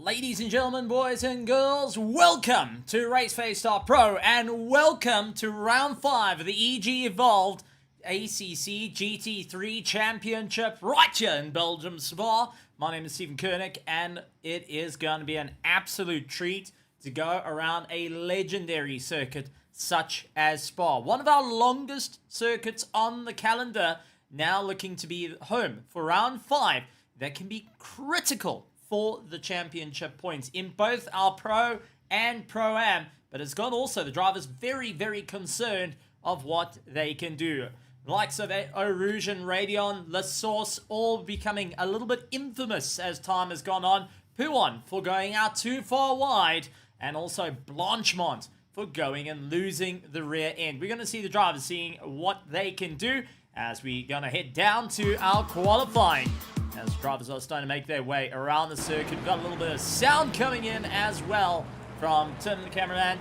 Ladies and gentlemen, boys and girls, welcome to RaceFace.Pro and welcome to round 5 of the EG Evolved ACC GT3 Championship right here in Belgium, Spa. My name is Stephen Koenig and it is going to be an absolute treat to go around a legendary circuit such as Spa. One of our longest circuits on the calendar, now looking to be home for round 5 that can be critical for the championship points in both our Pro and Pro-Am, but it's got also the drivers very, very concerned of what they can do. The likes of Eau Rouge and Radion, La Source, all becoming a little bit infamous as time has gone on. Puon for going out too far wide, and also Blanchemont for going and losing the rear end. We're going to see the drivers seeing what they can do as we're going to head down to our qualifying. As drivers are starting to make their way around the circuit. We've got a little bit of sound coming in as well from Tim, the cameraman.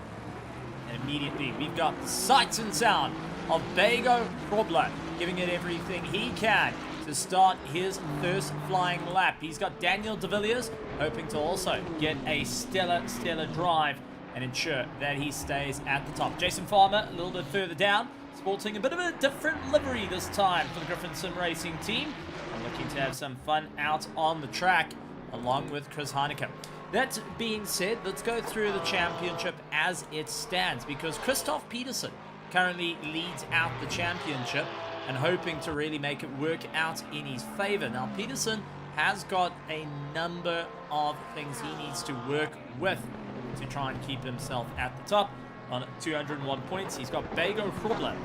And immediately we've got the sights and sound of Bago Probler giving it everything he can to start his first flying lap. He's got Daniel De Villiers hoping to also get a stellar drive and ensure that he stays at the top. Jason Farmer a little bit further down, sporting a bit of a different livery this time for the Griffin Sim Racing team. Looking to have some fun out on the track along with Chris Heineke. That being said, let's go through the championship as it stands, because Christoph Peterson currently leads out the championship and hoping to really make it work out in his favor. Now, Peterson has got a number of things he needs to work with to try and keep himself at the top. On 201 points, he's got Bago Probler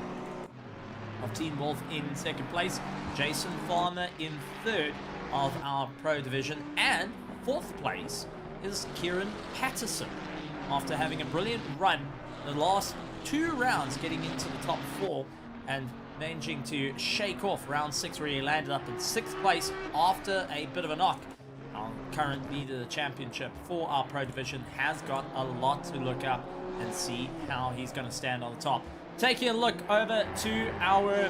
of Team Wolf in second place, Jason Farmer in third of our Pro Division, and fourth place is Kieran Patterson after having a brilliant run the last 2 rounds, getting into the top 4 and managing to shake off round 6 where he landed up in 6th place after a bit of a knock. Our current leader of the championship for our Pro Division has got a lot to look up and see how he's going to stand on the top. Taking a look over to our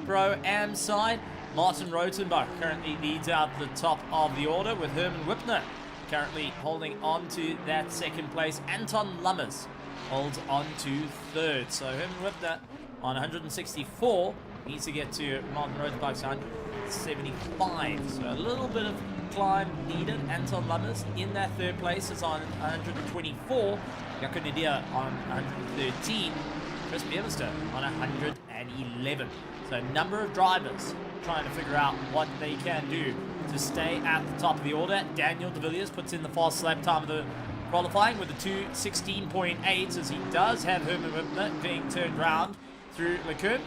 Pro-Am side, Martin Rotenbach currently leads out the top of the order with Herman Whipner currently holding on to that second place. Anton Lummers holds on to third. So Herman Whipner on 164 needs to get to Martin Rotenbach's 175. So a little bit of climb needed. Anton Lummers in that third place is on 124. Jaco Nadir on 113. Chris Beermister on 111. So a number of drivers trying to figure out what they can do to stay at the top of the order. Daniel De Villiers puts in the fast lap time of the qualifying with a 2:16.8, as he does have Herman Whipner being turned round throh Leclerc.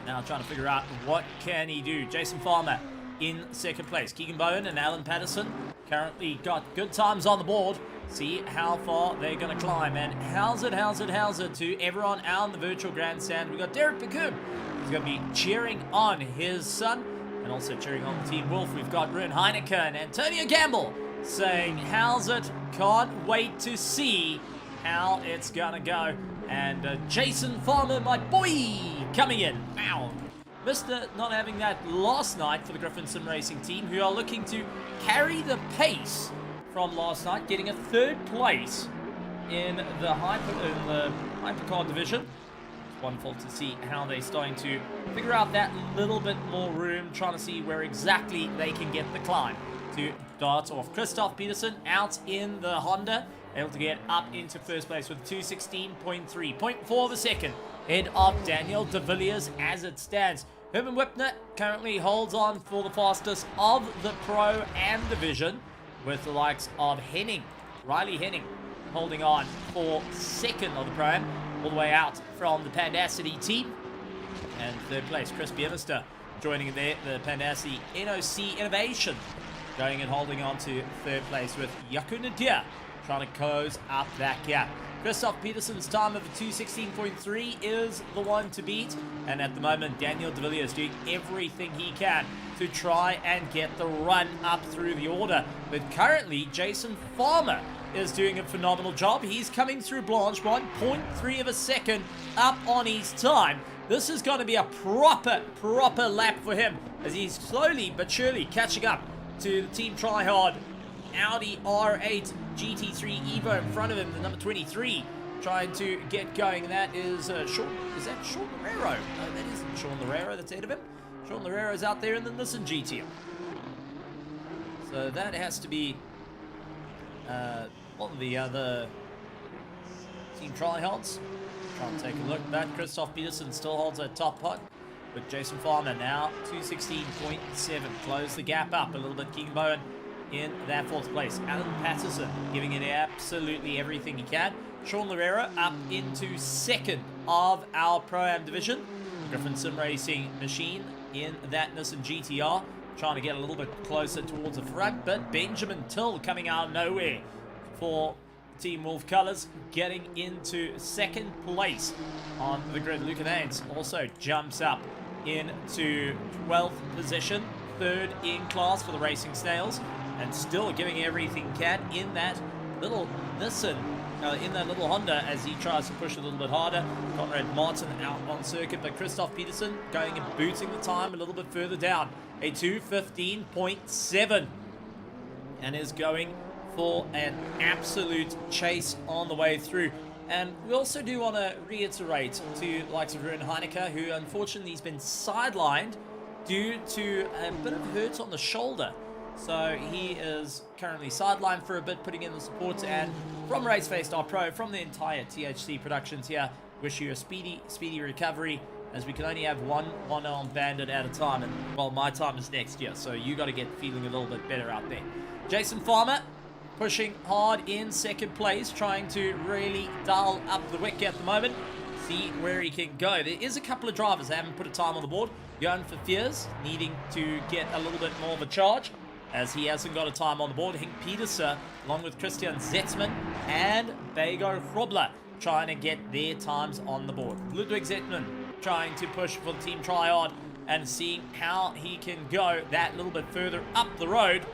Now trying to figure out what can he do. Jason Farmer in second place. Keegan Bowen and Alan Patterson currently got good times on the board. See how far they're going to climb. And how's it to everyone out in the virtual grandstand. We've got Derek Picum. He's going to be cheering on his son and also cheering on the Team Wolf. We've got Rune Heineke and Antonio Gamble saying, how's it? Can't wait to see how it's going to go. And Jason Farmer, my boy, coming in. Wow. Mr. not having that last night for the Griffin Sim Racing team, who are looking to carry the pace from last night, getting a 3rd place in the hypercar division. It's wonderful to see how they're starting to figure out that little bit more room, trying to see where exactly they can get the climb to dart off. Christoph Peterson out in the Honda, able to get up into first place with 2:16.3, 0.4 of a second ahead of Daniel De Villiers as it stands. Herman Whipner currently holds on for the fastest of the Pro-Am division, with the likes of Riley Henning, holding on for second of the Pro-Am, all the way out from the Pandacity team. And third place, Chris Beermister joining there, the Pandacity NOC Innovation, going and holding on to third place with Jaco Nadir, trying to close up that gap. Christoph Peterson's time of 2:16.3 is the one to beat, and at the moment Daniel De Villiers doing everything he can to try and get the run up through the order. But currently Jason Farmer is doing a phenomenal job. He's coming through Blanchemont, 0.3 of a second up on his time. This is going to be a proper lap for him as he's slowly but surely catching up to the Team Tryhard Audi R8 GT3 Evo in front of him, the number 23, trying to get going. That is Sean. Is that Sean Loureiro? No, that isn't Sean Loureiro. That's ahead of him. Sean Loureiro is out there in the Nissan GTR. So that has to be one of the other team tryhards. Trying to take a look back. Christoph Peterson still holds a top pot, with Jason Farmer now 216.7. Close the gap up a little bit. Keegan Bowen in that fourth place. Alan Patterson giving it absolutely everything he can. Sean Loureiro up into second of our Pro-Am division. Griffin Sim Racing machine in that Nissan GTR, trying to get a little bit closer towards the front, but Benjamin Till coming out of nowhere for Team Wolf Colors, getting into second place on the grid. Lucan Haynes also jumps up into 12th position, third in class for the Racing Snails, and still giving everything he can in that little Nissan, in that little Honda, as he tries to push a little bit harder. Conrad Martin out on circuit, but Christoph Peterson going and booting the time a little bit further down, a 2:15.7, and is going for an absolute chase on the way through. And we also do want to reiterate to the likes of Ruben Heineke, who unfortunately has been sidelined due to a bit of hurt on the shoulder. So he is currently sidelined for a bit, putting in the support. And from RaceFace.Pro, from the entire THC Productions here, wish you a speedy recovery, as we can only have one armed bandit at a time. And, well, my time is next year, so you got to get feeling a little bit better out there. Jason Farmer pushing hard in second place, trying to really dial up the wick at the moment, see where he can go. There is a couple of drivers that haven't put a time on the board. Johan Verveers needing to get a little bit more of a charge, as he hasn't got a time on the board. Henk Petersen, along with Christian Zetzman and Bego Frobler, trying to get their times on the board. Ludwig Zetman trying to push for the team tryhard and seeing how he can go that little bit further up the road.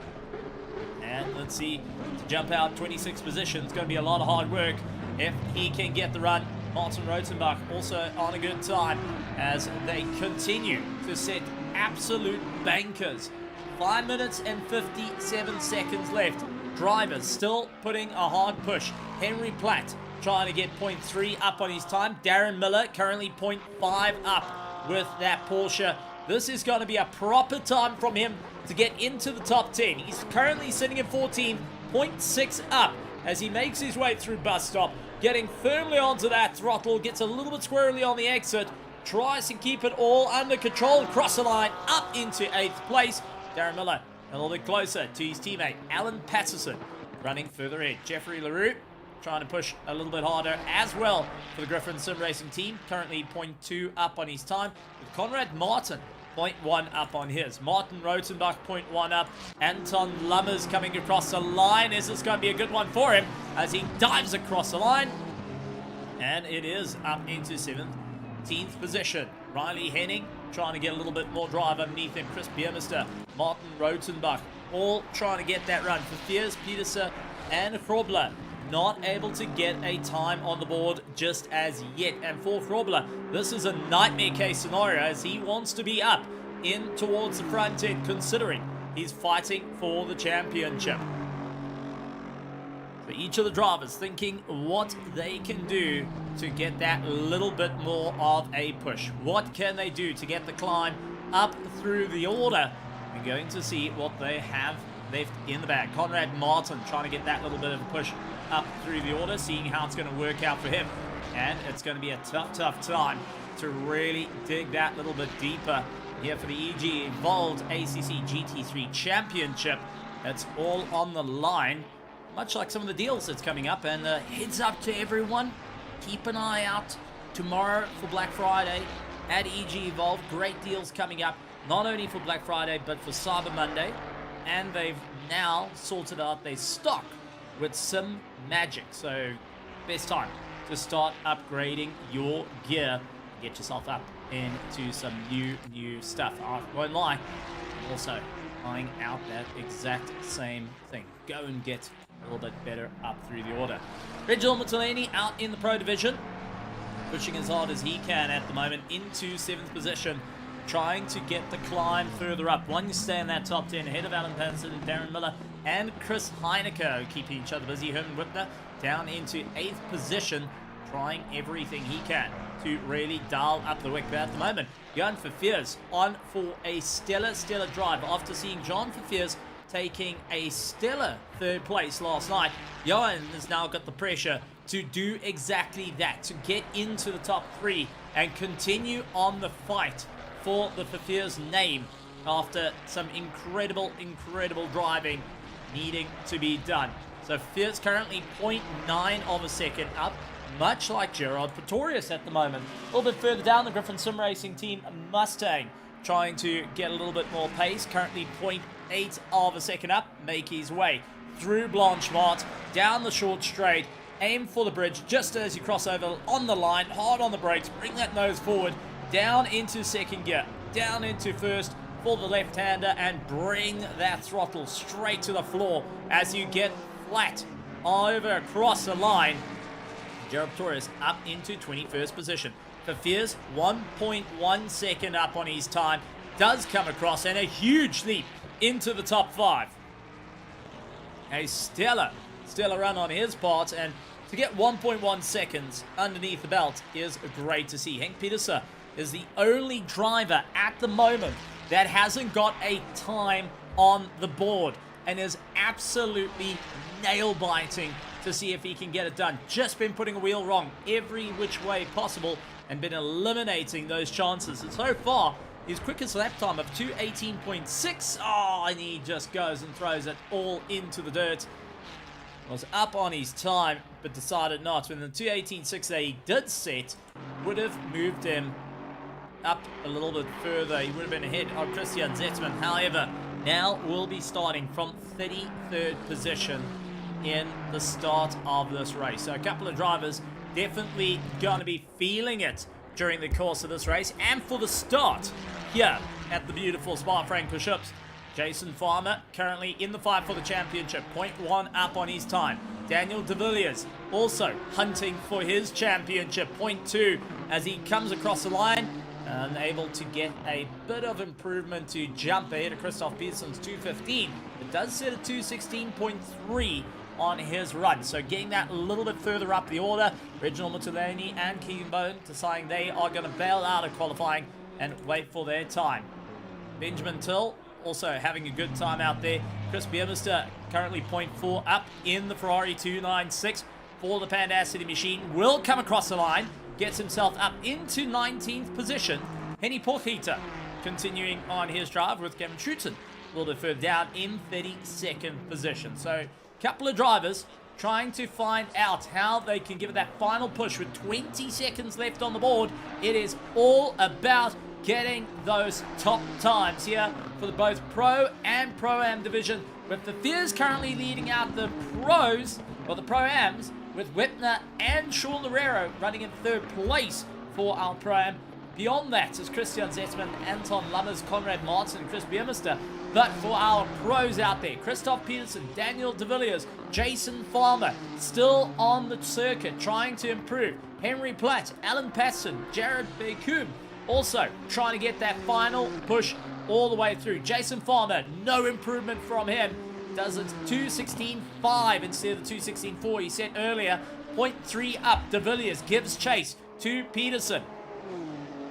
And let's see, to jump out 26th position, it's going to be a lot of hard work if he can get the run. Martin Rotenbach also on a good time as they continue to set absolute bankers. 5 minutes and 57 seconds left. Drivers still putting a hard push. Henry Platt trying to get 0.3 up on his time. Darren Miller currently 0.5 up with that Porsche. This is going to be a proper time from him to get into the top 10. He's currently sitting at 14.6 up as he makes his way through bus stop, getting firmly onto that throttle, gets a little bit squirrely on the exit, tries to keep it all under control, across the line, up into 8th place. Darren Miller a little bit closer to his teammate Alan Patterson, running further in. Jeffrey LaRue trying to push a little bit harder as well for the Griffin Sim Racing team, currently 0.2 up on his time, with Conrad Martin 0.1 up on his. Martin Rotenbach 0.1 up. Anton Lummers coming across the line. Is this going to be a good one for him as he dives across the line? And it is up into 17th position. Riley Henning trying to get a little bit more drive underneath him. Chris Biermeister, Martin Rotenbach, all trying to get that run. For Fiers, Petersen, and Frobler not able to get a time on the board just as yet. And for Frobler, this is a nightmare case scenario as he wants to be up in towards the front end, considering he's fighting for the championship. So each of the drivers thinking what they can do to get that little bit more of a push. What can they do to get the climb up through the order? We're going to see what they have left in the bag. Conrad Martin trying to get that little bit of a push up through the order, seeing how it's going to work out for him. And it's going to be a tough time to really dig that little bit deeper here for the EG Evolved ACC GT3 Championship. That's all on the line, much like some of the deals that's coming up. And heads up to everyone, keep an eye out tomorrow for Black Friday at EG Evolved. Great deals coming up, not only for Black Friday, but for Cyber Monday. And they've now sorted out their stock with Sim Magic. So best time to start upgrading your gear. Get yourself up into some new stuff. I won't lie, I'm also eyeing out that exact same thing. Go and get a little bit better up through the order. Reginald Mituleni out in the Pro Division, pushing as hard as he can at the moment into 7th position. trying to get the climb further up. One to stay in that top 10 ahead of Alan Patterson, Darren Miller, and Chris Heineke, keeping each other busy. Herman Whitner down into 8th position, trying everything he can to really dial up the wick. But at the moment, Johan Verveers on for a stellar drive after seeing John Verveers taking a stellar 3rd place last night. Johan has now got the pressure to do exactly that, to get into the top 3 and continue on the fight for the Verveers name after some incredible driving needing to be done. So Verveers currently 0.9 of a second up, much like Gerard Pretorius at the moment. A little bit further down, the Griffin Sim Racing team Mustang trying to get a little bit more pace, currently 0.8 of a second up, make his way through Blanchemont, down the short straight, aim for the bridge just as you cross over on the line, hard on the brakes, bring that nose forward, down into 2nd gear, down into 1st for the left-hander, and bring that throttle straight to the floor as you get flat over across the line. Gerard Torres up into 21st position. Verveers 1.1 second up on his time, does come across, and a huge leap into the top 5. A stellar run on his part, and to get 1.1 seconds underneath the belt is great to see. Henk Pieterse is the only driver at the moment that hasn't got a time on the board and is absolutely nail-biting to see if he can get it done. Just been putting a wheel wrong every which way possible and been eliminating those chances. And so far, his quickest lap time of 2:18.6. Oh, and he just goes and throws it all into the dirt. Was up on his time, but decided not. When the 2:18.6 that he did set would have moved him up a little bit further. He would have been ahead of Christian Zetzman. However, now we'll be starting from 33rd position in the start of this race. So a couple of drivers definitely going to be feeling it during the course of this race. And for the start here at the beautiful Spa-Francorchamps, Jason Farmer currently in the fight for the championship, 0.1 up on his time. Daniel de Villiers also hunting for his championship, 0.2 as he comes across the line, unable to get a bit of improvement to jump ahead of Christoph Peterson's 2:15. It does set a 2:16.3 on his run, so getting that a little bit further up the order. Reginald Mutilani and Keegan Bone deciding they are going to bail out of qualifying and wait for their time. Benjamin Till also having a good time out there. Chris Biermeister currently 0.4 up in the Ferrari 296 for the Pandacity machine. Will come across the line, gets himself up into 19th position. Henny Porchita continuing on his drive with Kevin Schuten a little bit further down in 32nd position. So a couple of drivers trying to find out how they can give it that final push with 20 seconds left on the board. It is all about getting those top times here for the both Pro and Pro-Am division, with the Verveers currently leading out the Pros, or the Pro-Ams, with Whitner and Sean Loureiro running in 3rd place for our Pro-Am. Beyond that is Christian Zetzman, Anton Lummers, Conrad Martin, and Chris Biermeister. But for our pros out there, Christoph Peterson, Daniel de Villiers, Jason Farmer, still on the circuit, trying to improve. Henry Platt, Alan Patterson, Jared Becum, also trying to get that final push all the way through. Jason Farmer, no improvement from him. Does it 2:16.5 instead of the 2:16.4 he set earlier. 0.3 up. De Villiers gives chase to Peterson.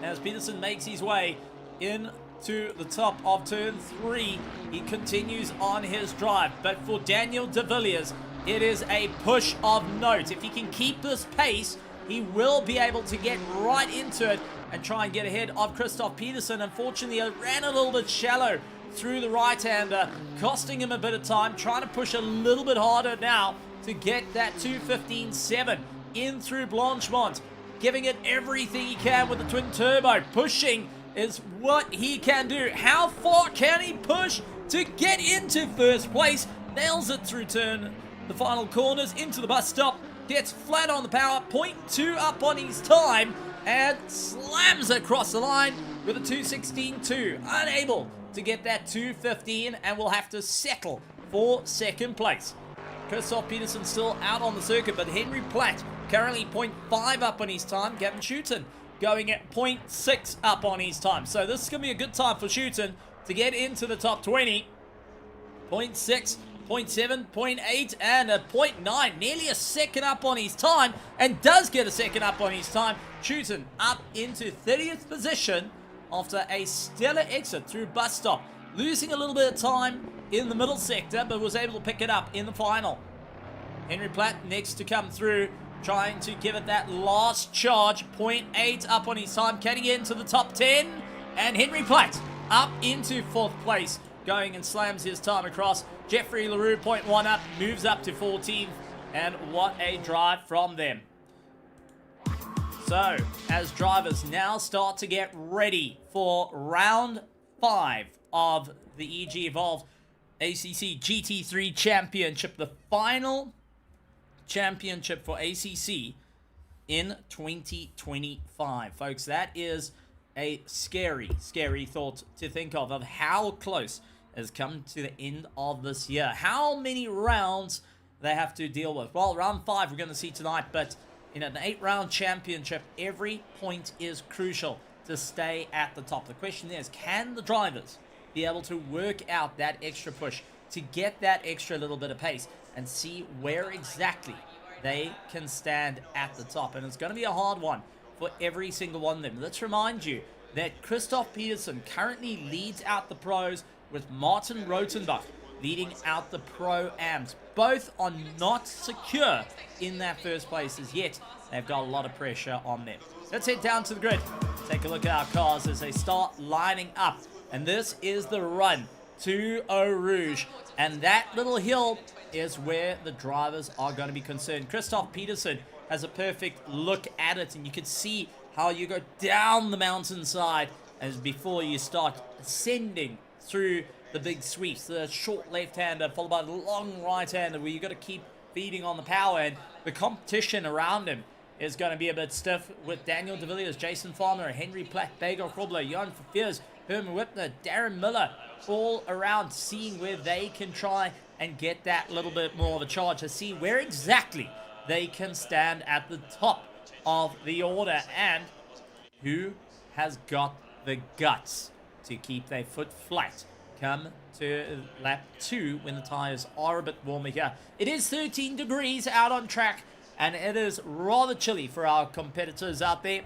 As Peterson makes his way into the top of turn 3, he continues on his drive. But for Daniel de Villiers, it is a push of note. If he can keep this pace, he will be able to get right into it and try and get ahead of Christoph Peterson. Unfortunately, he ran a little bit shallow through the right-hander, costing him a bit of time, trying to push a little bit harder now to get that 2:15.7 in through Blanchemont, giving it everything he can with the twin turbo. Pushing is what he can do. How far can he push to get into first place? Nails it through the final corners, into the bus stop, gets flat on the power, 0.2 up on his time, and slams across the line with a 2:16.2. Unable to get that 2:15, and will have to settle for 2nd place. Christoph Peterson still out on the circuit, but Henry Platt currently 0.5 up on his time. Gavin Schuten going at 0.6 up on his time. So this is going to be a good time for Schutten to get into the top 20. 0.6, 0.7, 0.8, and a 0.9. Nearly a second up on his time, and does get a second up on his time. Schutten up into 30th position after a stellar exit through bus stop. Losing a little bit of time in the middle sector, but was able to pick it up in the final. Henry Platt next to come through, trying to give it that last charge. 0.8 up on his time, getting into the top 10. And Henry Platt up into 4th place, going and slams his time across. Jeffrey LaRue, 0.1 up, moves up to 14th. And what a drive from them. So, as drivers now start to get ready for round 5 of the EG Evolved ACC GT3 Championship, the final championship for ACC in 2025. Folks, that is a scary thought to think of how close has come to the end of this year. How many rounds they have to deal with. Well, round 5 we're going to see tonight, but in an 8-round championship, every point is crucial to stay at the top. The question is, can the drivers be able to work out that extra push to get that extra little bit of pace and see where exactly they can stand at the top? And it's going to be a hard one for every single one of them. Let's remind you that Christoph Peterson currently leads out the pros, with Martin Rotenbach leading out the Pro-Ams. Both are not secure in their first places yet. They've got a lot of pressure on them. Let's head down to the grid. Take a look at our cars as they start lining up. And this is the run to Eau Rouge. And that little hill is where the drivers are going to be concerned. Christoph Peterson has a perfect look at it, and you can see how you go down the mountainside as before you start ascending through the big sweeps. The short left-hander followed by the long right-hander, where you've got to keep feeding on the power, and the competition around him is going to be a bit stiff, with Daniel de Villiers, Jason Farmer, Henry Platt, Bagel Krobler, Jan Verveers, Herman Whitner, Darren Miller, all around seeing where they can try and get that little bit more of a charge to see where exactly they can stand at the top of the order, and who has got the guts to keep their foot flat come to lap 2 when the tires are a bit warmer here. It is 13 degrees out on track, and it is rather chilly for our competitors out there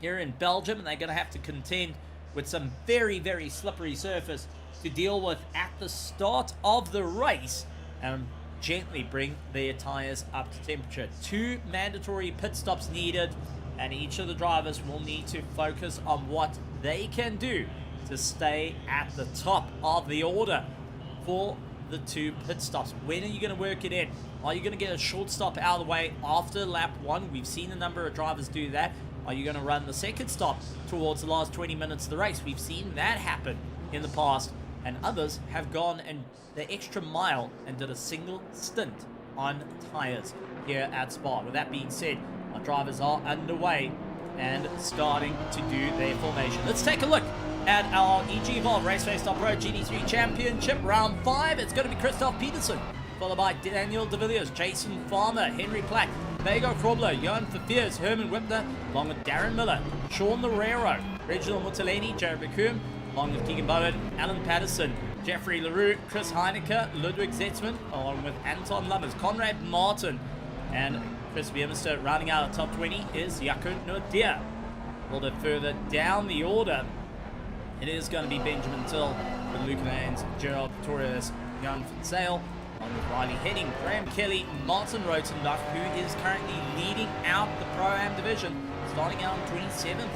here in Belgium, and they're going to have to contend with some very slippery surface to deal with at the start of the race and gently bring their tires up to temperature. 2 mandatory pit stops needed, and each of the drivers will need to focus on what they can do to stay at the top of the order for the 2 pit stops. When are you going to work it in? Are you going to get a short stop out of the way after lap 1? We've seen a number of drivers do that. Are you going to run the second stop towards the last 20 minutes of the race? We've seen that happen in the past, and others have gone and the extra mile and did a single stint on tires here at Spa. With that being said, our drivers are underway and starting to do their formation. Let's take a look at our EG Evolved RaceFace.Pro GT3 Championship round 5. It's going to be Christoph Peterson, followed by Daniel de Villiers, Jason Farmer, Henry Platt, Bagel Krobler, Jan Verveers, Herman Whitner, along with Darren Miller, Sean Lerero, Reginald Mutaleni, Jared McComb, along with Keegan Bowen, Alan Patterson, Jeffrey LaRue, Chris Heineke, Ludwig Zetzman, along with Anton Lummers, Conrad Martin, and Chris Biermester. Rounding out the top 20 is Jaco Nordia. A little bit further down the order, it is going to be Benjamin Till with Luke Lanes, Gerald Torres, Jan van Sale, along with Riley Henning, Graham Kelly, Martin Rotenbach, who is currently leading out the Pro-Am division, starting out on 27th.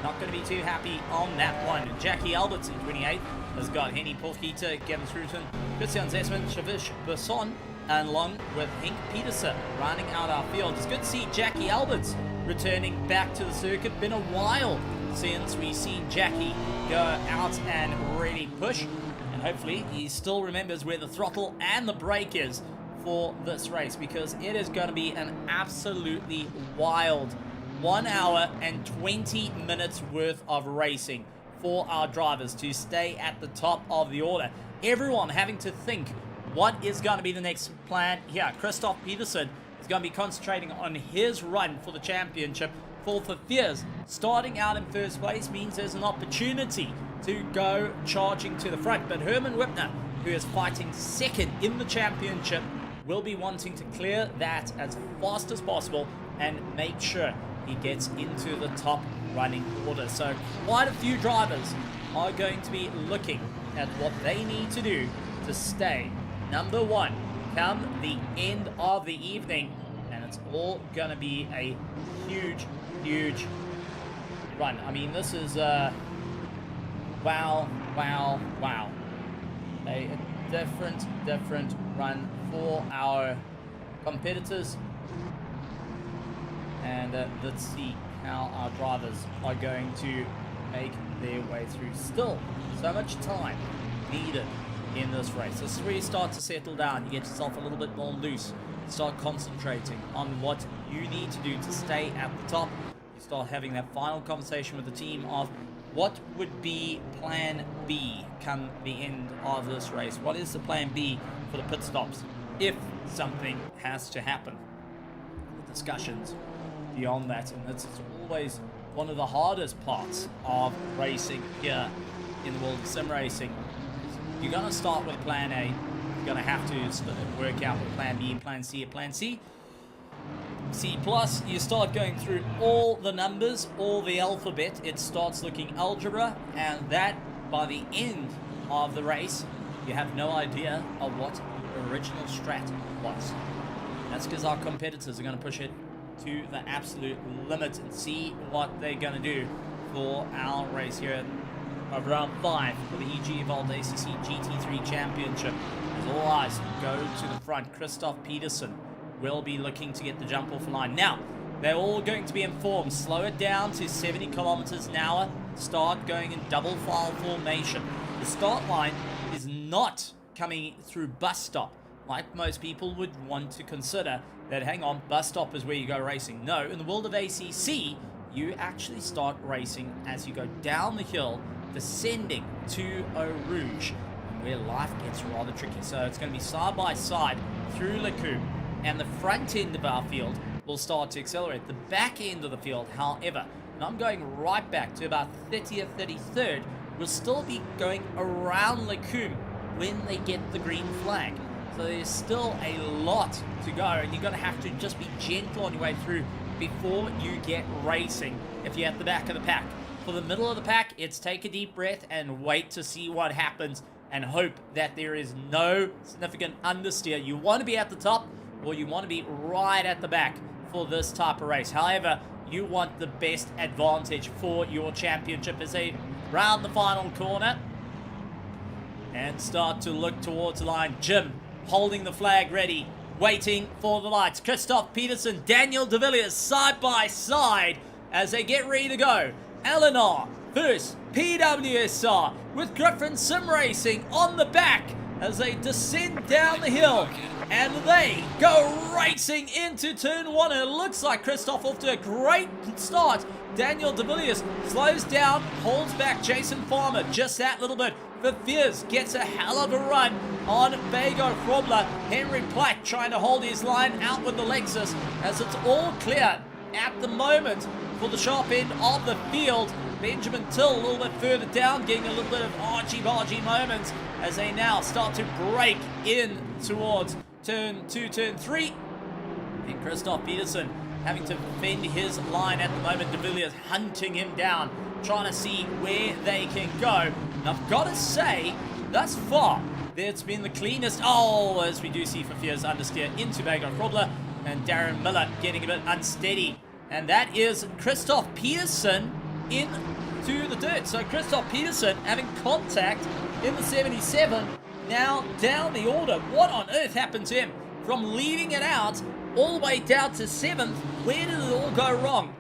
Not going to be too happy on that one. Jackie Alberts in 28th has got Henny Polkita, Gavin Scruton, Christian Zesman, Shavish Besson, and along with Henk Peterson rounding out our field. It's good to see Jackie Alberts returning back to the circuit. Been a while since we've seen Jackie go out and really push, and hopefully he still remembers where the throttle and the brake is for this race, because it is going to be an absolutely wild 1 hour and 20 minutes worth of racing for our drivers to stay at the top of the order. Everyone having to think what is going to be the next plan here. Christoph Peterson is going to be concentrating on his run for the championship, for Fears. Starting out in first place means there's an opportunity to go charging to the front, but Herman Whitner, who is fighting second in the championship, will be wanting to clear that as fast as possible and make sure he gets into the top running order. So quite a few drivers are going to be looking at what they need to do to stay number one come the end of the evening, and it's all gonna be a huge run. I mean, this is wow. A different run for our competitors, and let's see how our drivers are going to make their way through. Still so much time needed in this race. This is where you start to settle down, you get yourself a little bit more loose, you start concentrating on what you need to do to stay at the top. You start having that final conversation with the team of what would be plan B come the end of this race. What is the plan B for the pit stops if something has to happen? The discussions beyond that, and it's always one of the hardest parts of racing here in the world of sim racing. You're going to start with plan A, you're going to have to work out what plan B, plan C, and plan C. C plus, you start going through all the numbers, all the alphabet, it starts looking algebra, and that by the end of the race, you have no idea of what the original strat was. That's because our competitors are going to push it to the absolute limit and see what they're going to do for our race here of round 5 for the EG Evolved ACC GT3 Championship. As all eyes go to the front, Christoph Peterson will be looking to get the jump off the line. Now, they're all going to be informed. Slow it down to 70 kilometers an hour. Start going in double file formation. The start line is not coming through bus stop, like most people would want to consider that, hang on, bus stop is where you go racing. No, in the world of ACC, you actually start racing as you go down the hill, descending to Eau Rouge, where life gets rather tricky. So it's going to be side by side through Lecum, and the front end of our field will start to accelerate. The back end of the field, however, and I'm going right back to about 30th, 33rd, will still be going around Lecum when they get the green flag. So there's still a lot to go, and you're going to have to just be gentle on your way through before you get racing if you're at the back of the pack. For the middle of the pack, it's take a deep breath and wait to see what happens and hope that there is no significant understeer. You want to be at the top, or you want to be right at the back for this type of race. However, you want the best advantage for your championship as they round the final corner and start to look towards the line. Jim holding the flag ready, waiting for the lights. Christoph Peterson, Daniel de Villiers side by side as they get ready to go. Eleanor first, PWSR with Griffin Sim Racing on the back as they descend down the hill, and they go racing into turn 1. And it looks like Christoph off to a great start. Daniel de Villiers slows down, holds back Jason Farmer just that little bit. Viviers gets a hell of a run on Bago Frobler. Henry Platt trying to hold his line out with the Lexus as it's all clear at the moment for the sharp end of the field. Benjamin Till a little bit further down, getting a little bit of argy-bargy moments as they now start to break in towards turn 2, turn 3. And Christoph Peterson having to defend his line at the moment. De Villiers hunting him down, trying to see where they can go. And I've got to say, thus far, it's been the cleanest. Oh, as we do see Fafier's understeer into Bago Frobler, and Darren Miller getting a bit unsteady. And that is Christoph Peterson into the dirt. So Christoph Peterson having contact in the 77, now down the order. What on earth happened to him? From leading it out all the way down to 7th, where did it all go wrong?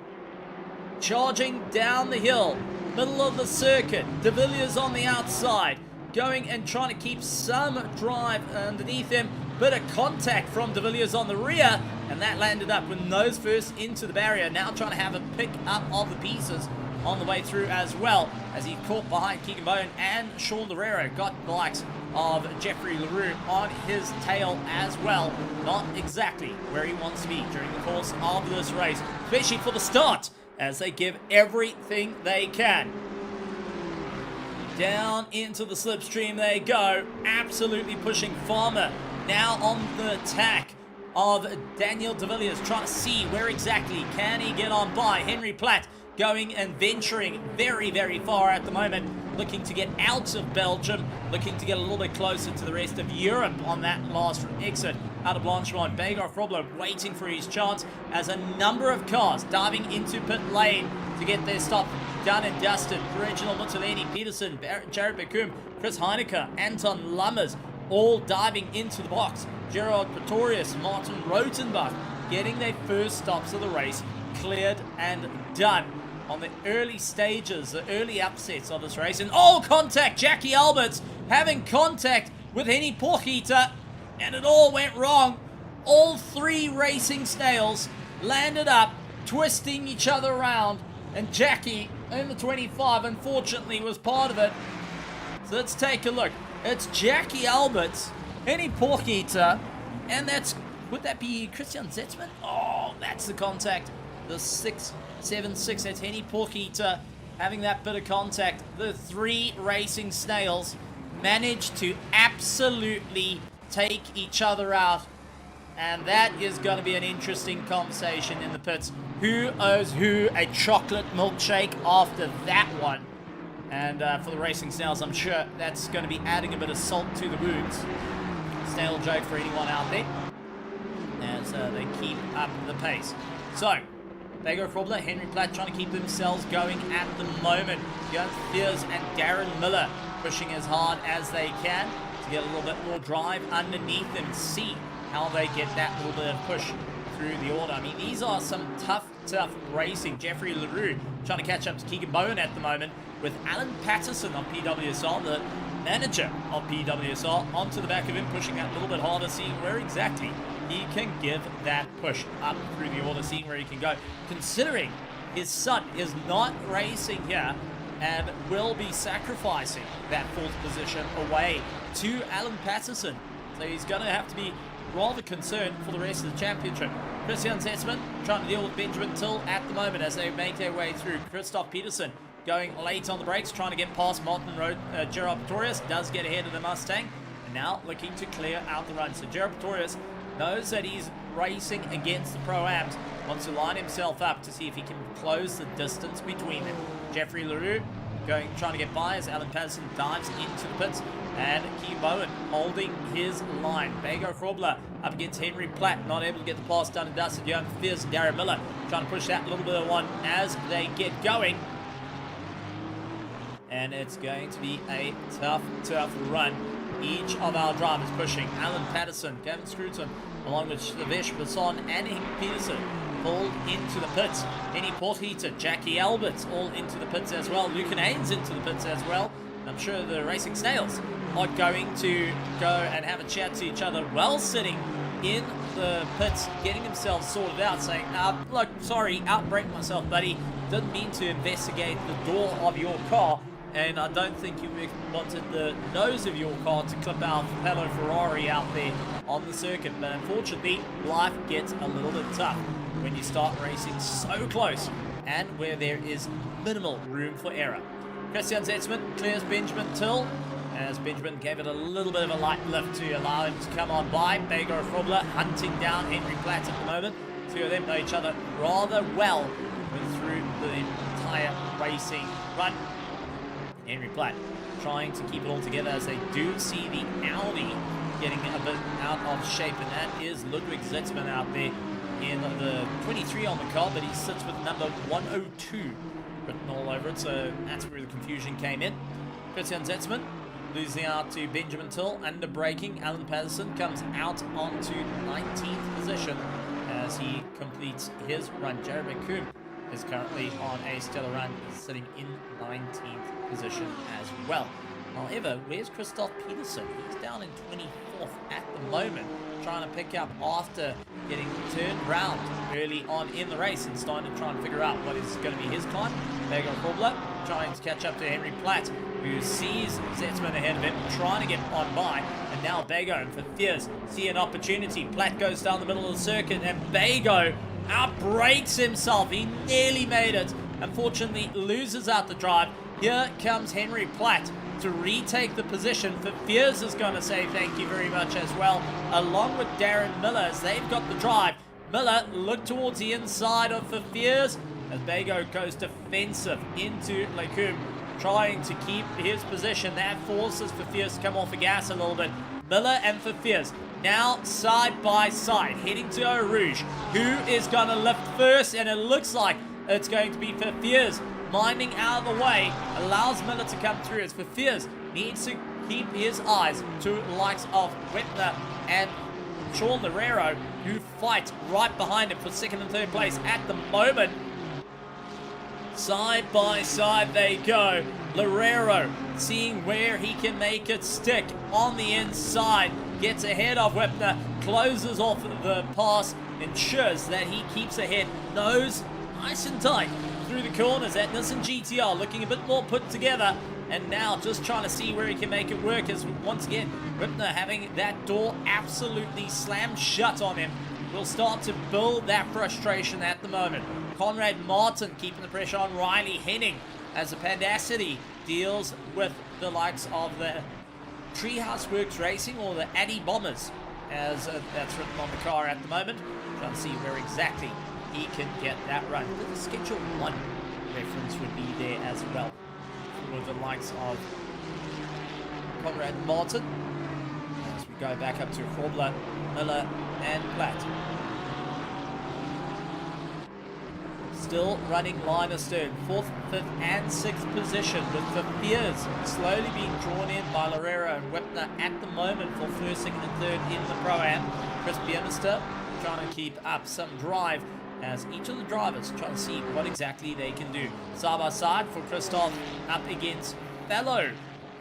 Charging down the hill, middle of the circuit, De Villiers on the outside, going and trying to keep some drive underneath him. Bit of contact from De Villiers on the rear, and that landed up with nose first into the barrier. Now trying to have a pick up of the pieces on the way through as well, as he caught behind Keegan Bone and Sean Lerrero. Got the likes of Jeffrey LaRue on his tail as well. Not exactly where he wants to be during the course of this race, especially for the start, as they give everything they can. Down into the slipstream they go, absolutely pushing Farmer. Now on the attack of Daniel de Villiers, trying to see where exactly can he get on by. Henry Platt going and venturing very, very far at the moment, looking to get out of Belgium, looking to get a little bit closer to the rest of Europe on that last exit out of Blanchimont. Beggar Frobler waiting for his chance as a number of cars diving into pit lane to get their stop done and dusted. Reginald Muttolini, Peterson, Jared Becum, Chris Heineke, Anton Lammers, all diving into the box. Gerard Pretorius, Martin Rotenbach getting their first stops of the race cleared and done on the early stages, the early upsets of this race. And contact, Jackie Alberts having contact with Henny Porchita, and it all went wrong. All three racing snails landed up, twisting each other around, and Jackie in the 25 unfortunately was part of it. So let's take a look. It's Jackie Alberts, Henny Porchita, and would that be Christian Zetzman? Oh, that's the contact. The 676, that's Henny Porchita having that bit of contact. The three racing snails managed to absolutely take each other out, and that is going to be an interesting conversation in the pits. Who owes who a chocolate milkshake after that one? And for the racing snails, I'm sure that's going to be adding a bit of salt to the wounds. Snail joke for anyone out there, as they keep up the pace. So, Beggar Frobler, Henry Platt trying to keep themselves going at the moment. Johan Fears and Darren Miller pushing as hard as they can to get a little bit more drive underneath them, see how they get that little bit of push through the order. I mean, these are some tough racing. Jeffrey LaRue trying to catch up to Keegan Bowen at the moment, with Alan Patterson on PWSR, the manager of PWSR, onto the back of him, pushing that a little bit harder, seeing where exactly he can give that push up through the order, seeing where he can go, considering his son is not racing here and will be sacrificing that fourth position away to Alan Patterson. So he's going to have to be rather concerned for the rest of the championship. Christian Zetzman trying to deal with Benjamin Till at the moment as they make their way through. Christoph Peterson going late on the brakes, trying to get past Martin Gerard Pretorius, does get ahead of the Mustang, and now looking to clear out the run. So Gerard Pretorius knows that he's racing against the Pro-Ams, wants to line himself up to see if he can close the distance between them. Jeffrey LaRue trying to get by as Alan Patterson dives into the pits, and Keegan Bowen holding his line. Beggar Frobler up against Henry Platt, not able to get the pass done and dusted. Johan Fierce and Darren Miller trying to push that little bit of one as they get going. And it's going to be a tough run. Each of our drivers pushing. Alan Patterson, Gavin Scruton, along with Slavesh Basson and Hank Peterson, pulled into the pits. Henny Porchita, Jackie Alberts, all into the pits as well. Lucan Haynes into the pits as well. I'm sure the Racing Snails are going to go and have a chat to each other while sitting in the pits, getting themselves sorted out, saying, look, sorry, outbraked myself, buddy. Didn't mean to investigate the door of your car. And I don't think you wanted the nose of your car to clip our fellow Ferrari out there on the circuit. But unfortunately, life gets a little bit tough when you start racing so close and where there is minimal room for error. Christian Zetzman clears Benjamin Till, as Benjamin gave it a little bit of a light lift to allow him to come on by. Beggar Frobler hunting down Henry Platt at the moment. Two of them know each other rather well through the entire racing run. Henry Platt trying to keep it all together as they do see the Audi getting a bit out of shape, and that is Ludwig Zetzman out there in the 23 on the car, but he sits with number 102 written all over it, so that's where the confusion came in. Christian Zetzman losing out to Benjamin Till, under braking. Alan Patterson comes out onto 19th position as he completes his run. Jeremy Coombe is currently on a stellar run, sitting in 19th position as well. However, where's Christoph Peterson? He's down in 24th at the moment, trying to pick up after getting turned round early on in the race and starting to try and figure out what is going to be his climb. Beggar Frobler trying to catch up to Henry Platt, who sees Zetzman ahead of him, trying to get on by, and now Bago for Fears see an opportunity. Platt goes down the middle of the circuit, and Bago outbrakes himself. He nearly made it. Unfortunately, loses out the drive. Here comes Henry Platt to retake the position. For Fears is going to say thank you very much as well, along with Darren Miller, as they've got the drive. Miller look towards the inside of Fears as Bago goes defensive into Lecum, trying to keep his position. That forces Fears to come off the gas a little bit. Miller and Fears now side by side, heading to Eau Rouge. Who is going to lift first? And it looks like it's going to be Fears minding out of the way, allows Miller to come through, as Fears needs to keep his eyes to the likes of Wetner and Sean Lerero, who fight right behind him for second and third place at the moment. Side by side they go. Lerero seeing where he can make it stick on the inside, gets ahead of Wepner, closes off the pass, ensures that he keeps ahead, nose nice and tight through the corners at Nissan GTR, looking a bit more put together, and now just trying to see where he can make it work, as once again Wepner having that door absolutely slammed shut on him will start to build that frustration at the moment. Conrad Martin keeping the pressure on Riley Henning as the Pandacity deals with the likes of the Treehouse Works Racing, or the Addy Bombers, as that's written on the car at the moment. Trying to see where exactly he can get that run. The Schedule 1 reference would be there as well, with the likes of Conrad Martin. As we go back up to Corbler, Miller and Platt. Still running line astern, 4th, 5th and 6th position, with the Fears slowly being drawn in by Lerero and Wepner at the moment for 1st, 2nd and 3rd in the Pro-Am. Chris Bienister trying to keep up some drive, as each of the drivers trying to see what exactly they can do. Side by side for Christoph up against fellow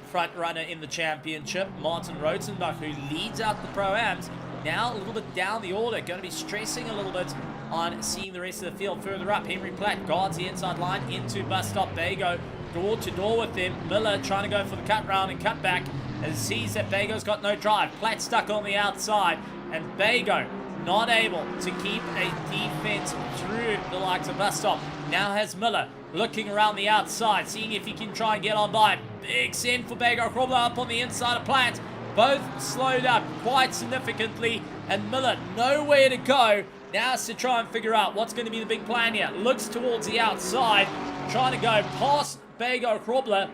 front runner in the championship, Martin Rotenbach, who leads out the Pro-Ams. Now a little bit down the order, going to be stressing a little bit on seeing the rest of the field further up. Henry Platt guards the inside line into bus stop. Bago door to door with them. Miller trying to go for the cut round and cut back, and sees that Bago's got no drive. Platt stuck on the outside, and Bago not able to keep a defense through the likes of bus stop. Now has Miller looking around the outside, seeing if he can try and get on by. Big send for Bago. Crawler up on the inside of Platt. Both slowed up quite significantly, and Miller nowhere to go. Now has to try and figure out what's going to be the big plan here. Looks towards the outside, trying to go past Bago Crawler,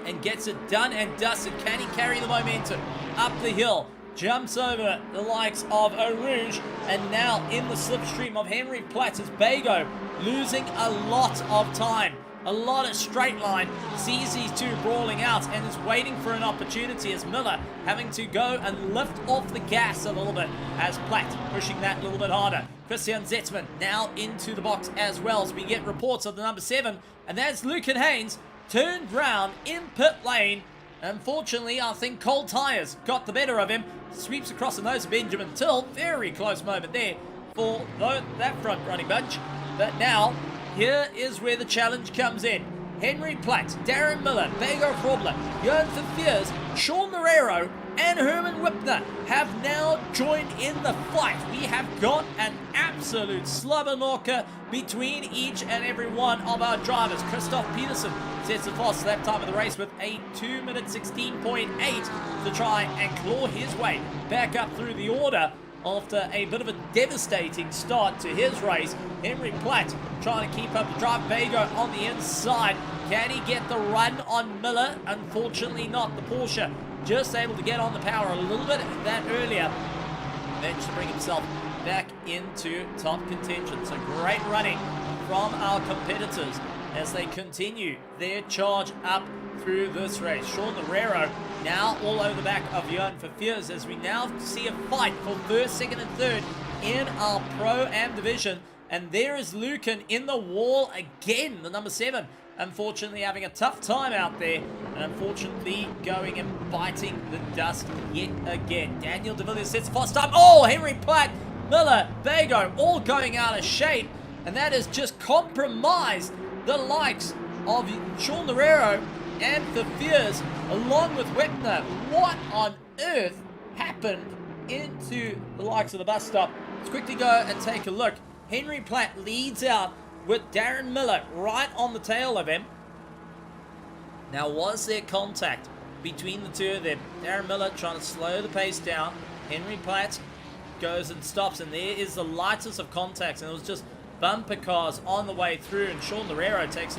and gets it done and dusted. Can he carry the momentum up the hill? Jumps over the likes of Eau Rouge, and now in the slipstream of Henry Platt as Bago losing a lot of time. A lot of straight line, sees these two brawling out and is waiting for an opportunity, as Miller having to go and lift off the gas a little bit, as Platt pushing that a little bit harder. Christian Zetzman now into the box as well, as we get reports of the number 7, and that's Lucan Haynes turned round in pit lane. Unfortunately, I think cold tires got the better of him. Sweeps across the nose of Benjamin Till. Very close moment there for that front running bunch. But now, here is where the challenge comes in. Henry Platt, Darren Miller, Bago Crawler, Johan Fears, Sean Lerero, and Herman Wipner have now joined in the fight. We have got an absolute slobber knocker between each and every one of our drivers. Christoph Peterson sets the fastest lap time of the race with a 2 minute 16.8 to try and claw his way back up through the order after a bit of a devastating start to his race. Henry Platt trying to keep up the drive. Bago on the inside. Can he get the run on Miller? Unfortunately not. The Porsche just able to get on the power a little bit that earlier. Managed to bring himself back into top contention. So great running from our competitors as they continue their charge up through this race. Sean Lerero now all over the back of Johan Fears, as we now see a fight for first, second and third in our Pro-Am division. And there is Lucan in the wall again, the number 7. Unfortunately having a tough time out there, and unfortunately going and biting the dust yet again. Daniel De Villiers sets the fast time. Oh, Henry Platt, Miller, Bago all going out of shape, and that has just compromised the likes of Sean Lerero and Fears along with Wepner. What on earth happened into the likes of the bus stop? Let's quickly go and take a look. Henry Platt leads out with Darren Miller right on the tail of him. Now, was there contact between the two of them? Darren Miller trying to slow the pace down. Henry Platt goes and stops, and there is the lightest of contacts, and it was just bumper cars on the way through, and Sean Loureiro takes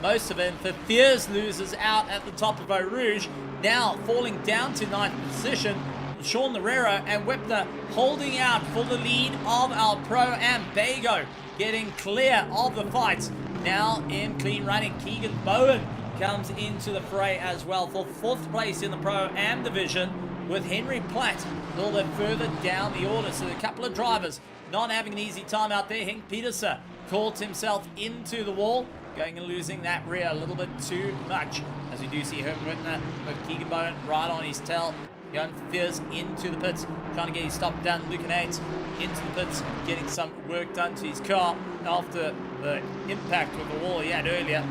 most of it. Fears loses out at the top of Eau Rouge, now falling down to 9th position. Sean Loureiro and Whipner holding out for the lead of our Pro-Am. Bago getting clear of the fights. Now in clean running, Keegan Bowen comes into the fray as well for 4th place in the Pro-Am division, with Henry Platt a little bit further down the order. So a couple of drivers not having an easy time out there. Henk Petersen caught himself into the wall, going and losing that rear a little bit too much, as we do see Herman Whitner with Keegan Bowen right on his tail. Johan Fears into the pits, trying to get his stop done. Luke Nates into the pits, getting some work done to his car after the impact with the wall he had earlier.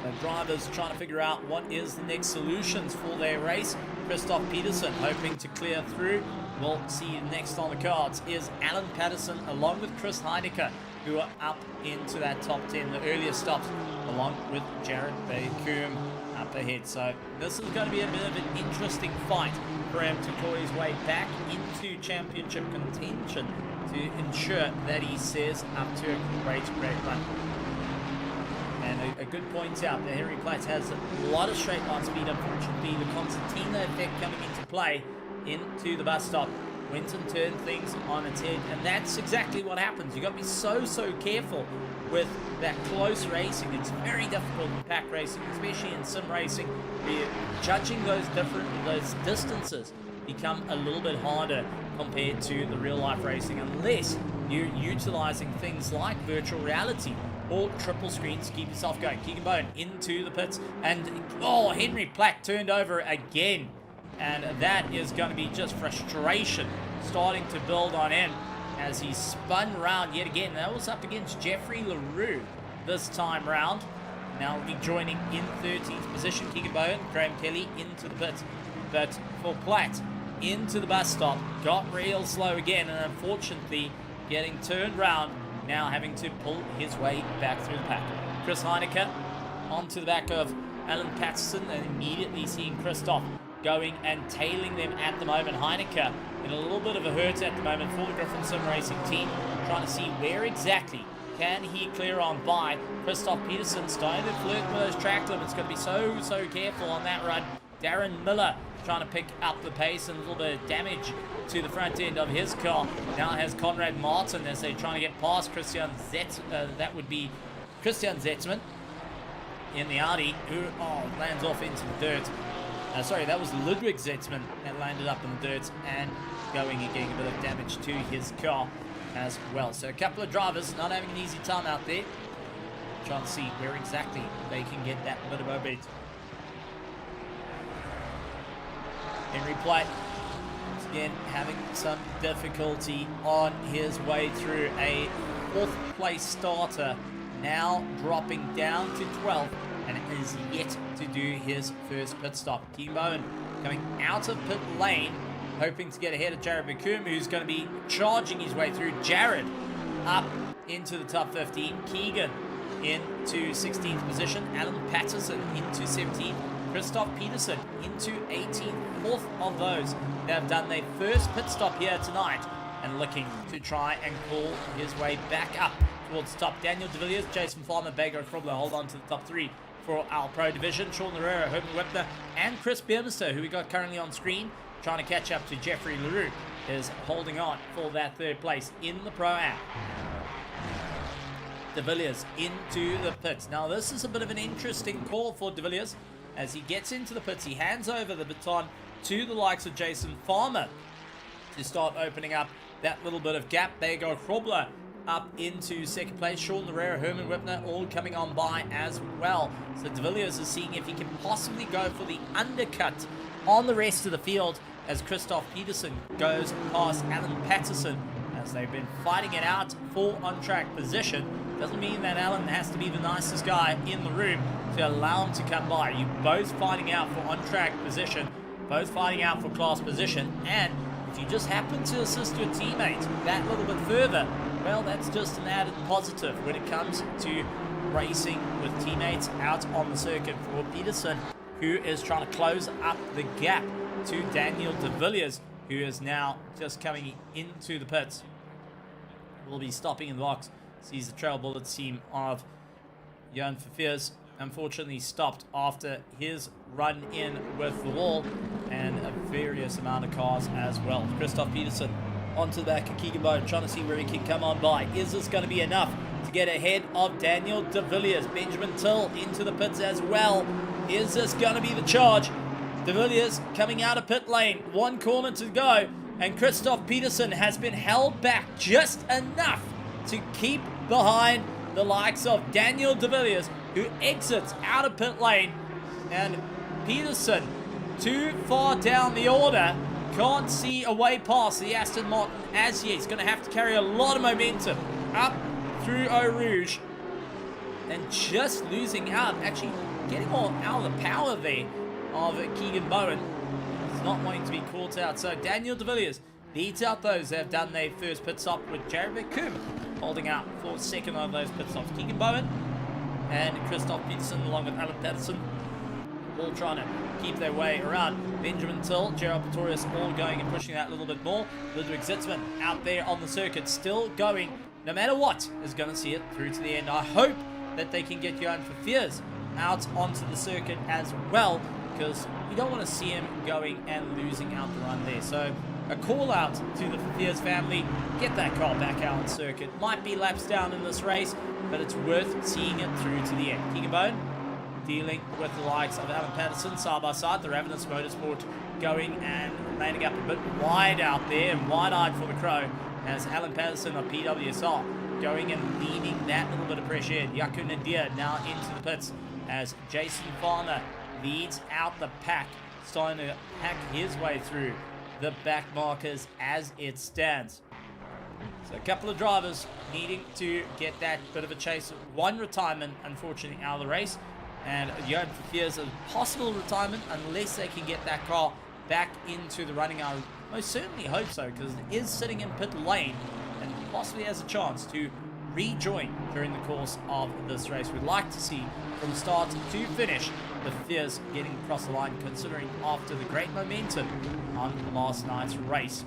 So drivers trying to figure out what is the next solutions for their race. Christoph Peterson hoping to clear through. We'll see next on the cards is Alan Patterson along with Chris Heinecker, who are up into that top 10, the earlier stops, along with Jared Bakum up ahead. So this is going to be a bit of an interesting fight for him to claw his way back into championship contention to ensure that he says up to a great run. And a good point out that Henry Platt has a lot of straight line speed. Unfortunately, the concertina effect coming into play into the bus stop went and turned things on its head, and that's exactly what happens. You've got to be so careful with that close racing. It's very difficult in pack racing, especially in sim racing, where judging those distances become a little bit harder compared to the real life racing, unless you're utilizing things like virtual reality or triple screens to keep yourself going. Keegan Bowen into the pits, and Henry Platt turned over again, and that is going to be just frustration starting to build on him as he spun around yet again. That was up against Jeffrey LaRue this time round. Now will be joining in 13th position. Keegan Bowen, Graham Kelly into the pits, but for Platt into the bus stop, got real slow again, and unfortunately getting turned round, now having to pull his way back through the pack. Chris Heinecker onto the back of Alan Patterson, and immediately seeing Christoph going and tailing them at the moment. Heinecker in a little bit of a hurt at the moment for the Griffin Sim Racing team, trying to see where exactly can he clear on by. Christoph Peterson starting to flirt with those track limits. Going to be so careful on that run. Darren Miller trying to pick up the pace, and a little bit of damage to the front end of his car. Now has Conrad Martin as they're trying to get past Christian that would be Christian Zetzman in the Audi, who lands off into the dirt. Sorry, that was Ludwig Zetzman that landed up in the dirt and going and getting a bit of damage to his car as well. So a couple of drivers not having an easy time out there, trying to see where exactly they can get that bit of momentum. Henry Platt, once again, having some difficulty on his way through. A 4th place starter, now dropping down to 12th, and is yet to do his first pit stop. Keegan Bowen coming out of pit lane, hoping to get ahead of Jared McComb, who's going to be charging his way through. Jared up into the top 15. Keegan into 16th position. Alan Patterson into 17th. Christoph Peterson into 18th. 4th of those that have done their first pit stop here tonight, and looking to try and call his way back up towards the top. Daniel De Villiers, Jason Farmer, Bago Krobler hold on to the top 3 for our Pro Division. Sean Loureiro, Herman Whipner, and Chris Beermister, who we got currently on screen, trying to catch up to Jeffrey LaRue, is holding on for that 3rd place in the Pro-Am. De Villiers into the pits. Now this is a bit of an interesting call for De Villiers. As he gets into the pits, he hands over the baton to the likes of Jason Farmer to start opening up that little bit of gap. There you go, Krobler up into 2nd place. Sean Loureiro, Herman Whipner all coming on by as well. So De Villiers is seeing if he can possibly go for the undercut on the rest of the field, as Christoph Peterson goes past Alan Patterson, as they've been fighting it out for on-track position. Doesn't mean that Alan has to be the nicest guy in the room to allow him to come by. You're both fighting out for on-track position, both fighting out for class position, and If you just happen to assist your teammate that little bit further, well, that's just an added positive when it comes to racing with teammates out on the circuit for Peterson, who is trying to close up the gap to Daniel de Villiers, who is now just coming into the pits. Will be stopping in the box. Sees the trail bullets team of Johan Verveers unfortunately stopped after his run in with the wall, and a various amount of cars as well. Christoph Peterson onto the back of Keegan Bone, trying to see where he can come on by. Is this going to be enough to get ahead of Daniel de Villiers? Benjamin Till into the pits as well. Is this going to be the charge? De Villiers coming out of pit lane, 1 corner to go, and Christoph Peterson has been held back just enough to keep behind the likes of Daniel de Villiers, who exits out of pit lane. And Peterson, too far down the order, can't see a way past the Aston Martin as yet. He's going to have to carry a lot of momentum up through Eau Rouge, and just losing out, actually getting all out of the power there of Keegan Bowen. He's not wanting to be caught out. So Daniel de Villiers leads out those that have done their first pit stop, with Jared Verkuim holding out for second of those pit stops. Keegan Bowen and Christoph Peterson along with Alan Patterson all trying to keep their way around. Benjamin Till, Gerald Pretorius all going and pushing that a little bit more. Ludwig Zitzman out there on the circuit, still going, no matter what, is going to see it through to the end. I hope that they can get Johan Verveers out onto the circuit as well, because you don't want to see him going and losing out the run there. So a call out to the Verveers family, get that car back out on circuit. Might be laps down in this race, but it's worth seeing it through to the end. Keegan Bone dealing with the likes of Alan Patterson side by side. The Ravenous Motorsport going and landing up a bit wide out there, and wide-eyed for the Crow, as Alan Patterson of PWSR going and leading that little bit of pressure in. Yaku Nadir now into the pits as Jason Farmer leads out the pack, starting to hack his way through the back markers as it stands. So a couple of drivers needing to get that bit of a chase. One retirement, unfortunately, out of the race, and Johan Verveers a possible retirement unless they can get that car back into the running. I most certainly hope so, because it is sitting in pit lane and possibly has a chance to rejoin during the course of this race. We'd like to see from start to finish the Verveers getting across the line, considering after the great momentum on last night's race.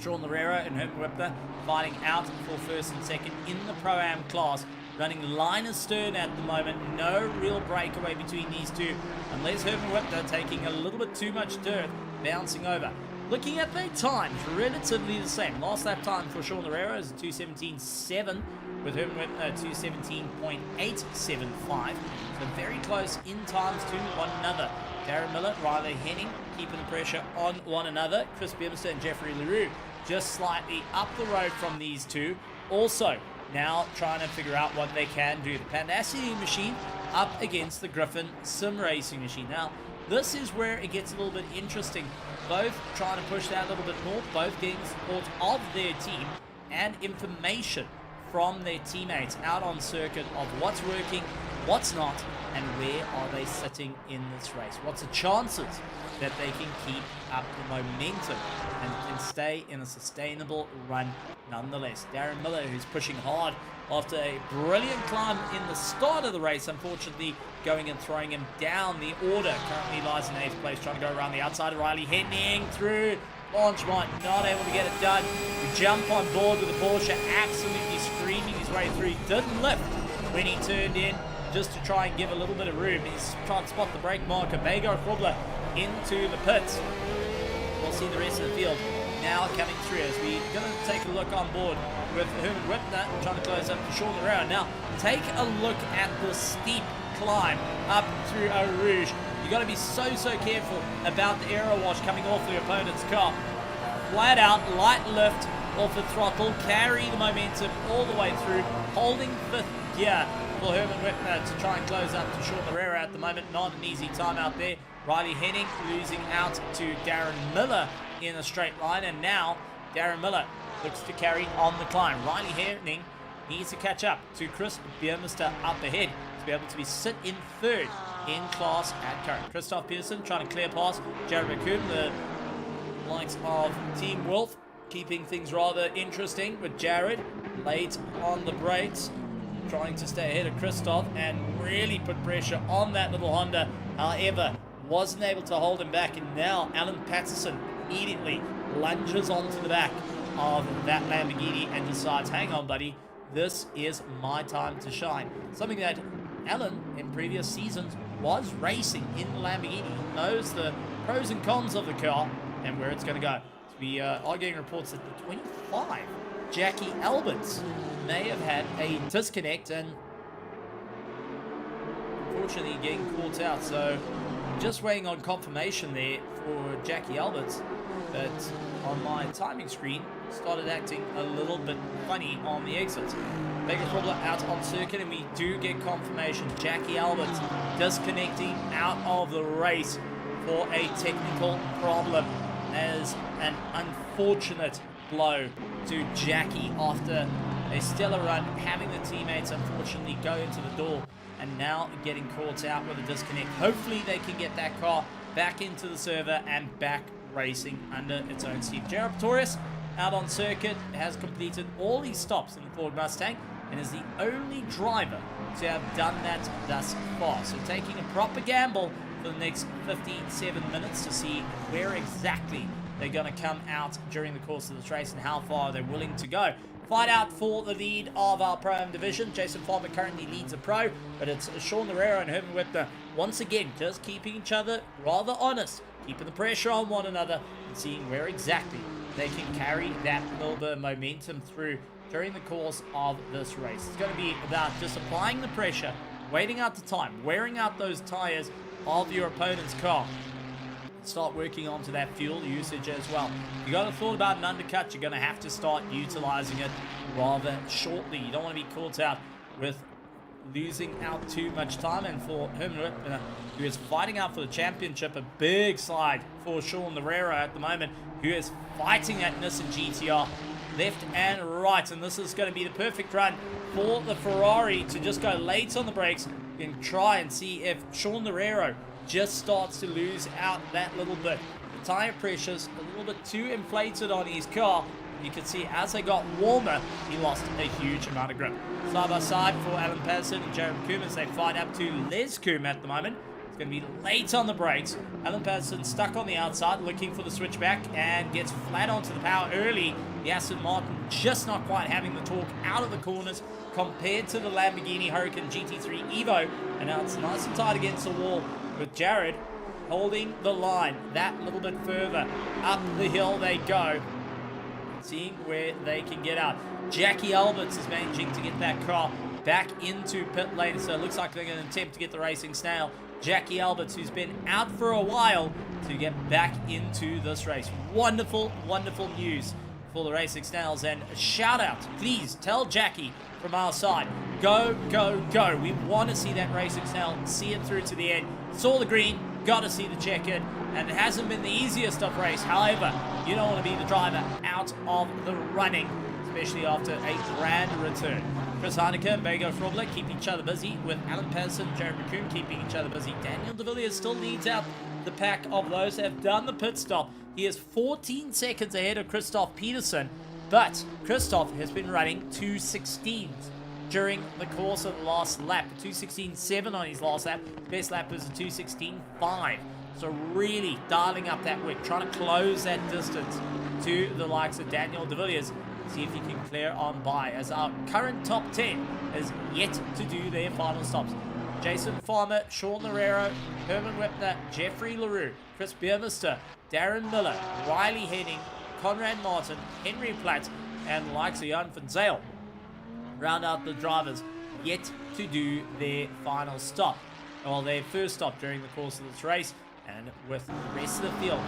Sean Lerrero and Herman Whipner fighting out for first and second in the Pro-Am class, running line astern at the moment. No real breakaway between these two, unless Herman Whipner taking a little bit too much dirt, bouncing over. Looking at their times, relatively the same. Last lap time for Sean Lerrero is 2:17.7, with Herman Whipner 2:17.875. So very close in times to one another. Darren Miller, Riley Henning keeping the pressure on one another. Chris Bimster and Jeffrey LaRue just slightly up the road from these two. Also now trying to figure out what they can do. The Pandacity machine up against the Griffin Sim Racing machine. Now this is where it gets a little bit interesting. Both trying to push that a little bit more, both getting support of their team and information from their teammates out on circuit of what's working, what's not, and where are they sitting in this race. What's the chances that they can keep up the momentum and can stay in a sustainable run nonetheless. Darren Miller, who's pushing hard after a brilliant climb in the start of the race, unfortunately going and throwing him down the order. Currently lies in 8th place, trying to go around the outside of Riley Henning through. Launchmont not able to get it done. Jump on board with the Porsche, absolutely screaming his way through. He didn't lift when he turned in, just to try and give a little bit of room. He's trying to spot the brake marker. Mago Krobler into the pits. We'll see the rest of the field now coming through as we're going to take a look on board with Herman Whipner trying to close up the Sean Lerrero. Now, take a look at the steep climb up through Eau Rouge. You've got to be so careful about the aero wash coming off the opponent's car. Flat out, light lift off the throttle, carry the momentum all the way through, holding 5th gear for Herman Whipner to try and close up to Sean Lerrero at the moment. Not an easy time out there. Riley Henning losing out to Darren Miller in a straight line, and now Darren Miller looks to carry on the climb. Riley Henning needs to catch up to Chris Biermester up ahead to be able to be sit in 3rd in class at current. Christoph Peterson trying to clear past Jared McComb, the likes of Team Wolf, keeping things rather interesting with Jared late on the brakes, trying to stay ahead of Christoph and really put pressure on that little Honda. However, wasn't able to hold him back, and now Alan Patterson immediately lunges onto the back of that Lamborghini and decides, hang on buddy, this is my time to shine. Something that Alan in previous seasons was racing in the Lamborghini, knows the pros and cons of the car and where it's going to go. So we are getting reports that the 25, Jackie Alberts, may have had a disconnect and unfortunately getting caught out. So just waiting on confirmation there for Jackie Alberts, but on my timing screen started acting a little bit funny on the exit. Vegas Wobbler out on circuit, and we do get confirmation. Jackie Alberts disconnecting out of the race for a technical problem. That is an unfortunate blow to Jackie after a stellar run, having the teammates unfortunately go into the door and now getting caught out with a disconnect. Hopefully they can get that car back into the server and back racing under its own steam. Jared Pretorius out on circuit has completed all his stops in the Ford Mustang and is the only driver to have done that thus far. So taking a proper gamble for the next 57 minutes to see where exactly they're going to come out during the course of this race and how far they're willing to go. Fight out for the lead of our Pro-Am division. Jason Farmer currently leads the Pro, but it's Sean Herrera and Herman Whitner once again just keeping each other rather honest, keeping the pressure on one another and seeing where exactly they can carry that little bit of momentum through during the course of this race. It's going to be about just applying the pressure, waiting out the time, wearing out those tires of your opponent's car. Start working onto that fuel usage as well. If you got a thought about an undercut, you're going to have to start utilizing it rather shortly. You don't want to be caught out with losing out too much time. And for Herman, who is fighting out for the championship, a big slide for Sean Herrera at the moment, who is fighting that Nissan GTR left and right. And this is going to be the perfect run for the Ferrari to just go late on the brakes and try and see if Sean Herrera just starts to lose out that little bit. The tire pressure's a little bit too inflated on his car. You can see as they got warmer, he lost a huge amount of grip. Side by side for Alan Patterson and Jared Coombe as they fight up to Les Coombe at the moment. It's going to be late on the brakes. Alan Patterson stuck on the outside looking for the switchback and gets flat onto the power early. The Aston Martin just not quite having the torque out of the corners compared to the Lamborghini Huracan GT3 Evo. And now it's nice and tight against the wall, with Jared holding the line that little bit further. Up the hill they go, seeing where they can get out. Jackie Alberts is managing to get that car back into pit lane, so it looks like they're going to attempt to get the racing snail, Jackie Alberts, who's been out for a while, to get back into this race. Wonderful, wonderful news for the racing snails, and a shout out, please tell Jackie from our side, go, go, go. We want to see that racing snail, see it through to the end. Saw the green, got to see the check-in, and it hasn't been the easiest of race. However, you don't want to be the driver out of the running, especially after a grand return. Chris Heineke and Bego Frobler keep each other busy, with Alan Patterson and Jared McCoon keeping each other busy. Daniel De Villiers still leads out the pack of those that have done the pit stop. He is 14 seconds ahead of Christoph Peterson, but Christoph has been running 2:16s during the course of the last lap. 2:16.7 on his last lap. Best lap was a 2:16.5. So really dialing up that whip, trying to close that distance to the likes of Daniel De Villiers. See if he can clear on by, as our current top 10 is yet to do their final stops. Jason Farmer, Sean Herrera, Herman Whitner, Jeffrey LaRue, Chris Beermister, Darren Miller, Riley Henning, Conrad Martin, Henry Platt, and the likes of Jan van Zyl round out the drivers yet to do their final stop, or their first stop during the course of this race. And with the rest of the field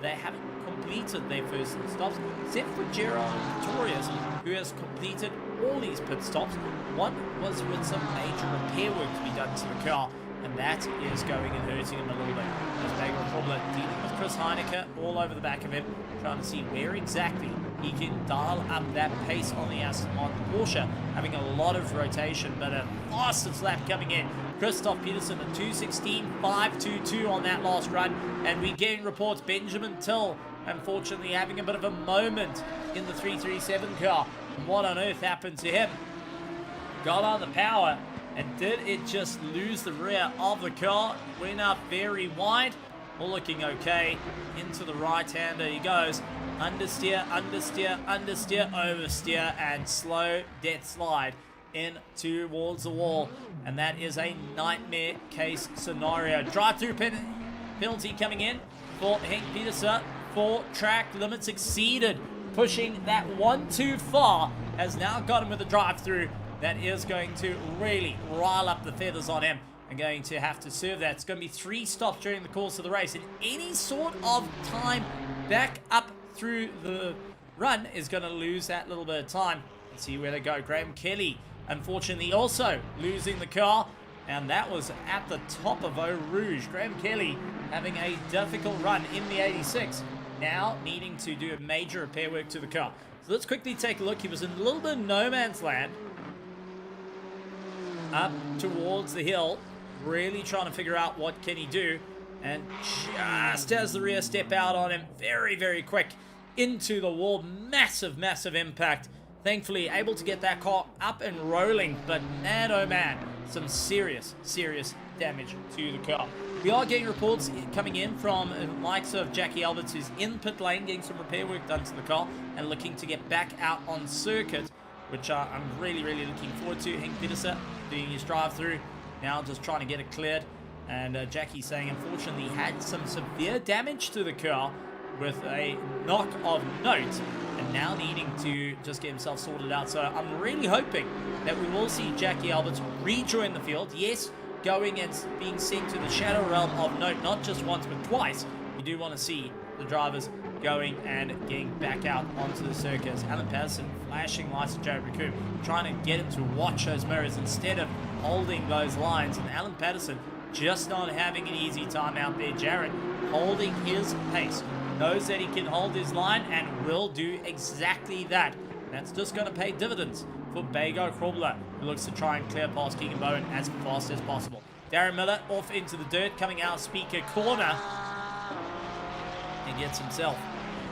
they haven't completed their first stops, except for Gerard Pretorius, who has completed all these pit stops. One was with some major repair work to be done to the car, and that is going and hurting him a little bit. As Spa-Francorchamps dealing with Chris Heineke all over the back of him, trying to see where exactly he can dial up that pace on the Aston Martin Porsche, having a lot of rotation, but a fastest lap coming in. Christoph Peterson at 2:16.522 on that last run, and we getting reports Benjamin Till, unfortunately, having a bit of a moment in the 337 car. And what on earth happened to him? Got on the power, and did it just lose the rear of the car? Went up very wide. All looking okay. Into the right-hander he goes. Understeer, understeer, understeer, oversteer, and slow death slide in towards the wall. And that is a nightmare case scenario. Drive-through penalty coming in for Henk Petersen for track limits exceeded. Pushing that one too far has now got him with a drive-through. That is going to really rile up the feathers on him. And going to have to serve that. It's going to be 3 stops during the course of the race. And any sort of time back up through the run is going to lose that little bit of time. Let's see where they go. Graham Kelly, unfortunately, also losing the car. And that was at the top of Eau Rouge. Graham Kelly having a difficult run in the 86. Now needing to do a major repair work to the car. So let's quickly take a look. He was in a little bit of no man's land. Up towards the hill. Really trying to figure out what can he do. And just as the rear step out on him, very, very quick into the wall. Massive, massive impact. Thankfully, able to get that car up and rolling. But man, oh man, some serious, serious damage to the car. We are getting reports coming in from the likes of Jackie Alberts, who's in pit lane, getting some repair work done to the car and looking to get back out on circuit, which I'm really, really looking forward to. Henk Petersen doing his drive-through. Now just trying to get it cleared. And Jackie saying, unfortunately, had some severe damage to the car with a knock of note. And now needing to just get himself sorted out. So I'm really hoping that we will see Jackie Alberts rejoin the field. Yes, going and being sent to the shadow realm of note, not just once but twice. We do want to see the drivers going and getting back out onto the circuit. Alan Patterson flashing lights at Jared McComb, trying to get him to watch those mirrors instead of holding those lines. And Alan Patterson just not having an easy time out there. Jared holding his pace, knows that he can hold his line and will do exactly that. That's just going to pay dividends for Spa-Francorchamps, who looks to try and clear past Keegan Bowen as fast as possible. Darren Miller off into the dirt, coming out speaker corner. And gets himself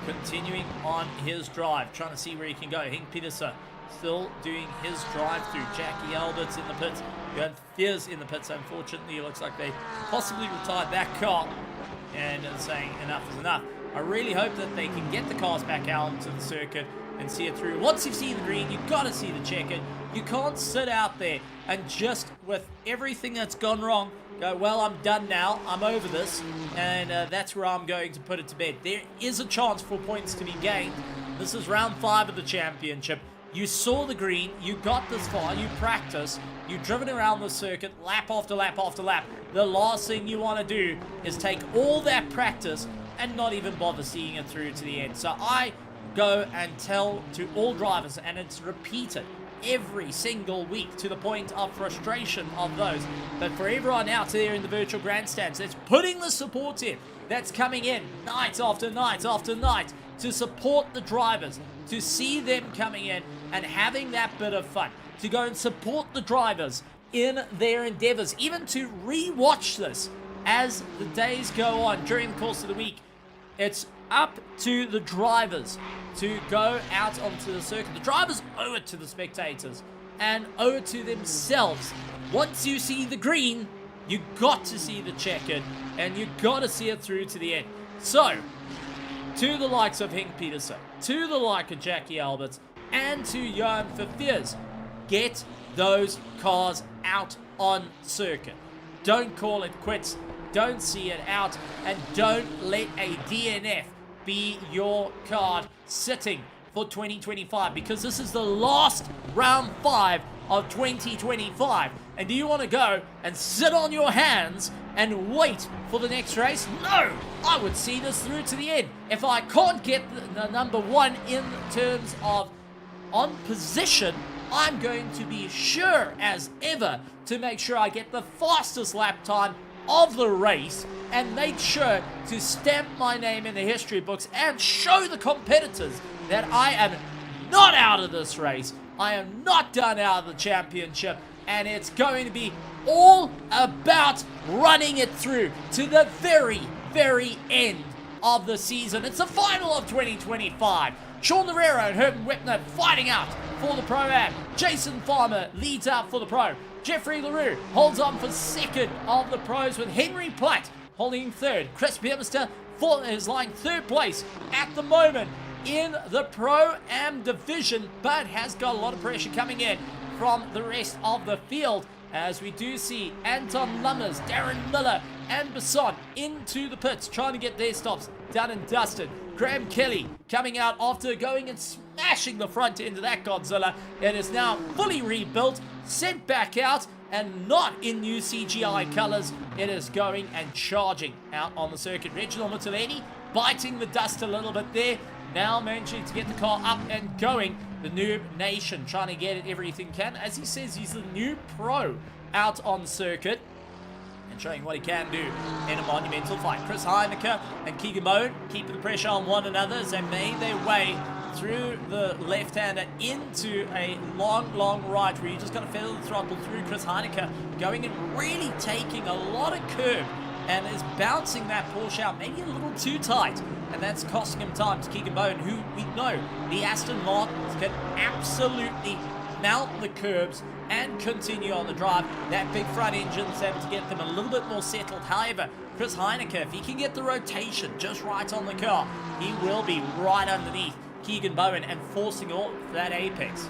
continuing on his drive, trying to see where he can go. Henk Petersen still doing his drive through. Jackie Alberts in the pits. Björn Thiers in the pits. Unfortunately, it looks like they possibly retired that car and saying enough is enough. I really hope that they can get the cars back out into the circuit and see it through. Once you've seen the green, you've got to see the checkered. You can't sit out there and just with everything that's gone wrong go, well, I'm done now, I'm over this, and that's where I'm going to put it to bed. There is a chance for points to be gained. This is round 5 of the championship. You saw the green, you got this far, you practiced, you've driven around the circuit lap after lap after lap. The last thing you want to do is take all that practice and not even bother seeing it through to the end. So I go and tell to all drivers, and it's repeated every single week to the point of frustration of those. But for everyone out there in the virtual grandstands that's putting the support in, that's coming in night after night after night to support the drivers, to see them coming in and having that bit of fun, to go and support the drivers in their endeavors, even to re-watch this as the days go on during the course of the week. It's up to the drivers to go out onto the circuit. The drivers owe it to the spectators and owe it to themselves. Once you see the green, you got to see the checkered, and you got to see it through to the end. So, to the likes of Henk Petersen, to the like of Jackie Alberts, and to Johan Verveers, get those cars out on circuit. Don't call it quits. Don't see it out, and don't let a DNF be your card sitting for 2025, because this is the last round 5 of 2025. And do you want to go and sit on your hands and wait for the next race? No, I would see this through to the end. If I can't get the number 1 in terms of on position, I'm going to be sure as ever to make sure I get the fastest lap time of the race and make sure to stamp my name in the history books and show the competitors that I am not out of this race. I am not done out of the championship, and it's going to be all about running it through to the very, very end of the season. It's the final of 2025. Sean Lerero and Herman Whitner fighting out for the Pro-Am. Jason Farmer leads out for the Pro. Jeffrey LaRue holds on for second of the Pros, with Henry Platt holding third. Chris Beermister is lying third place at the moment in the Pro-Am division, but has got a lot of pressure coming in from the rest of the field, as we do see Anton Lummers, Darren Miller and Basson into the pits trying to get their stops done and dusted. Graham Kelly coming out after going and smashing the front end of that Godzilla. It is now fully rebuilt, sent back out, and not in new CGI colors. It is going and charging out on the circuit. Reginald Mutileni biting the dust a little bit there, now managing to get the car up and going. The Noob Nation trying to get it everything can. As he says, he's the new pro out on circuit and showing what he can do in a monumental fight. Chris Heineke and Keegan Bowen keeping the pressure on one another as they made their way through the left-hander into a long right where you just got to feel the throttle through. Chris Heineke going and really taking a lot of curb and is bouncing that Porsche out maybe a little too tight, and that's costing him time to Keegan Bowen, who we know the Aston Martins can absolutely mount the curbs and continue on the drive. That big front engine's able to get them a little bit more settled. However, Chris Heineke, if he can get the rotation just right on the car, he will be right underneath Keegan Bowen and forcing off that apex.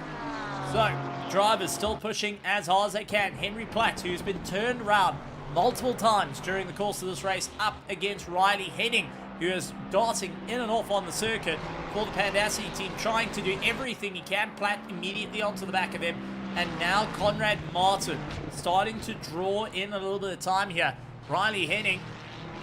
So, drivers still pushing as hard as they can. Henry Platt, who's been turned around multiple times during the course of this race, up against Riley Henning, who is darting in and off on the circuit for the Pandassi team, trying to do everything he can. Platt immediately onto the back of him, and now Conrad Martin starting to draw in a little bit of time here. Riley Henning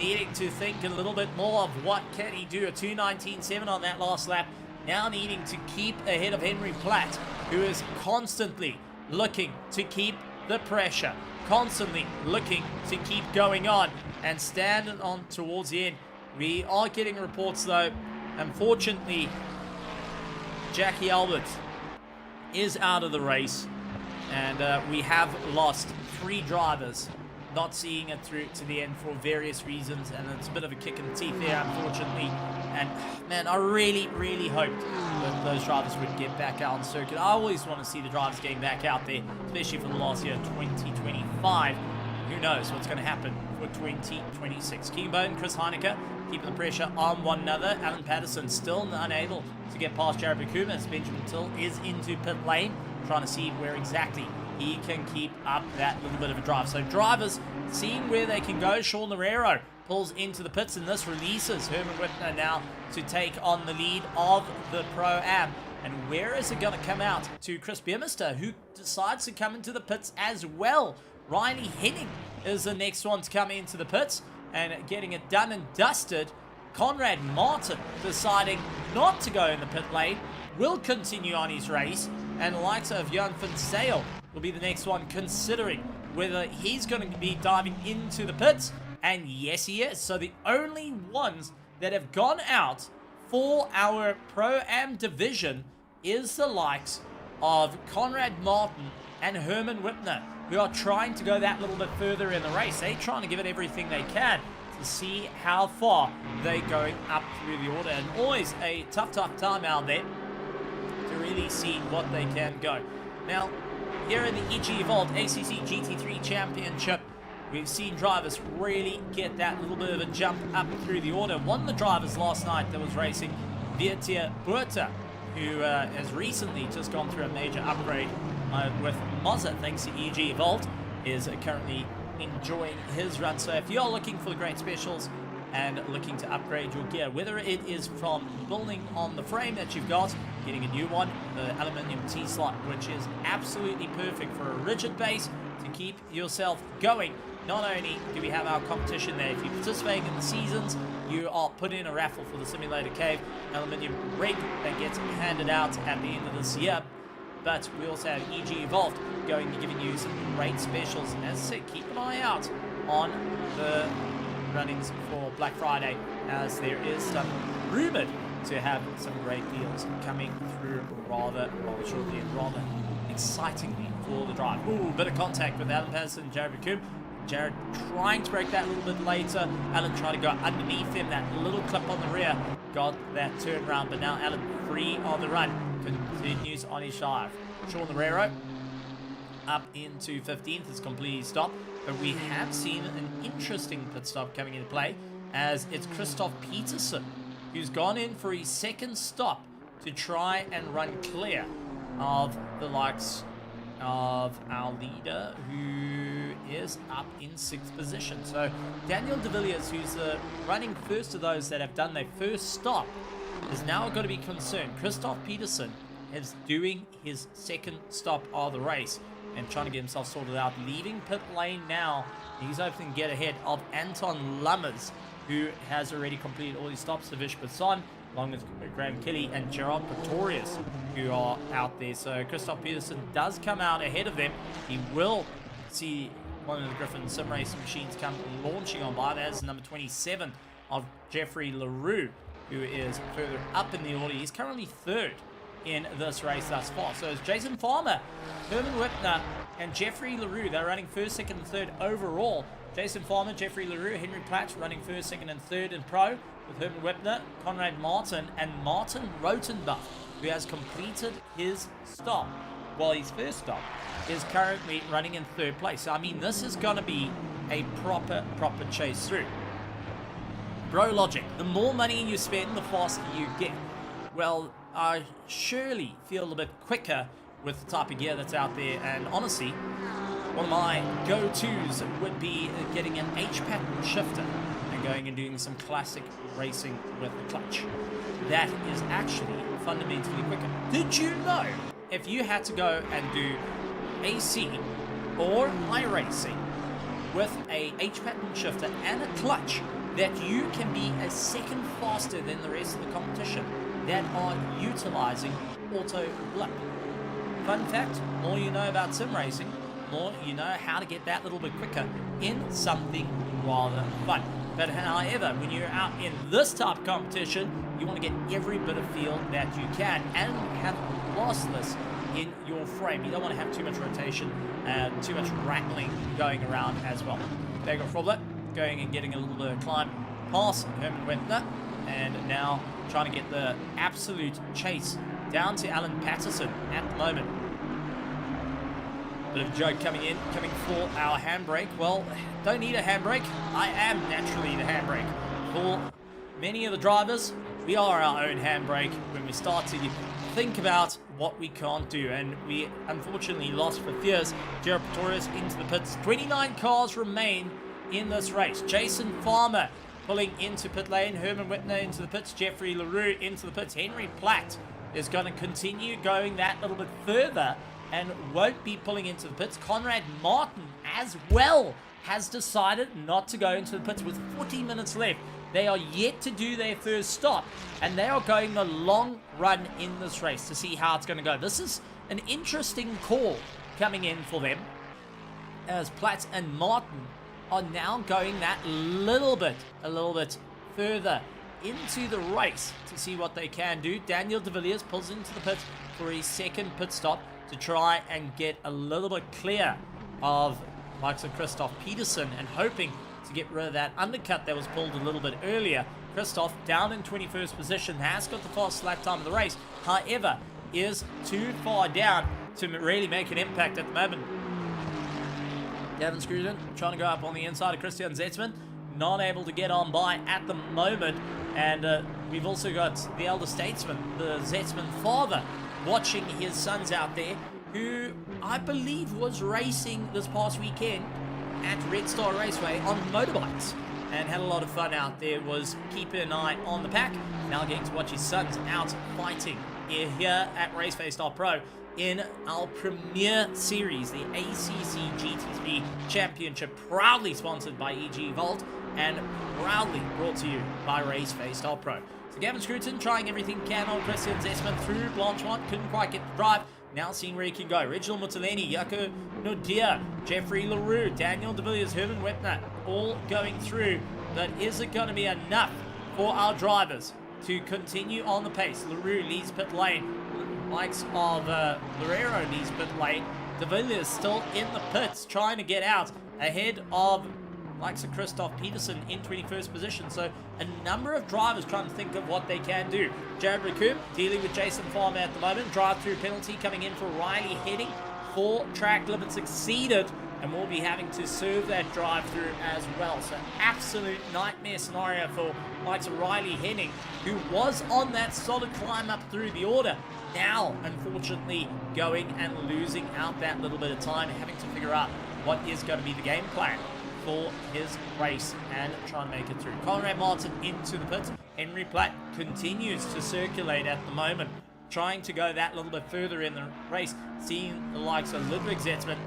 needing to think a little bit more of what can he do. A 2:19.7 on that last lap, now needing to keep ahead of Henry Platt, who is constantly looking to keep the pressure, constantly looking to keep going on and standing on towards the end. We are getting reports though, unfortunately, Jackie Albert is out of the race, and we have lost 3 drivers, not seeing it through to the end for various reasons, and it's a bit of a kick in the teeth there, unfortunately. And man, I really hoped that those drivers would get back out on circuit. I always want to see the drivers getting back out there, especially for the last year, 2025. Who knows what's going to happen for 2026. Keegan Bowen, Chris Heineke keeping the pressure on one another. Alan Patterson still unable to get past Jared Bakuma as Benjamin Till is into pit lane, trying to see where exactly he can keep up that little bit of a drive. So drivers seeing where they can go. Sean Lerero pulls into the pits, and this releases Herman Whitner now to take on the lead of the Pro-Am. And where is it going to come out to Chris Beermister, who decides to come into the pits as well? Riley Henning is the next one to come into the pits and getting it done and dusted. Conrad Martin deciding not to go in the pit lane, will continue on his race, and the likes of Jan van Zyl will be the next one considering whether he's going to be diving into the pits. And yes, he is. So the only ones that have gone out for our Pro-Am division is the likes of Conrad Martin and Herman Whitner, who are trying to go that little bit further in the race. They're trying to give it everything they can to see how far they're going up through the order. And always a tough time out there to really see what they can go. Now, here in the EG Evolved ACC GT3 Championship, we've seen drivers really get that little bit of a jump up through the order. One of the drivers last night that was racing, Vietia Buerta, who has recently just gone through a major upgrade with Mazda, thanks to EG Evolved, is currently enjoying his run. So if you're looking for the great specials and looking to upgrade your gear, whether it is from building on the frame that you've got, getting a new one, the aluminium T-slot, which is absolutely perfect for a rigid base to keep yourself going. Not only do we have our competition there, if you participate in the seasons, you are put in a raffle for the Simulator Cave aluminium rig that gets handed out at the end of this year. but we also have EG Evolved going to be giving you some great specials. And as I said, keep an eye out on the runnings for Black Friday, as there is some rumored to have some great deals coming through rather shortly and rather excitingly for the drive. Ooh, bit of contact with Alan Patterson and Jared McComb. Jared trying to break that a little bit later. Alan trying to go underneath him. That little clip on the rear got that turnaround, but now Alan free on the run. Continues on his dive. Sean Herrero up into 15th. It's completely stopped, but we have seen an interesting pit stop coming into play, as it's Christoph Peterson who's gone in for his second stop to try and run clear of the likes of our leader, who is up in 6th position. So Daniel de Villiers, who's running first of those that have done their first stop, is now got to be concerned. Christoph Peterson is doing his second stop of the race and trying to get himself sorted out, leaving pit lane now. He's hoping to get ahead of Anton Lummers, who has already completed all his stops. Vish Basson, along with Graham Kelly and Gerard Pretorius, who are out there. So Christoph Peterson does come out ahead of them. He will see one of the Griffin sim racing machines come launching on by. That is number 27 of Jeffrey LaRue, who is further up in the order. He's currently 3rd in this race thus far. So it's Jason Farmer, Herman Whitner, and Jeffrey LaRue. They're running 1st, 2nd, and 3rd overall. Jason Farmer, Jeffrey LaRue, Henry Platt running 1st, 2nd, and 3rd in pro, with Herman Whitner, Conrad Martin, and Martin Rotenbach, who has completed his stop. While his first stop is currently running in 3rd place. So, I mean, this is going to be a proper chase through. Bro logic, the more money you spend, the faster you get. Well, I surely feel a bit quicker with the type of gear that's out there, and honestly, one of my go-tos would be getting an H-pattern shifter and going and doing some classic racing with the clutch. That is actually fundamentally quicker. Did you know if you had to go and do AC or iRacing with a H-pattern shifter and a clutch, that you can be a second faster than the rest of the competition that are utilizing auto blip? Fun fact, more you know about sim racing, more you know how to get that little bit quicker in something rather fun. But however, when you're out in this type of competition, you want to get every bit of feel that you can and have lossless in your frame. You don't want to have too much rotation and too much rattling going around as well. Bagel Froblet going and getting a little bit of climb past Herman Wentner, and now trying to get the absolute chase down to Alan Patterson at the moment. Bit of a joke coming for our handbrake. Well, don't need a handbrake. I am naturally the handbrake. For many of the drivers, we are our own handbrake when we start to think about what we can't do. And we unfortunately lost for Fierce. Gerard Pretorius into the pits. 29 cars remain in this race. Jason Farmer pulling into pit lane. Herman Whitner into the pits. Jeffrey LaRue into the pits. Henry Platt is going to continue going that little bit further and won't be pulling into the pits. Conrad Martin as well has decided not to go into the pits with 40 minutes left. They are yet to do their first stop, and they are going the long run in this race to see how it's going to go. This is an interesting call coming in for them, as Platt and Martin are now going that a little bit further into the race to see what they can do. Daniel de Villiers pulls into the pits for his second pit stop to try and get a little bit clear of likes of Christoph Peterson, and hoping to get rid of that undercut that was pulled a little bit earlier. Christoph down in 21st position, has got the fastest lap time of the race, however is too far down to really make an impact at the moment. Gavin Scruton trying to go up on the inside of Christian Zetzman, not able to get on by at the moment. And we've also got the elder statesman, the Zetzman father, watching his sons out there, who I believe was racing this past weekend at Red Star Raceway on motorbikes and had a lot of fun out there, was keeping an eye on the pack. Now getting to watch his sons out fighting here at RaceFace.Pro in our premier series, the ACC GT3 Championship, proudly sponsored by EG Vault and proudly brought to you by RaceFace.Pro. So Gavin Scruton trying everything he can on Christian Zesman through Blanchmont. Couldn't quite get the drive. Now seeing where he can go. Reginald Mutaleni, Jaco Nodia, Jeffrey LaRue, Daniel De Villiers, Herman Wepner, all going through. But is it going to be enough for our drivers to continue on the pace? LaRue leads pit lane. Likes of Loureiro leads pit lane. De Villiers still in the pits trying to get out ahead of likes of Christoph Peterson in 21st position. So a number of drivers trying to think of what they can do. Jared Raccoon dealing with Jason Farmer at the moment. Drive-through penalty coming in for Riley Heading. 4 track limits exceeded, and we'll be having to serve that drive-through as well. So absolute nightmare scenario for likes of Riley Heading, who was on that solid climb up through the order. Now, unfortunately, going and losing out that little bit of time, having to figure out what is going to be the game plan for his race and trying to make it through. Conrad Martin into the pits. Henry Platt continues to circulate at the moment, trying to go that little bit further in the race, seeing the likes of Ludwig Zetzman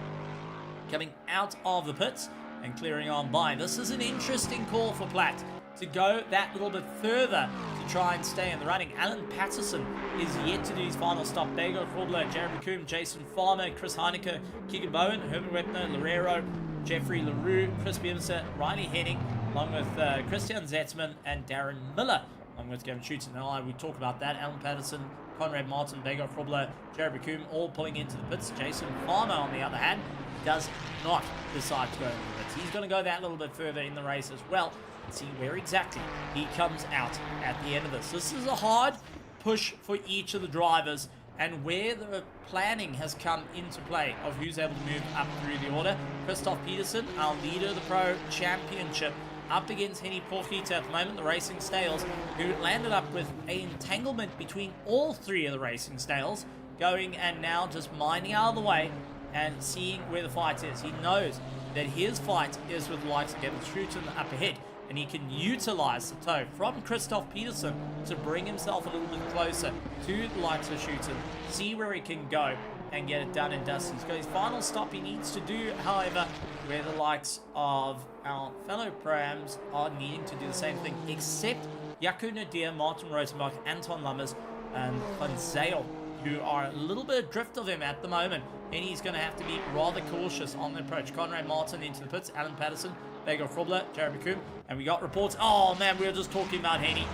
coming out of the pits and clearing on by. This is an interesting call for Platt to go that little bit further to try and stay in the running. Alan Patterson is yet to do his final stop. Bego Frobler, Jared McComb, Jason Farmer, Chris Heineke, Keegan Bowen, Herman Wepner, Loureiro, Jeffrey LaRue, Chris Biermser, Riley Henning, along with Christian Zetzman and Darren Miller, along with Gavin Schutz. Now I will talk about that. Alan Patterson, Conrad Martin, Bego Frobler, Jared McComb, all pulling into the pits. Jason Farmer, on the other hand, does not decide to go into the pits. He's going to go that little bit further in the race as well. See where exactly he comes out at the end of this. This is a hard push for each of the drivers, and where the planning has come into play of who's able to move up through the order. Christoph Peterson, our leader of the Pro Championship, up against Henny Porchita at the moment, the Racing Stales, who landed up with an entanglement between all 3 of the Racing Stales, going and now just mining out of the way and seeing where the fight is. He knows that his fight is with the likes of Gavin Scruton up ahead, and he can utilize the tow from Christoph Peterson to bring himself a little bit closer to the likes of Scruton, see where he can go and get it done and dusted. He's got his final stop he needs to do, however, where the likes of our fellow Prams are needing to do the same thing, except Jaco Nadir, Martin Rosenbach, Anton Lammers, and Van Zale, who are a little bit adrift of him at the moment, and he's going to have to be rather cautious on the approach. Conrad Martin into the pits, Alan Patterson, Bego Frobler, Jared McComb, and we got reports. Oh man, we were just talking about Henny.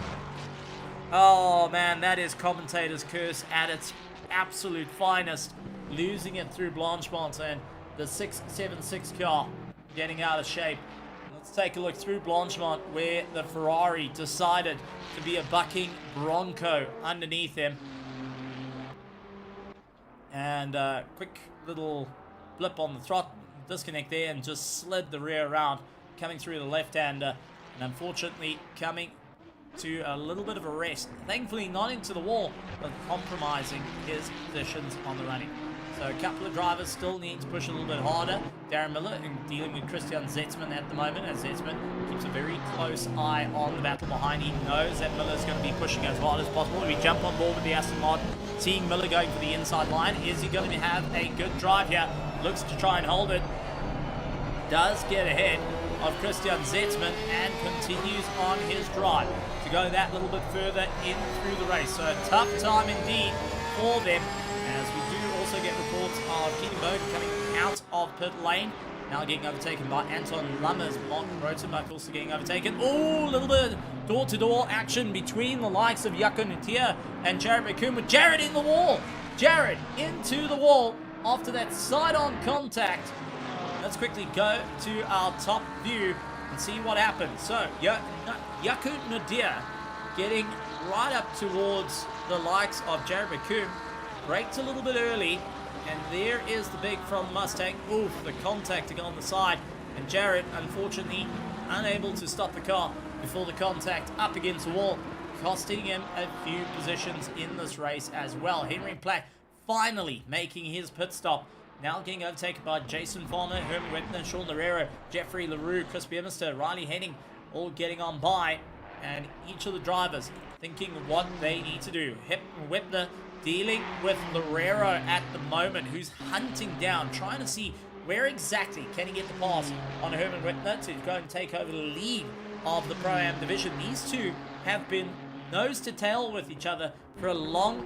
Oh man, that is commentator's curse at its absolute finest. Losing it through Blanchmont and the 676 car getting out of shape. Let's take a look through Blanchmont, where the Ferrari decided to be a bucking Bronco underneath him. And quick little blip on the throttle disconnect there and just slid the rear around, coming through the left-hander, and unfortunately coming to a little bit of a rest. Thankfully not into the wall, but compromising his positions on the running. So a couple of drivers still need to push a little bit harder. Darren Miller dealing with Christian Zetzman at the moment, as Zetzman keeps a very close eye on the battle behind. He knows that Miller's going to be pushing as hard as possible. We jump on board with the Aston Martin, seeing Miller going for the inside line. Is he going to have a good drive here? Looks to try and hold it. Does get ahead of Christian Zetzman and continues on his drive to go that little bit further in through the race. So a tough time indeed for them, as we do also get reports of Keaton Bode coming out of pit lane. Now getting overtaken by Anton Lammers. Martin Rotenbach also getting overtaken. Oh, a little bit door-to-door action between the likes of Jaco Natir and Jared McComb, with Jared in the wall. Jared into the wall after that side-on contact. Let's quickly go to our top view and see what happens. So, Jaco Nadir getting right up towards the likes of Jared McComb. Braked a little bit early, and there is the big from Mustang. Oof, the contact to go on the side, and Jared, unfortunately, unable to stop the car before the contact up against the wall, costing him a few positions in this race as well. Henry Platt finally making his pit stop. Now getting overtaken by Jason Farmer, Herman Wepner, Sean Loureiro, Jeffrey LaRue, Chris Biermster, Riley Henning, all getting on by, and each of the drivers thinking what they need to do. Wepner dealing with Loureiro at the moment, who's hunting down, trying to see where exactly can he get the pass on Herman Wepner to go and take over the lead of the Pro-Am division. These two have been nose to tail with each other for a long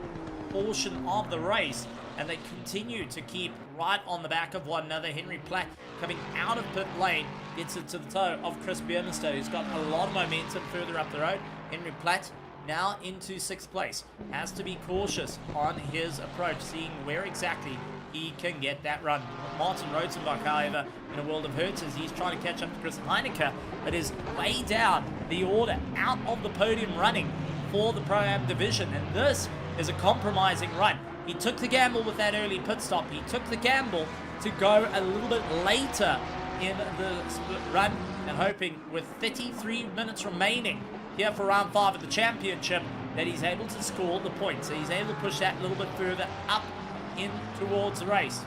portion of the race, and they continue to keep right on the back of one another. Henry Platt coming out of pit lane gets it to the toe of Chris Biermester, who's got a lot of momentum further up the road. Henry Platt now into 6th place, has to be cautious on his approach, seeing where exactly he can get that run. Martin Rotenbach, however, in a world of hurts, as he's trying to catch up to Chris Heineke, but is way down the order, out of the podium running for the Pro-Am division, and this is a compromising run. He took the gamble with that early pit stop. He took the gamble to go a little bit later in the run, and hoping with 33 minutes remaining here for round 5 of the championship that he's able to score the points. So he's able to push that a little bit further up in towards the race.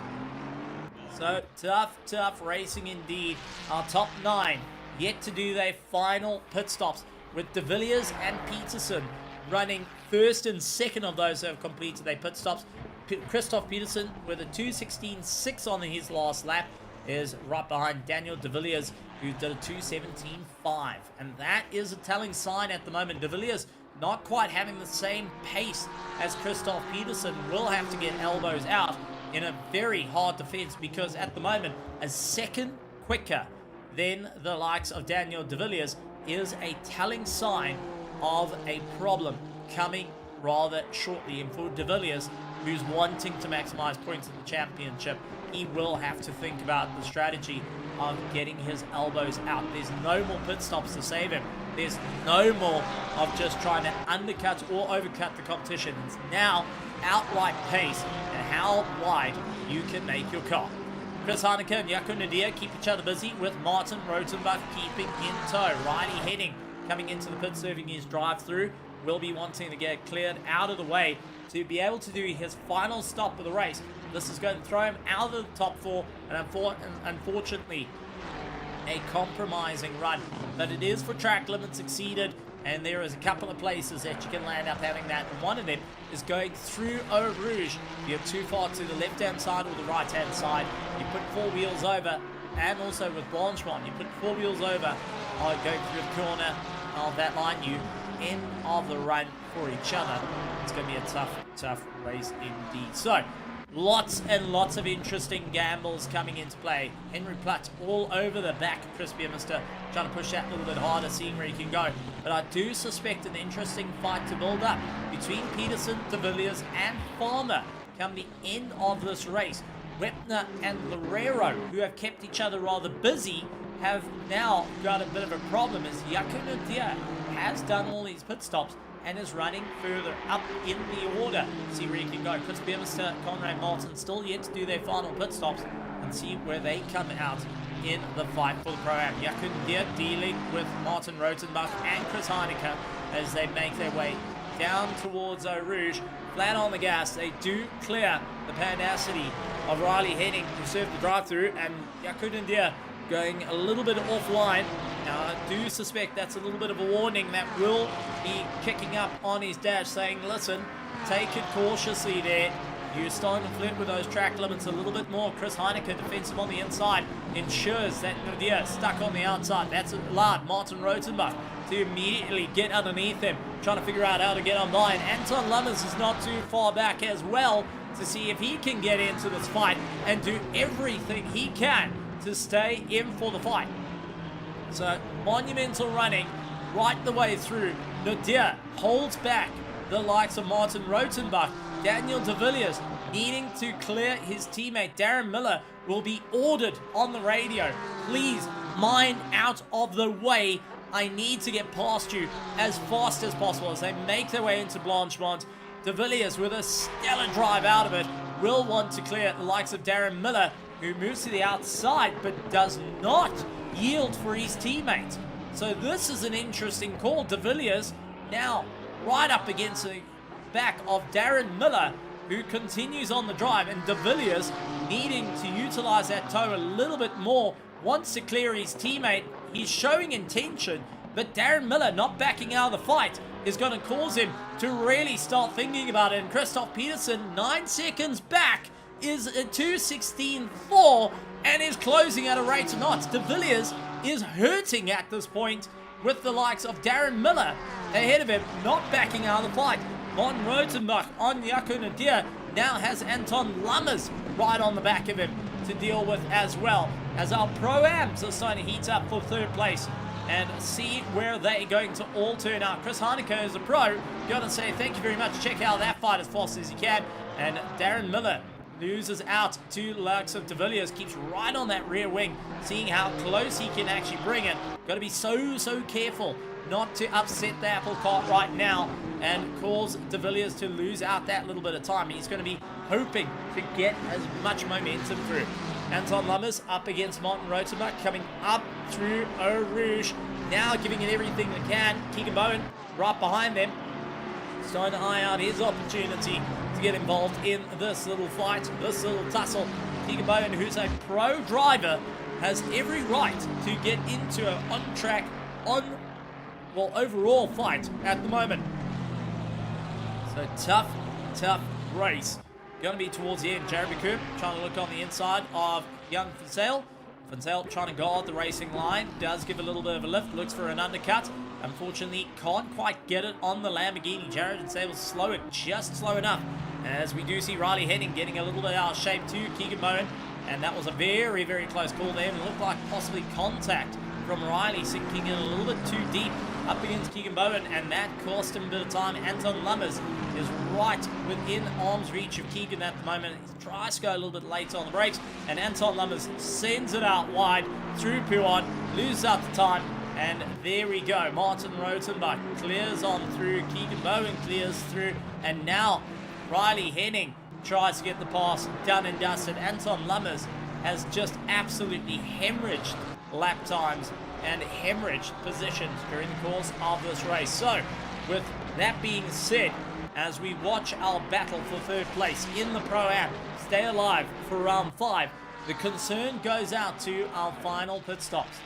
So tough racing indeed. Our top 9 yet to do their final pit stops, with De Villiers and Peterson running first and second of those who have completed their pit stops. Christoph Peterson with a 2:16.6 on his last lap is right behind Daniel De Villiers, who did a 2:17.5, and that is a telling sign at the moment. De Villiers not quite having the same pace as Christoph Peterson, will have to get elbows out in a very hard defense, because at the moment a second quicker than the likes of Daniel De Villiers is a telling sign of a problem coming rather shortly. And for De Villiers, who's wanting to maximize points in the championship, he will have to think about the strategy of getting his elbows out. There's no more pit stops to save him. There's no more of just trying to undercut or overcut the competition. It's now outright pace and how wide you can make your car. Chris Heineke and Jaco Nadir keep each other busy, with Martin Rotenbach keeping in tow. Riley Heading coming into the pit, serving his drive-through, will be wanting to get cleared out of the way to be able to do his final stop of the race. This is going to throw him out of the top 4, and unfortunately a compromising run, but it is for track limits exceeded, and there is a couple of places that you can land up having that, and one of them is going through Eau Rouge. You're too far to the left hand side or the right hand side. You put 4 wheels over, and also with Blanchemont, you put 4 wheels over, going through the corner of that line, you end of the run for each other. It's going to be a tough race indeed. So lots and lots of interesting gambles coming into play. Henry Platt all over the back of Chris Biermester, trying to push that a little bit harder, seeing where he can go. But I do suspect an interesting fight to build up between Peterson, De Villiers and Farmer come the end of this race. Wepner and Loureiro, who have kept each other rather busy, have now got a bit of a problem, as Jaco Nadir has done all these pit stops and is running further up in the order. See where he can go. Chris Biermester, Conrad Martin still yet to do their final pit stops, and see where they come out in the fight for the Pro-Am. Jaco Nadir dealing with Martin Rotenbach and Chris Heineke as they make their way down towards Eau Rouge. Flat on the gas, they do clear the Pandacity of Riley Heading to serve the drive-through, and Jaco Nadir going a little bit offline. Now, I do suspect that's a little bit of a warning that will be kicking up on his dash, saying, listen, take it cautiously there. You're starting to flirt with those track limits a little bit more. Chris Heineke, defensive on the inside, ensures that Nadir stuck on the outside. That's allowed Martin Rotenbach to immediately get underneath him, trying to figure out how to get on by. And Anton Lummers is not too far back as well to see if he can get into this fight and do everything he can to stay in for the fight. So monumental running right the way through. Nadir holds back the likes of Martin Rotenbach. Daniel De Villiers needing to clear his teammate. Darren Miller will be ordered on the radio, please mine out of the way. I need to get past you as fast as possible, as they make their way into Blanchemont. De Villiers, with a stellar drive out of it, will want to clear the likes of Darren Miller, who moves to the outside but does not yield for his teammate. So this is an interesting call. De Villiers now right up against the back of Darren Miller, who continues on the drive, and De Villiers needing to utilize that toe a little bit more, wants to clear his teammate. He's showing intention, but Darren Miller not backing out of the fight is going to cause him to really start thinking about it. And Christoph Peterson, 9 seconds back, is a 2:16.4 and is closing at a rate of knots. De Villiers is hurting at this point with the likes of Darren Miller ahead of him, not backing out of the fight. Martin Rotenbach on Jaco Nadir now has Anton Lammers right on the back of him to deal with as well, as our Pro-Ams are starting to heat up for third place and see where they're going to all turn out. Chris Heineke is a pro. Gotta say thank you very much. Check out that fight as fast as you can. And Darren Miller loses out to Lux of De Villiers, keeps right on that rear wing, seeing how close he can actually bring it. Gotta be so careful not to upset the apple cart right now and cause De Villiers to lose out that little bit of time. He's going to be hoping to get as much momentum through. Anton Lammers up against Martin Rotenbach, coming up through Eau Rouge, now giving it everything they can. Keegan Bowen right behind them, starting to eye out his opportunity to get involved in this little fight, this little tussle. Keegan Bowen, who's a pro driver, has every right to get into an on-track, overall fight at the moment. So tough race. Going to be towards the end. Jared McCoop trying to look on the inside of young Fonsale. Fonsale trying to guard the racing line. Does give a little bit of a lift. Looks for an undercut. Unfortunately, can't quite get it on the Lamborghini. Jared is able to slow it just slow enough. As we do see Riley Henning getting a little bit out of shape to Keegan Bowen. And that was a very close call there. It looked like possibly contact from Riley, sinking in a little bit too deep up against Keegan Bowen, and that cost him a bit of time. Anton Lammers is right within arm's reach of Keegan at the moment. He tries to go a little bit late on the brakes, and Anton Lammers sends it out wide through Puon, loses out the time, and there we go. Martin Rotenbach clears on through, Keegan Bowen clears through, and now Riley Henning tries to get the pass done and dusted. Anton Lammers has just absolutely hemorrhaged lap times and hemorrhaged positions during the course of this race. So, with that being said, as we watch our battle for third place in the Pro-Am stay alive for round 5, the concern goes out to our final pit stops.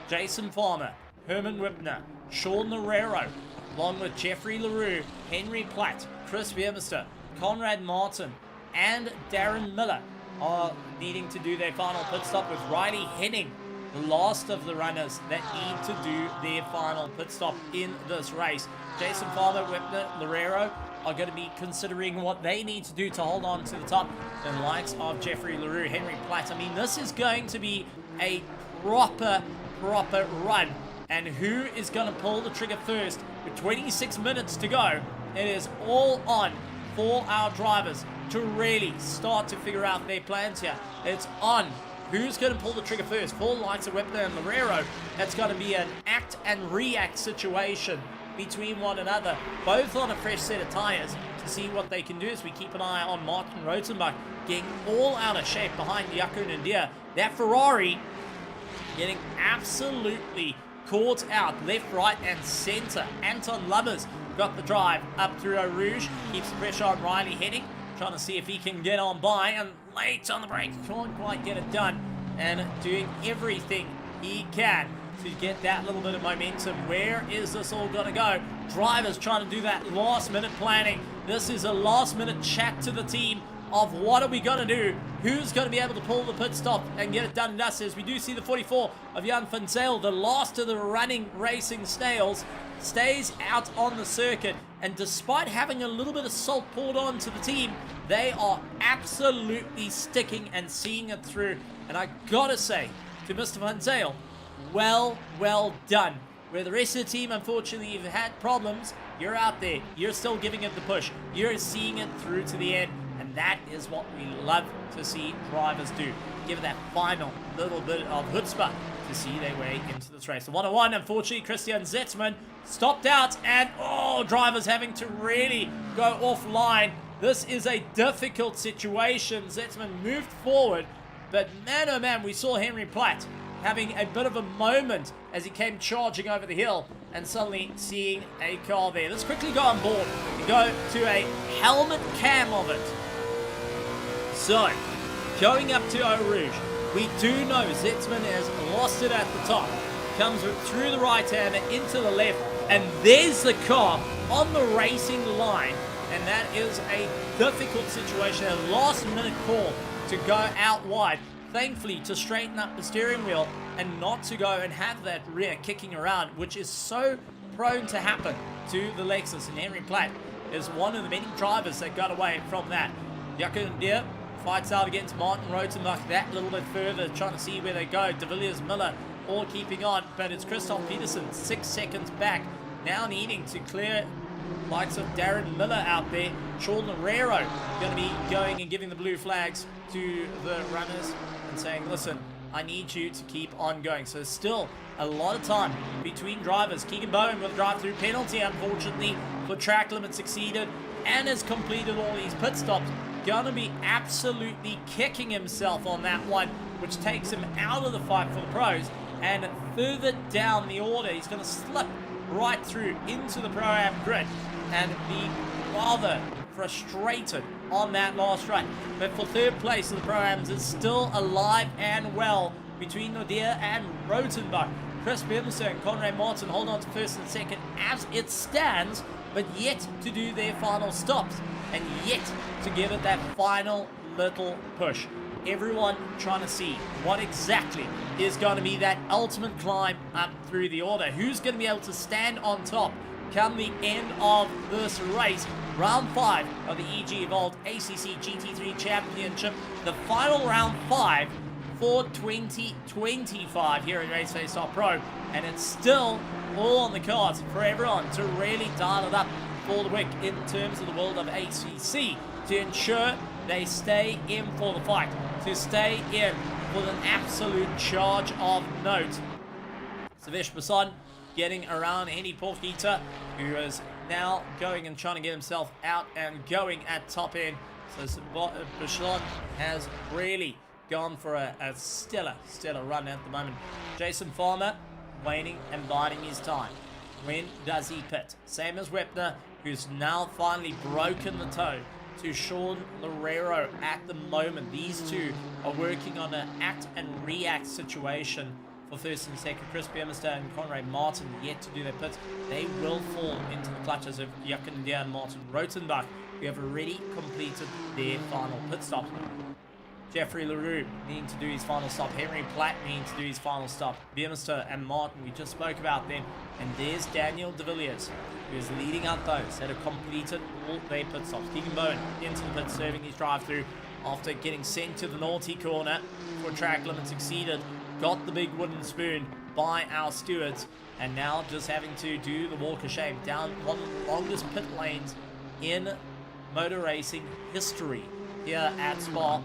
Jason Farmer, Herman Whipner, Sean Lerero, along with Jeffrey LaRue, Henry Platt, Chris Vermester, Conrad Martin, and Darren Miller are needing to do their final pit stop, with Riley Henning the last of the runners that need to do their final pit stop in this race. Jason Farmer, Whipner, Lerero are going to be considering what they need to do to hold on to the top. The likes of Jeffrey LaRue, Henry Platt. I mean, this is going to be a proper run. And who is going to pull the trigger first? With 26 minutes to go, it is all on for our drivers to really start to figure out their plans here. It's on. Who's going to pull the trigger first? For the likes of Whipner and Lerero, that's going to be an act and react situation between one another, both on a fresh set of tires, to see what they can do as we keep an eye on Martin Rotenbach getting all out of shape behind Jaco Nadir. That Ferrari getting absolutely caught out left, right, and center. Anton Lammers got the drive up through Eau Rouge, keeps the pressure on Riley Henning, trying to see if he can get on by, and late on the brake, can't quite get it done, and doing everything he can to get that little bit of momentum. Where is this all gonna go? Drivers trying to do that last minute planning. This is a last minute chat to the team of what are we gonna do? Who's gonna be able to pull the pit stop and get it done and dusted? As we do see the 44 of Jan van Zyl, the last of the running racing snails, stays out on the circuit, and despite having a little bit of salt poured on to the team, they are absolutely sticking and seeing it through. And I gotta say to Mr. Van Zyl, well done. Where the rest of the team, unfortunately, you've had problems, you're out there, you're still giving it the push, you're seeing it through to the end, and that is what we love to see drivers do. Give it that final little bit of chutzpah to see their way into this race. The 101, unfortunately, Christian Zetzman stopped out, and drivers having to really go offline. This is a difficult situation. Zetzman moved forward, but man oh man, we saw Henry Platt having a bit of a moment as he came charging over the hill, and suddenly seeing a car there. Let's quickly go on board and go to a helmet cam of it. So, going up to Eau Rouge, we do know Zetzman has lost it at the top. Comes through the right-hander into the left, and there's the car on the racing line, and that is a difficult situation, a last-minute call to go out wide. Thankfully, to straighten up the steering wheel and not to go and have that rear kicking around, which is so prone to happen to the Lexus, and Henry Platt is one of the many drivers that got away from that. Jochen Deere fights out against Martin Rotenbach that little bit further, trying to see where they go. De Villiers, Miller all keeping on, but it's Christoph Peterson 6 seconds back, now needing to clear likes of Darren Miller out there. Sean Herrero going to be going and giving the blue flags to the runners and saying, listen, I need you to keep on going. So still a lot of time between drivers. Keegan Bowen with a drive-through penalty, unfortunately, for track limits exceeded, and has completed all these pit stops. Going to be absolutely kicking himself on that one, which takes him out of the fight for the pros. And further down the order, he's going to slip right through into the Pro-Am grid and be rather frustrated on that last run. But for third place of the Pro-Ams is still alive and well between Nodia and Rotenbach. Chris Bimster and Conrad Martin hold on to first and second as it stands, but yet to do their final stops and yet to give it that final little push. Everyone trying to see what exactly is going to be that ultimate climb up through the order. Who's going to be able to stand on top come the end of this race? Round 5 of the EG Evolved ACC GT3 Championship. The final round 5 for 2025 here in RaceFace.Pro. And it's still all on the cards for everyone to really dial it up for the week in terms of the world of ACC to ensure they stay in for the fight, to stay in with an absolute charge of note. Savesh Basan getting around Henny Porkita, who is now going and trying to get himself out and going at top end. So Basan has really gone for a stellar run at the moment. Jason Farmer waiting and biding his time. When does he pit? Same as Wepner, who's now finally broken the toe to Sean Loureiro at the moment. These two are working on an act and react situation for first and second. Chris Biermester and Conrad Martin yet to do their pits. They will fall into the clutches of Jochen Deere and Martin Rotenbach, who have already completed their final pit stops. Jeffrey LaRue needing to do his final stop. Henry Platt needing to do his final stop. Biermester and Martin, we just spoke about them. And there's Daniel De Villiers, who is leading out those that have completed all their pit stops. Keegan Bowen into the pit, serving his drive-through after getting sent to the naughty corner for track limits exceeded. Got the big wooden spoon by our stewards, and now just having to do the walk of shame down one of the longest pit lanes in motor racing history here at Spa.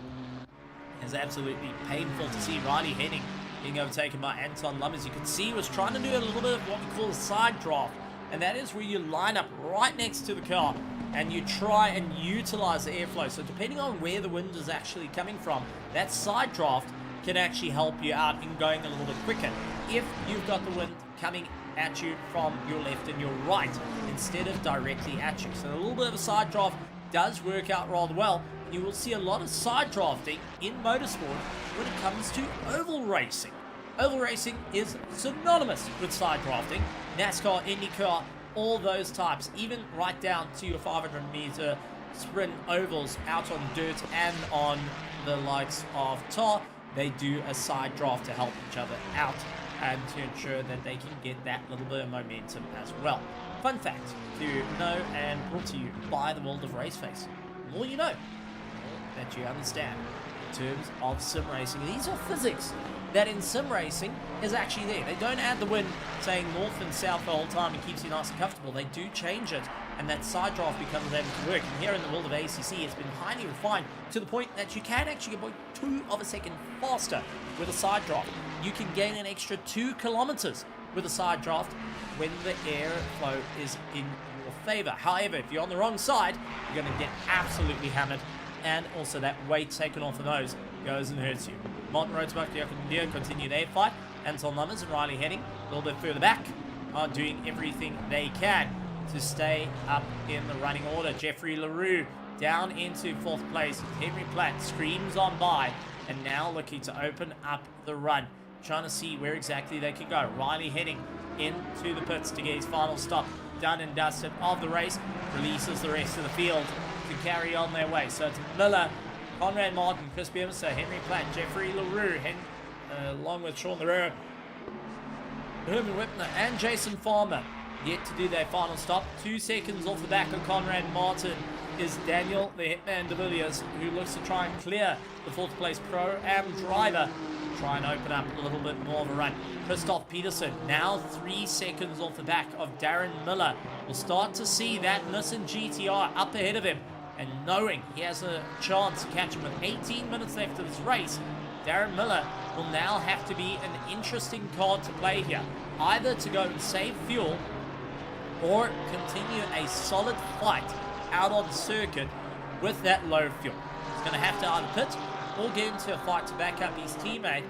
It's absolutely painful to see Riley Henning being overtaken by Anton Lum. As you can see, he was trying to do a little bit of what we call a side draft, and that is where you line up right next to the car and you try and utilize the airflow. So depending on where the wind is actually coming from, that side draft can actually help you out in going a little bit quicker if you've got the wind coming at you from your left and your right instead of directly at you. So a little bit of a side draft does work out rather well. You will see a lot of side drafting in motorsport when it comes to oval racing. Oval racing is synonymous with side drafting. NASCAR, IndyCar, all those types, even right down to your 500-meter sprint ovals out on dirt and on the likes of tar. They do a side draft to help each other out and to ensure that they can get that little bit of momentum as well. Fun fact to know and brought to you by the world of RaceFace. The more you know, that you understand in terms of sim racing. These are physics that in sim racing is actually there. They don't add the wind saying north and south the whole time and keeps you nice and comfortable. They do change it, and that side draft becomes able to work. And here in the world of ACC, it's been highly refined to the point that you can actually get about 2 of a second faster with a side draft. You can gain an extra 2 kilometers with a side draft when the airflow is in your favor. However, if you're on the wrong side, you're going to get absolutely hammered, and also that weight taken off the nose goes and hurts you. Martin Rotenbach and continue their fight. Anton Lummers and Riley Henning a little bit further back are doing everything they can to stay up in the running order. Jeffrey LaRue down into 4th place. Henry Platt screams on by and now looking to open up the run, trying to see where exactly they can go. Riley Henning into the pits to get his final stop. Done and dusted of the race, releases the rest of the field to carry on their way. So it's Miller, Conrad Martin, Chris Biermester, Henry Platt, Jeffrey LaRue, along with Sean Loureiro, Herman Whitner, and Jason Farmer yet to do their final stop. 2 seconds off the back of Conrad Martin is Daniel, the Hitman de Villiers, who looks to try and clear the 4th place Pro-Am driver. Try and open up a little bit more of a run. Christoph Peterson now 3 seconds off the back of Darren Miller. We'll start to see that Nissan GTR up ahead of him, and knowing he has a chance to catch him with 18 minutes left of this race, Darren Miller will now have to be an interesting card to play here. Either to go and save fuel or continue a solid fight out on circuit with that low fuel. He's going to have to either pit or get into a fight to back up his teammate,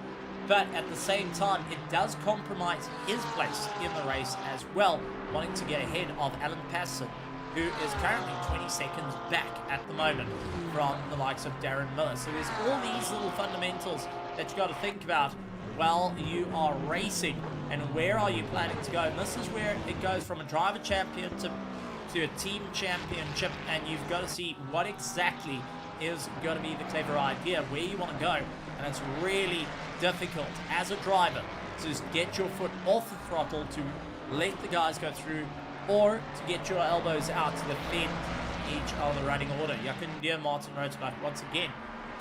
but at the same time it does compromise his place in the race as well, wanting to get ahead of Alan Passon, who is currently 20 seconds back at the moment from the likes of Darren Miller. So there's all these little fundamentals that you got to think about while you are racing, and where are you planning to go. And this is where it goes from a driver championship to a team championship, and you've got to see what exactly is going to be the clever idea, where you want to go. And it's really difficult as a driver to just get your foot off the throttle to let the guys go through, or to get your elbows out to defend each of the running order. Yakundia and Martin Rosenbach once again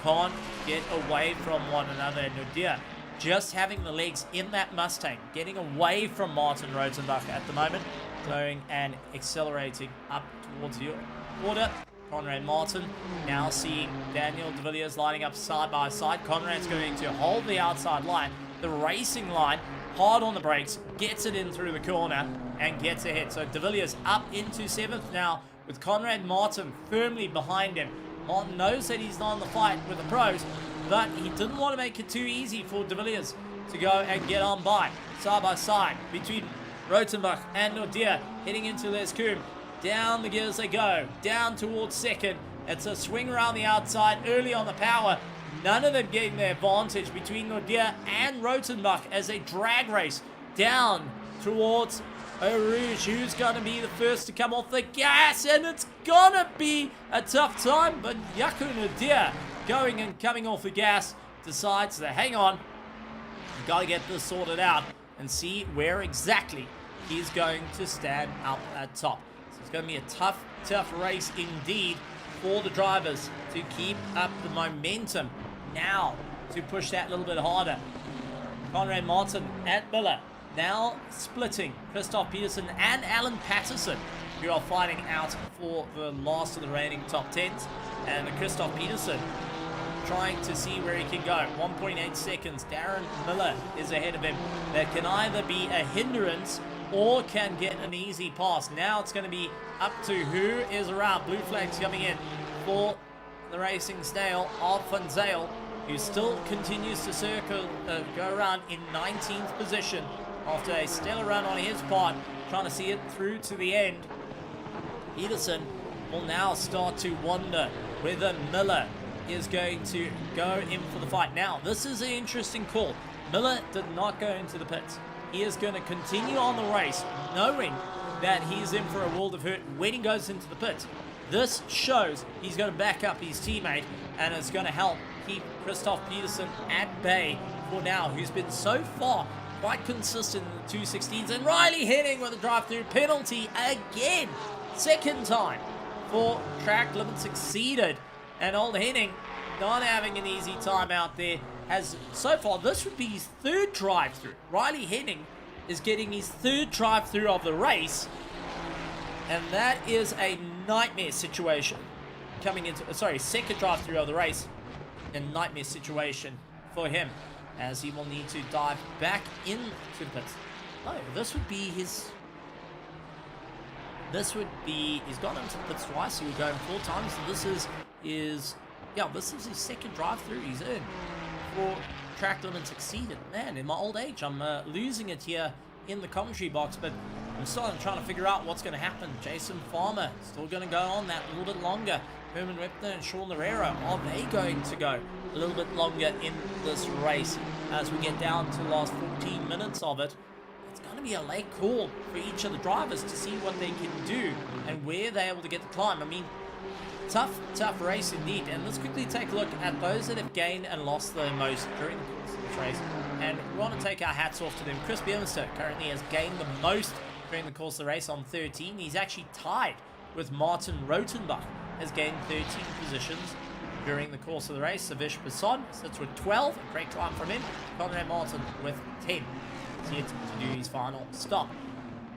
can't get away from one another. And Nudia just having the legs in that Mustang, getting away from Martin Rosenbach at the moment, going and accelerating up towards the order. Conrad Martin now seeing Daniel de Villiers lining up side by side. Conrad's going to hold the outside line, the racing line, hard on the brakes, gets it in through the corner and gets ahead. So de Villiers up into 7th now with Conrad Martin firmly behind him. Martin knows that he's not in the fight with the pros, but he didn't want to make it too easy for de Villiers to go and get on by. Side by side between Rotenbach and Nordia, heading into Les Coombe. Down the gears they go, down towards 2nd. It's a swing around the outside early on the power. None of them getting the advantage between Nordia and Rotenbach as they drag race down towards Eau Rouge, who's going to be the first to come off the gas, and it's going to be a tough time, but Yaku Nordia going and coming off the gas decides to hang on. We've got to get this sorted out and see where exactly he's going to stand up at top. So it's going to be a tough race indeed for the drivers to keep up the momentum now to push that a little bit harder. Conrad Martin and Miller now splitting Christoph Peterson and Alan Patterson, who are fighting out for the last of the reigning top 10s. And Christoph Peterson trying to see where he can go. 1.8 seconds. Darren Miller is ahead of him. That can either be a hindrance or can get an easy pass. Now it's going to be up to who is around. Blue flags coming in for the racing snail of Van Zyl, who still continues to go around in 19th position after a stellar run on his part, trying to see it through to the end. Peterson will now start to wonder whether Miller is going to go in for the fight. Now, this is an interesting call. Miller did not go into the pits. He is going to continue on the race, knowing that he's in for a world of hurt when he goes into the pits. This shows he's going to back up his teammate, and it's going to help keep Christoph Peterson at bay for now, who's been so far quite consistent in the 216s. And Riley Henning with a drive-through penalty again. Second time for track limits exceeded. And old Henning not having an easy time out there. Has so far, this would be his 3rd drive-through. Riley Henning is getting his 3rd drive-through of the race. And that is a nightmare situation. Coming into, 2nd drive-through of the race. A nightmare situation for him, as he will need to dive back into the pits. No, this would be his... he's gone into the pits twice, he was going 4 times, and this is his 2nd drive-through he's in for track limits exceeded. Man, in my old age, I'm losing it here in the commentary box, but I'm still trying to figure out what's going to happen. Jason Farmer still going to go on that a little bit longer. Herman Repner and Sean Herrera, are they going to go a little bit longer in this race as we get down to the last 14 minutes of it? It's going to be a late call for each of the drivers to see what they can do and where they're able to get the climb. I mean, tough race indeed. And let's quickly take a look at those that have gained and lost the most during the course of this race. And we want to take our hats off to them. Chris Biermester currently has gained the most during the course of the race on 13. He's actually tied with Martin Rotenbach, has gained 13 positions during the course of the race. Savish Basson sits with 12, a great climb from him. Conrad Martin with 10. He's yet to do his final stop.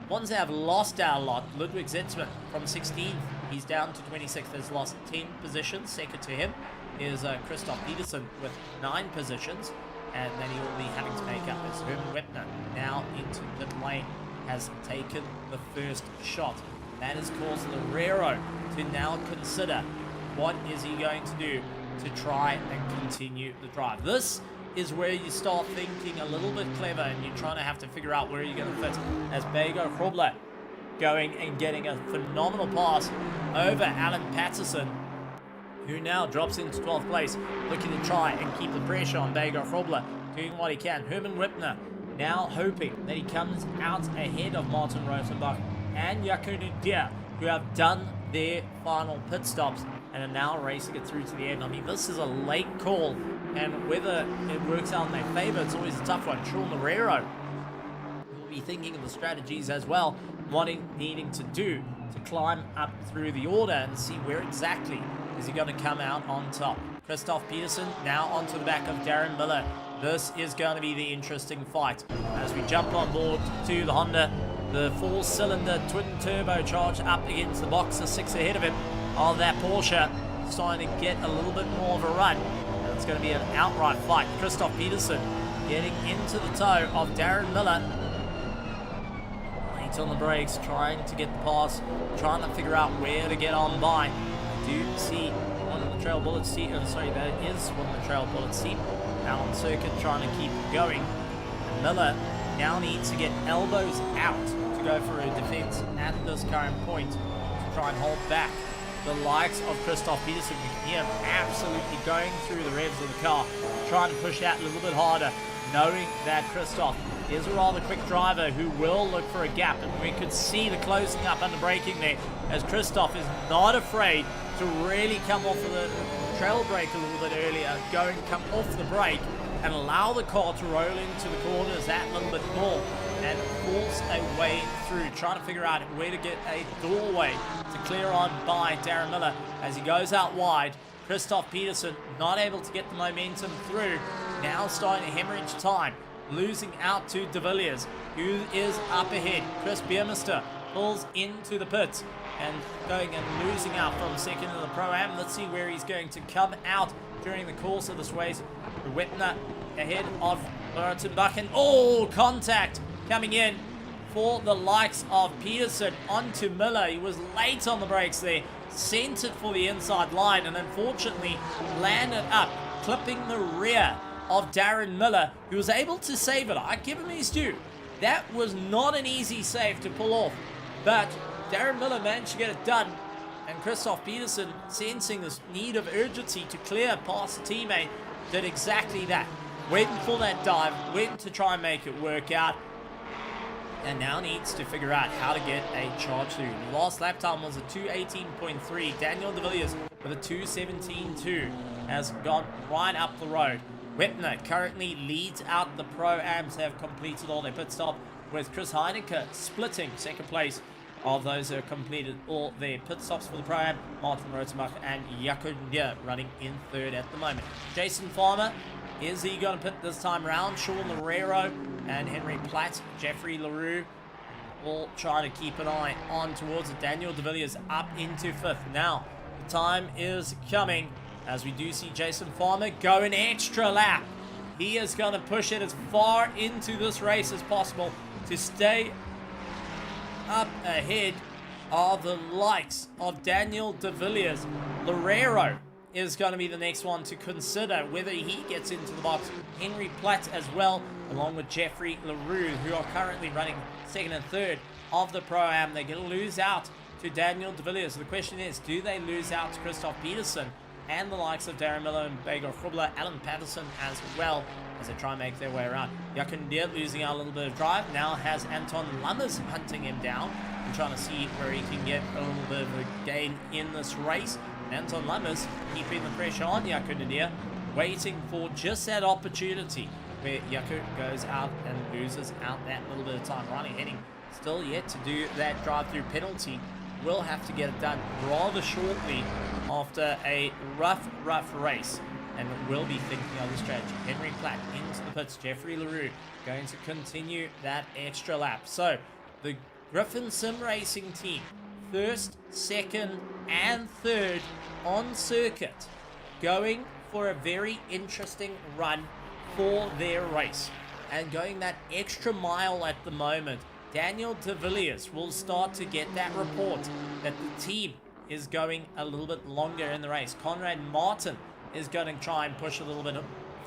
Ones that have lost out a lot, Ludwig Zetzman from 16th, he's down to 26th, has lost 10 positions. Second to him is Christoph Peterson with 9 positions, and then he will be having to make up as Herman Wepner now into pit lane has taken the first shot. That has caused Loureiro to now consider what is he going to do to try and continue the drive. This is where you start thinking a little bit clever, and you're trying to have to figure out where you're going to fit. As Bego Grobler going and getting a phenomenal pass over Alan Patterson, who now drops into 12th place, looking to try and keep the pressure on Bego Grobler, doing what he can. Herman Wipner now hoping that he comes out ahead of Martin Rosenbach and Jaco Nudia, who have done their final pit stops and are now racing it through to the end. I mean, this is a late call, and whether it works out in their favor, it's always a tough one. Sean Loureiro will be thinking of the strategies as well, needing to do to climb up through the order and see where exactly is he going to come out on top. Christoph Peterson now onto the back of Darren Miller. This is going to be the interesting fight as we jump on board to the Honda. The 4-cylinder twin turbocharged up against the Boxer 6 ahead of him of that Porsche, starting to get a little bit more of a run. And it's going to be an outright fight. Christoph Peterson getting into the toe of Darren Miller. Late on the brakes, trying to get the pass, trying to figure out where to get on by. I do see one of the Trail Bullets team, that is one of the Trail Bullets team out on circuit trying to keep going. And Miller now needs to get elbows out to go for a defense at this current point to try and hold back the likes of Christoph Peterson. We can hear him absolutely going through the revs of the car, trying to push out a little bit harder, knowing that Christoph is a rather quick driver who will look for a gap, and we could see the closing up under braking there as Christoph is not afraid to really come off of the trail brake a little bit earlier, come off the brake and allow the car to roll into the corners that little bit more and force a way through, trying to figure out where to get a doorway to clear on by Darren Miller as he goes out wide. Christoph Peterson not able to get the momentum through, now starting to hemorrhage time, losing out to De Villiers, who is up ahead. Chris Biermeister pulls into the pits and going and losing out from second in the Pro-Am. Let's see where he's going to come out during the course of this race. Wetner ahead of Rotenbach, and contact coming in for the likes of Peterson onto Miller. He was late on the brakes there, sent it for the inside line, and unfortunately landed up, clipping the rear of Darren Miller, who was able to save it. I give him his due. That was not an easy save to pull off, but Darren Miller managed to get it done, and Christoph Peterson, sensing this need of urgency to clear past the teammate, did exactly that. Went for that dive, went to try and make it work out, and now needs to figure out how to get a charge through. The last lap time was a 2:18.3. Daniel De Villiers with a 2:17.2 has gone right up the road. Wepner currently leads out the Pro-Ams, have completed all their pit stop, with Chris Heineke splitting second place of those who have completed all their pit stops for the Pro-Am. Martin Rotenbach and Jaco Nudia running in third at the moment. Jason Farmer, is he going to pit this time around? Sean Loureiro and Henry Platt, Jeffrey LaRue, all trying to keep an eye on towards it. Daniel De Villiers up into fifth. Now, the time is coming as we do see Jason Farmer go an extra lap. He is going to push it as far into this race as possible to stay up ahead of the likes of Daniel De Villiers. Loureiro is going to be the next one to consider whether he gets into the box. Henry Platt as well, along with Jeffrey LaRue, who are currently running second and third of the Pro-Am. They're going to lose out to Daniel De Villiers. So the question is, do they lose out to Christoph Peterson and the likes of Darren Miller and Bego Grobler, Alan Patterson as well, as they try and make their way around? Jaco Nudia losing out a little bit of drive, now has Anton Lammers hunting him down and trying to see where he can get a little bit of a gain in this race. Anton Lammers keeping the pressure on Jaco Nudia, waiting for just that opportunity where Jaco goes out and loses out that little bit of time. Riley Henning still yet to do that drive-through penalty. Will have to get it done rather shortly after a rough race, and will be thinking of the strategy. Henry Platt into the pits. Jeffrey LaRue going to continue that extra lap. So the Griffin Sim Racing team, first, second, and third on circuit, going for a very interesting run for their race and going that extra mile at the moment. Daniel de Villiers will start to get that report that the team is going a little bit longer in the race. Conrad Martin is going to try and push a little bit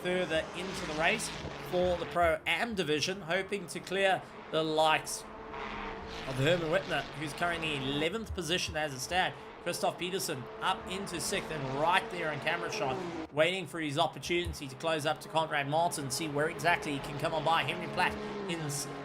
further into the race for the Pro-Am division, hoping to clear the likes of Herman Whitner, who's currently 11th position as it stands. Christoph Peterson up into 6th and right there in camera shot, waiting for his opportunity to close up to Conrad Martin, see where exactly he can come on by. Henry Platt in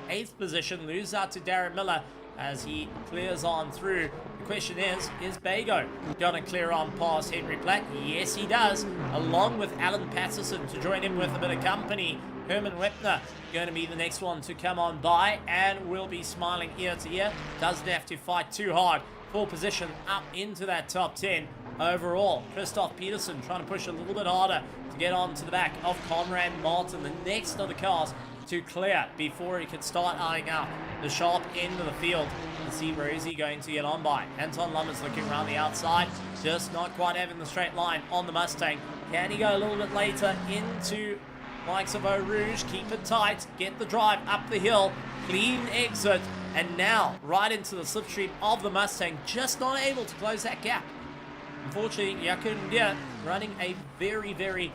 8th position, lose out to Darren Miller as he clears on through. The question is Bago going to clear on past Henry Platt? Yes, he does, along with Alan Patterson to join him with a bit of company. Herman Whitner going to be the next one to come on by and will be smiling ear to ear. Doesn't have to fight too hard. Full position up into that top 10 overall. Christoph Peterson trying to push a little bit harder to get on to the back of Conrad Martin, the next of the cars to clear before he could start eyeing up the sharp end of the field and see where is he going to get on by. Anton Lummers looking around the outside, just not quite having the straight line on the Mustang. Can he go a little bit later into likes of Eau Rouge? Keep it tight, get the drive up the hill, clean exit, and now right into the slipstream of the Mustang, just not able to close that gap. Unfortunately, Yakundia, running a very, very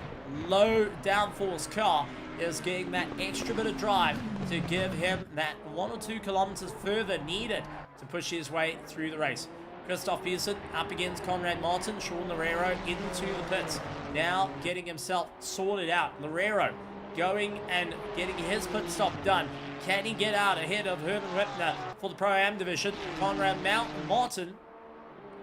low downforce car, is getting that extra bit of drive to give him that 1 or 2 kilometers further needed to push his way through the race. Christoph Pearson up against Conrad Martin. Sean Loureiro into the pits, now getting himself sorted out. Loureiro going and getting his pit stop done. Can he get out ahead of Herman Whitner for the Pro-Am division? Conrad Martin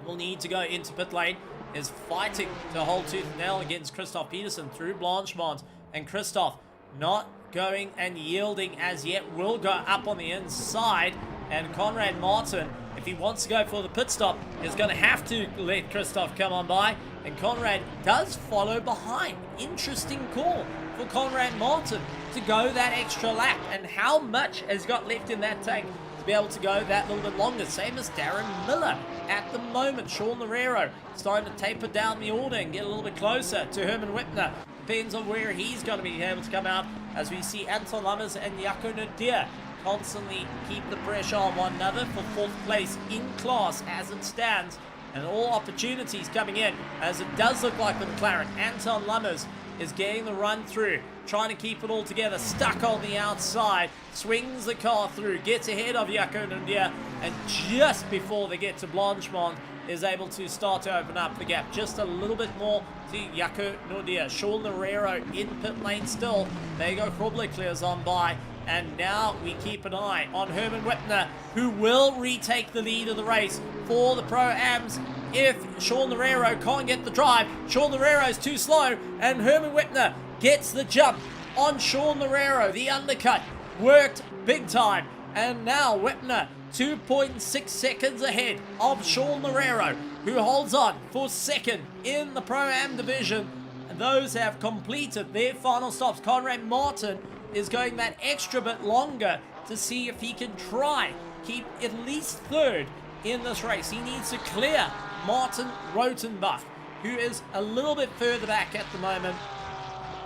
will need to go into pit lane, is fighting to hold tooth and nail against Christoph Peterson through Blanchemont, and Christoph not going and yielding as yet, will go up on the inside, and Conrad Martin, if he wants to go for the pit stop, is going to have to let Christoph come on by, and Conrad does follow behind. Interesting call for Conrad Martin to go that extra lap, and how much has got left in that tank to be able to go that little bit longer. Same as Darren Miller at the moment. Sean Loureiro starting to taper down the order and get a little bit closer to Herman Whitner. Depends on where he's going to be able to come out, as we see Anton Lummers and Jaco Nadir constantly keep the pressure on one another for 4th place in class as it stands, and all opportunities coming in, as it does look like the McLaren. Anton Lummers is getting the run through, trying to keep it all together, stuck on the outside, swings the car through, gets ahead of Jaco Nadir, and just before they get to Blanchemont, is able to start to open up the gap just a little bit more to Jaco Nadir. Sean Loureiro in pit lane still. There you go, Krobler clears on by. And now we keep an eye on Herman Whitner, who will retake the lead of the race for the Pro-Ams if Sean Loureiro can't get the drive. Sean Loureiro's too slow, and Herman Whitner gets the jump on Sean Loureiro. The undercut worked big time, and now Whitner 2.6 seconds ahead of Sean Loureiro, who holds on for 2nd in the Pro-Am division. And those have completed their final stops. Conrad Martin is going that extra bit longer to see if he can try keep at least 3rd in this race. He needs to clear Martin Rotenbach, who is a little bit further back at the moment.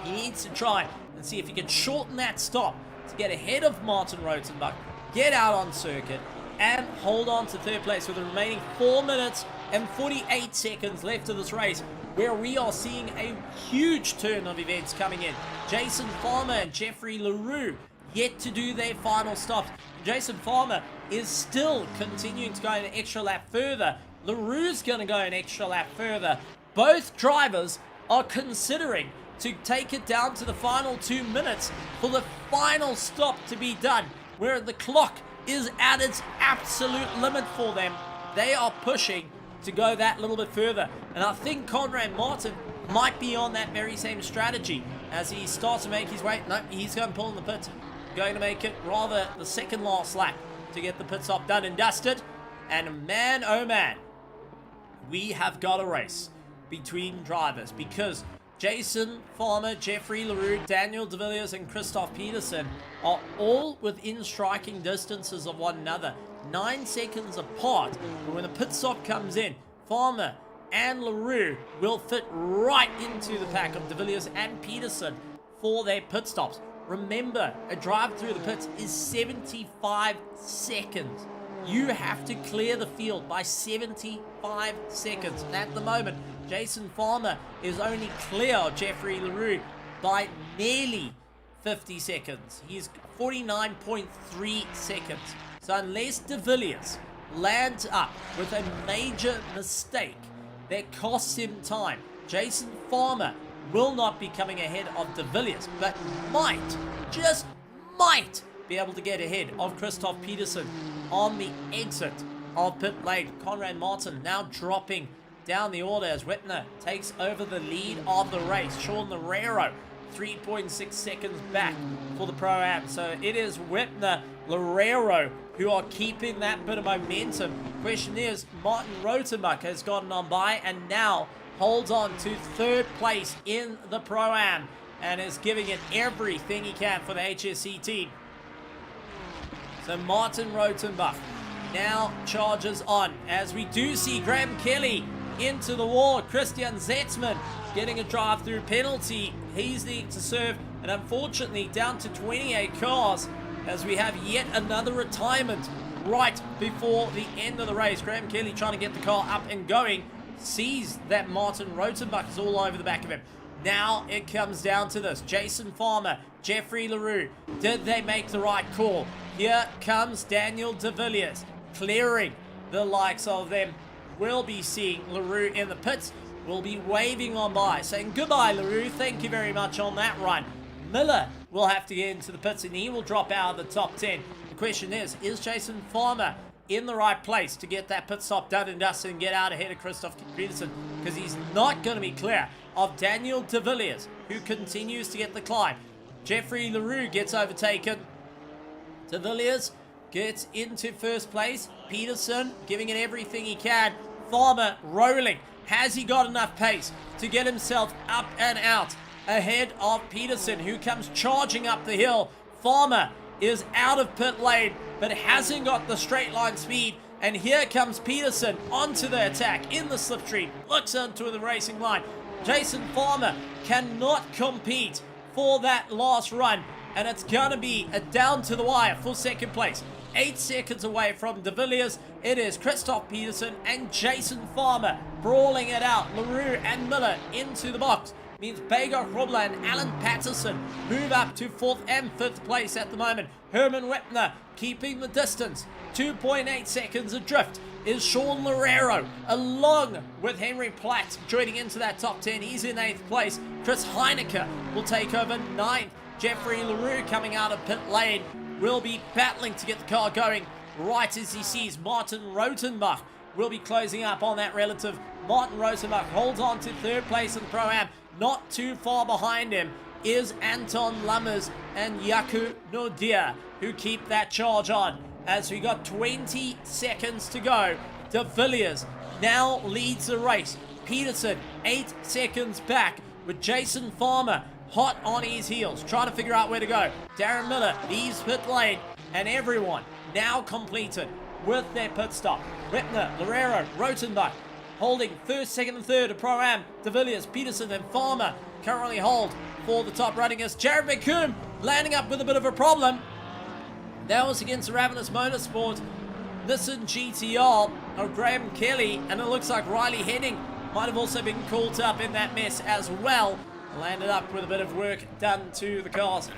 He needs to try and see if he can shorten that stop to get ahead of Martin Rotenbach, get out on circuit, and hold on to 3rd place with the remaining 4 minutes and 48 seconds left of this race, where we are seeing a huge turn of events coming in. Jason Farmer and Jeffrey LaRue yet to do their final stops. Jason Farmer is still continuing to go an extra lap further. LaRue's going to go an extra lap further. Both drivers are considering to take it down to the final 2 minutes for the final stop to be done, where the clock is at its absolute limit for them. They are pushing to go that little bit further, and I think Conrad Martin might be on that very same strategy as he starts to make his way. No, he's going to pull in the pit, going to make it rather the 2nd last lap to get the pit stop done and dusted. And man, oh man, we have got a race between drivers because Jason Farmer, Jeffrey Leroux, Daniel De Villiers, and Christoph Peterson are all within striking distances of one another, 9 seconds apart. But when the pit stop comes in, Farmer and Leroux will fit right into the pack of De Villiers and Peterson for their pit stops. Remember, a drive through the pits is 75 seconds. You have to clear the field by 75 seconds. And at the moment, Jason Farmer is only clear of Jeffrey Leroux by nearly 50 seconds. He's 49.3 seconds. So unless De Villiers lands up with a major mistake that costs him time, Jason Farmer will not be coming ahead of De Villiers, but might, just might, be able to get ahead of Christoph Peterson on the exit of pit lane. Conrad Martin now dropping down the order as Whitner takes over the lead of the race. Sean Loureiro 3.6 seconds back for the Pro-Am. So it is Whitner, Loureiro who are keeping that bit of momentum. Question is, Martin Rotenbach has gotten on by and now holds on to 3rd place in the Pro-Am and is giving it everything he can for the HSC team. So Martin Rotenbach now charges on as we do see Graham Kelly into the wall. Christian Zetzman getting a drive-through penalty. He's needing to serve, and unfortunately down to 28 cars as we have yet another retirement right before the end of the race. Graham Kelly trying to get the car up and going, sees that Martin Rotenbach is all over the back of him. Now it comes down to this. Jason Farmer, Jeffrey Leroux, did they make the right call? Here comes Daniel De Villiers clearing the likes of them. We'll be seeing Leroux in the pits. We'll be waving on by, saying goodbye Leroux, thank you very much on that run. Miller will have to get into the pits and he will drop out of the top 10. The question is Jason Farmer in the right place to get that pit stop done and dusted and get out ahead of Christoph Peterson? Because he's not going to be clear of Daniel De Villiers, who continues to get the climb. Jeffrey Leroux gets overtaken. De Villiers gets into 1st place. Peterson giving it everything he can. Farmer rolling. Has he got enough pace to get himself up and out ahead of Peterson, who comes charging up the hill? Farmer is out of pit lane, but hasn't got the straight line speed. And here comes Peterson onto the attack in the slipstream. Looks onto the racing line. Jason Farmer cannot compete for that last run. And it's going to be a down to the wire for 2nd place. 8 seconds away from De Villiers, it is Christoph Peterson and Jason Farmer brawling it out. Leroux and Miller into the box. Means Bagar Hrobla and Alan Patterson move up to 4th and 5th place at the moment. Herman Whitner keeping the distance. 2.8 seconds adrift is Sean Loureiro, along with Henry Platt joining into that top 10. He's in 8th place. Chris Heineke will take over 9th. Jeffrey Leroux coming out of pit lane will be battling to get the car going right as he sees Martin Rotenbach will be closing up on that relative. Martin Rotenbach holds on to 3rd place in the Pro-Am. Not too far behind him is Anton Lammers and Yaku Nordia, who keep that charge on as we got 20 seconds to go. De Villiers now leads the race. Peterson 8 seconds back with Jason Farmer hot on his heels, trying to figure out where to go. Darren Miller leaves pit lane, and everyone now completed with their pit stop. Whitner, Loureiro, Rotenbach holding 1st, 2nd, and 3rd of Pro-Am. De Villiers, Peterson, and Farmer currently hold for the top runningers. Jared McComb landing up with a bit of a problem. That was against Ravenous Motorsport Nissan GTR of Graham Kelly, and it looks like Riley Henning might have also been caught up in that mess as well. Landed up with a bit of work done to the cars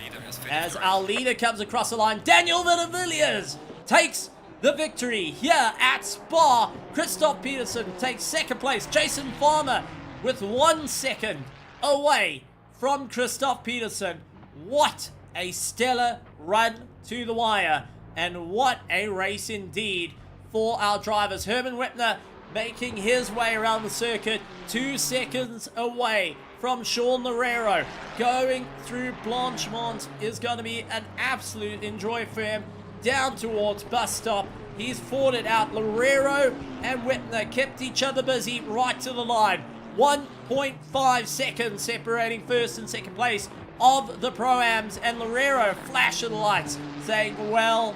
as our leader comes across the line. Daniel De Villiers takes the victory here at Spa. Christoph Peterson takes 2nd place. Jason Farmer with 1 second away from Christoph Peterson. What a stellar run to the wire, and what a race indeed for our drivers. Herman Whitner making his way around the circuit, 2 seconds away from Sean Loureiro. Going through Blanchemont is going to be an absolute enjoy for him. down towards bus stop. He's fought it out. Loureiro and Whitner kept each other busy right to the line. 1.5 seconds separating first and second place of the Pro-Ams, and Loureiro flash of the lights saying, well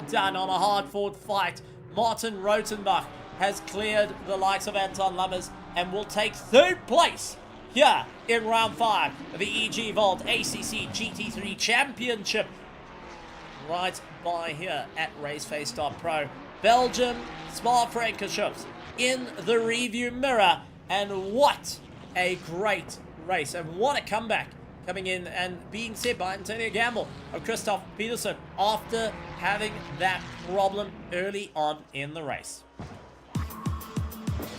done on a hard-fought fight. Martin Rotenbach has cleared the likes of Anton Lummers and will take third place here in round 5 of the EG Vault ACC GT3 Championship, right by here at RaceFace.Pro. Belgium, Spa-Francorchamps in the review mirror, and what a great race, and what a comeback coming in and being said by Antonio Gamble of Christoph Peterson after having that problem early on in the race.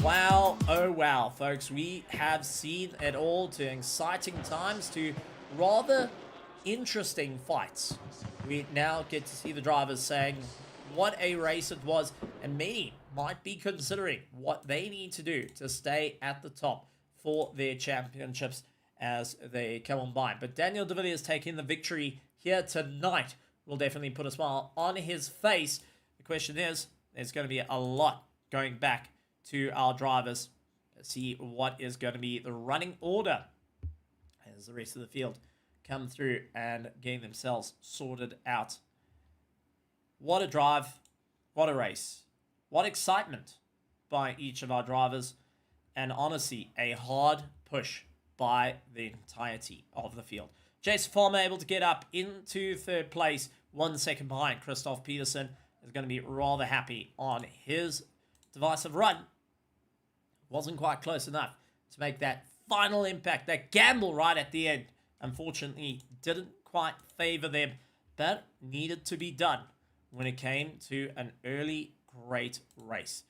Wow, oh wow, folks, we have seen it all, to exciting times to rather interesting fights. We now get to see the drivers saying what a race it was, and many might be considering what they need to do to stay at the top for their championships as they come on by. But Daniel de Villiers taking the victory here tonight will definitely put a smile on his face. The question is, there's going to be a lot going back to our drivers to see what is going to be the running order as the rest of the field come through and getting themselves sorted out. What a drive, what a race, what excitement by each of our drivers, and honestly, a hard push by the entirety of the field. Jason Farmer able to get up into third place, 1 second behind. Christoph Peterson is going to be rather happy on his divisive run. Wasn't quite close enough to make that final impact, that gamble right at the end. Unfortunately, didn't quite favor them, but needed to be done when it came to an early great race.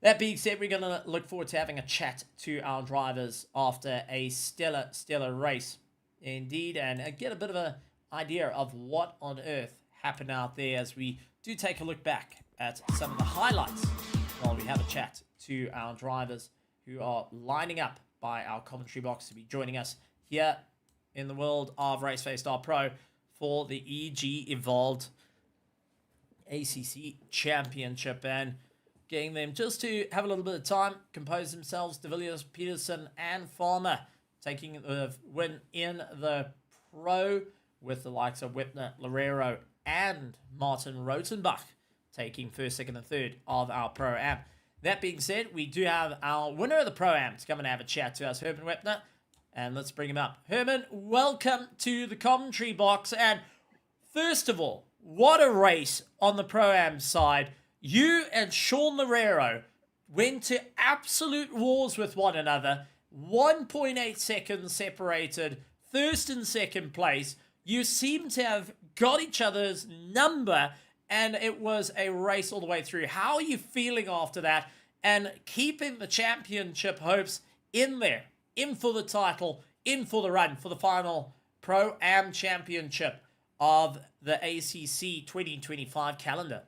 That being said, we're going to look forward to having a chat to our drivers after a stellar race indeed, and get a bit of an idea of what on earth happened out there as we do take a look back at some of the highlights while we have a chat to our drivers who are lining up by our commentary box to be joining us here in the world of RaceFace.Pro for the EG Evolved ACC Championship, and getting them just to have a little bit of time, compose themselves. De Villiers, Peterson, and Farmer taking the win in the Pro, with the likes of Whitner, Loureiro, and Martin Rotenbach taking first, second, and third of our Pro-Am. That being said, we do have our winner of the Pro-Am to come and have a chat to us, Herman Whitner, and let's bring him up. Herman, welcome to the commentary box, and first of all, what a race on the Pro-Am side. You and Sean Loureiro went to absolute wars with one another. 1.8 seconds separated first and second place. You seem to have got each other's number, and it was a race all the way through. How are you feeling after that, and keeping the championship hopes in there, in for the title, in for the run, for the final Pro-Am Championship of the ACC 2025 calendar?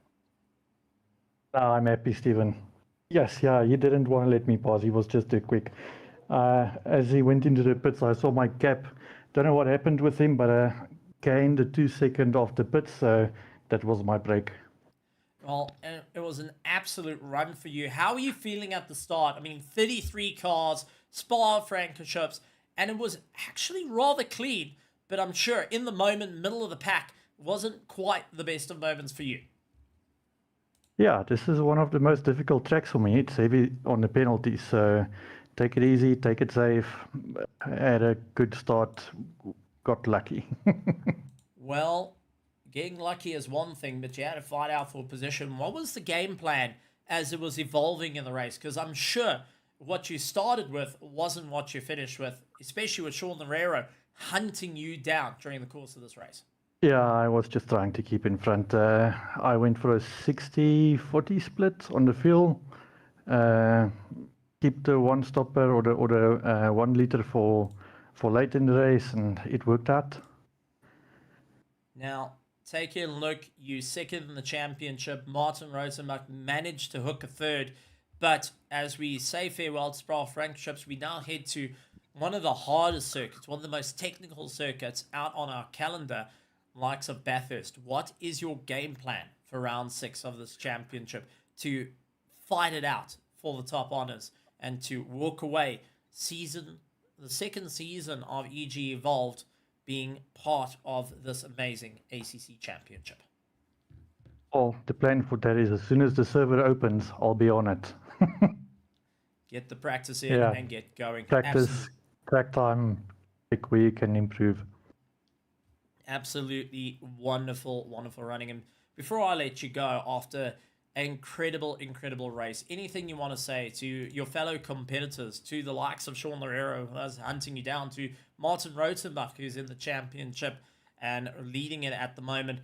I'm happy, Stephen. Yes, yeah, he didn't want to let me pass. He was just too quick. As he went into the pits, I saw my gap. Don't know what happened with him, but I gained a 2 second off the pits, so that was my break. Well, it was an absolute run for you. How are you feeling at the start? I mean, 33 cars, Spa-Francorchamps, and it was actually rather clean, but I'm sure in the moment, middle of the pack, wasn't quite the best of moments for you. Yeah, this is one of the most difficult tracks for me. It's heavy on the penalties, so take it easy, take it safe. Had a good start, got lucky. Well, getting lucky is one thing, but you had to fight out for position. What was the game plan as it was evolving in the race? Because I'm sure what you started with wasn't what you finished with, especially with Sean Loureiro hunting you down during the course of this race. Yeah, I was just trying to keep in front. I went for a 60-40 split on the fuel. Keep the one stopper or the 1 liter for late in the race, and it worked out. Now, take a look. You second in the championship. Martin Rosenbach managed to hook a third. But as we say farewell to Spa-Francorchamps, we now head to one of the hardest circuits, one of the most technical circuits out on our calendar. likes of Bathurst, what is your game plan for round 6 of this championship to fight it out for the top honors and to walk away the second season of EG Evolved being part of this amazing ACC championship? Well, the plan for that is as soon as the server opens, I'll be on it. Get the practice in and get going. Practice, track time, pick where you can improve. Absolutely wonderful, wonderful running. And before I let you go, after an incredible race, anything you want to say to your fellow competitors, to the likes of Sean Loureiro, who's hunting you down, to Martin Rotenbach, who's in the championship and leading it at the moment,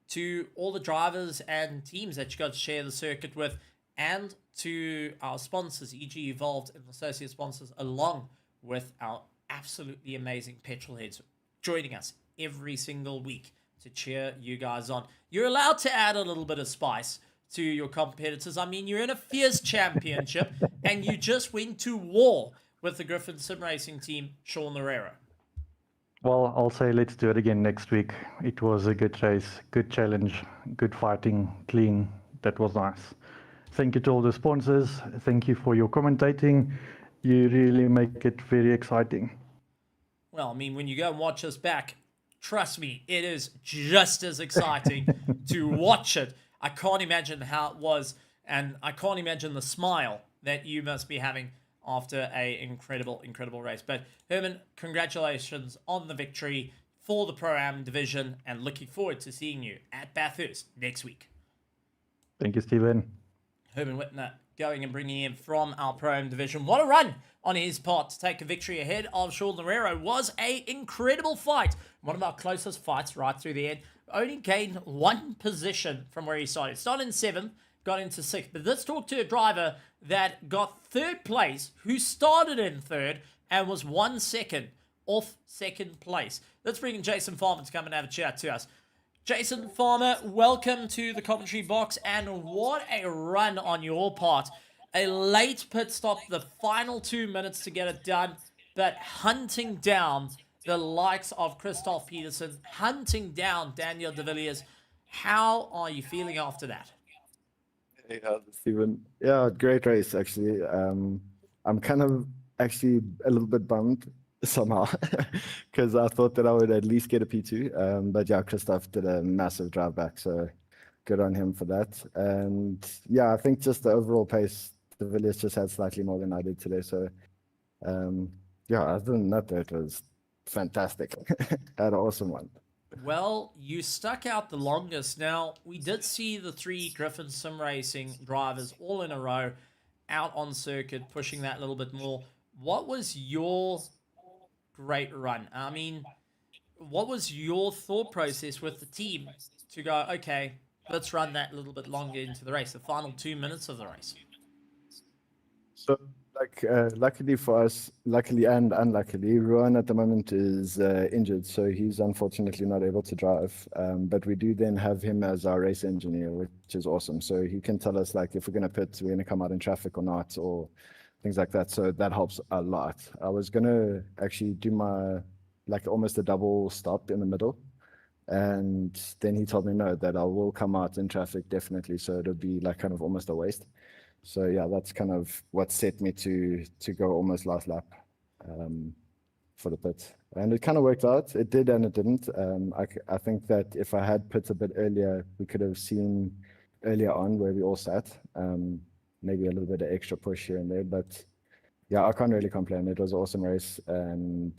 to all the drivers and teams that you got to share the circuit with, and to our sponsors, EG Evolved and associate sponsors, along with our absolutely amazing petrol heads joining us every single week to cheer you guys on. You're allowed to add a little bit of spice to your competitors. I mean, you're in a fierce championship and you just went to war with the Griffin Sim Racing team, Sean Loureiro. Well, I'll say let's do it again next week. It was a good race, good challenge, good fighting, clean. That was nice. Thank you to all the sponsors. Thank you for your commentating. You really make it very exciting. Well, I mean, when you go and watch us back, trust me, it is just as exciting to watch it. I can't imagine how it was, and I can't imagine the smile that you must be having after a incredible race. But Herman, congratulations on the victory for the Pro-Am division, and looking forward to seeing you at Bathurst next week. Thank you, Stephen. Herman Whitner going and bringing in from our Pro-Am division. What a run on his part to take a victory ahead of Sean Loureiro. Was a incredible fight. One of our closest fights right through the end. Only gained one position from where he started. Started in 7th, got into 6th. But let's talk to a driver that got 3rd place, who started in 3rd and was 1 second off 2nd place. Let's bring in Jason Farmer to come and have a chat to us. Jason Farmer, welcome to the commentary box, and what a run on your part. A late pit stop, the final 2 minutes to get it done, but hunting down the likes of Christoph Peterson, hunting down Daniel de Villiers. How are you feeling after that? Hey, Stephen. Yeah, great race, actually. I'm kind of actually a little bit bummed somehow because I thought that I would at least get a P2. But yeah, Christoph did a massive drive back, so good on him for that. And yeah, I think just the overall pace, the Villiers just had slightly more than I did today. So yeah, other than that, it was fantastic. Had an awesome one. Well, you stuck out the longest. Now, we did see the 3 Griffin Sim Racing drivers all in a row out on circuit, pushing that a little bit more. What was your great run? I mean, what was your thought process with the team to go, okay, let's run that a little bit longer into the race, the final 2 minutes of the race? So, luckily for us, luckily and unluckily, Ruan at the moment is injured, so he's unfortunately not able to drive. But we do then have him as our race engineer, which is awesome. So he can tell us like if we're going to pit, we're going to come out in traffic or not, or things like that. So that helps a lot. I was going to actually do my almost a double stop in the middle. And then he told me no, that I will come out in traffic definitely. So it'll be like kind of almost a waste. So yeah, that's kind of what set me to go almost last lap for the pit. And it kind of worked out. It did and it didn't. I think that if I had pit a bit earlier, we could have seen earlier on where we all sat. Maybe a little bit of extra push here and there. But yeah, I can't really complain. It was an awesome race. And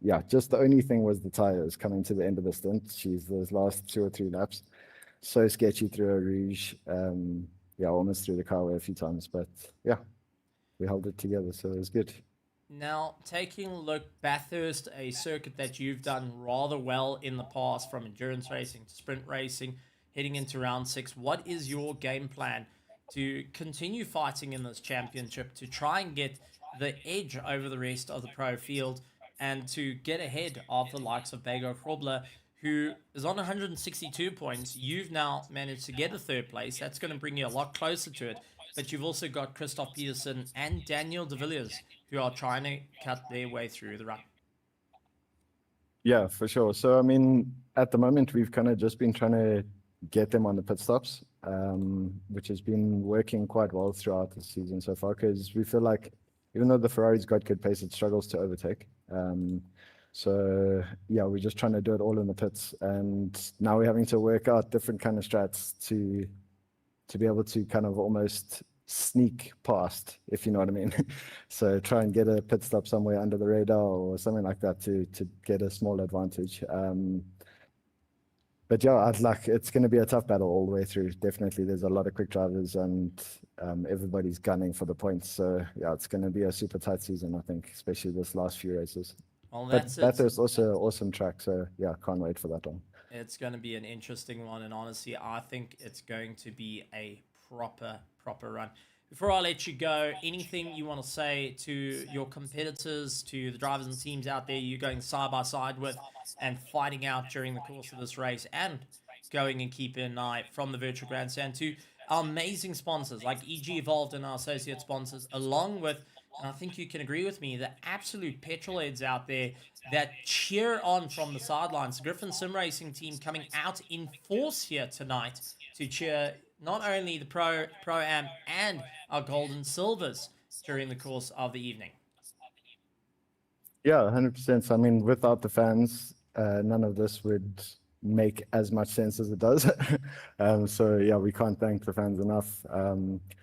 yeah, just the only thing was the tires coming to the end of the stint. Jeez, those last 2 or 3 laps. So sketchy through a rouge. Yeah, almost threw the car away a few times, but yeah, we held it together, so it was good. Now, taking a look, Bathurst, a circuit that you've done rather well in the past, from endurance racing to sprint racing, heading into round 6, what is your game plan to continue fighting in this championship, to try and get the edge over the rest of the pro field, and to get ahead of the likes of Bego Krobler, who is on 162 points? You've now managed to get a 3rd place. That's going to bring you a lot closer to it. But you've also got Christoph Peterson and Daniel de Villiers, who are trying to cut their way through the run. Yeah, for sure. So, I mean, at the moment, we've kind of just been trying to get them on the pit stops, which has been working quite well throughout the season so far, because we feel like even though the Ferrari's got good pace, it struggles to overtake. So, yeah, we're just trying to do it all in the pits. And now we're having to work out different kind of strats to be able to kind of almost sneak past, if you know what I mean. So try and get a pit stop somewhere under the radar or something like that to get a small advantage. But yeah, it's going to be a tough battle all the way through. Definitely, there's a lot of quick drivers and everybody's gunning for the points. So yeah, it's going to be a super tight season, I think, especially this last few races. Well, But that's Bathurst also an awesome track. So yeah, can't wait for that one. It's going to be an interesting one, and honestly, I think it's going to be a proper run. Before I let you go, anything you want to say to your competitors, to the drivers and teams out there you're going side by side with and fighting out during the course of this race, and going and keeping an eye from the virtual grandstand to our amazing sponsors like EG Evolved and our associate sponsors, along with, and I think you can agree with me, the absolute petrol heads out there that cheer on from the sidelines. The Griffin Sim Racing team coming out in force here tonight to cheer not only the Pro-Am and our gold and silvers during the course of the evening. Yeah, 100%. So, I mean, without the fans, none of this would make as much sense as it does. So yeah, we can't thank the fans enough.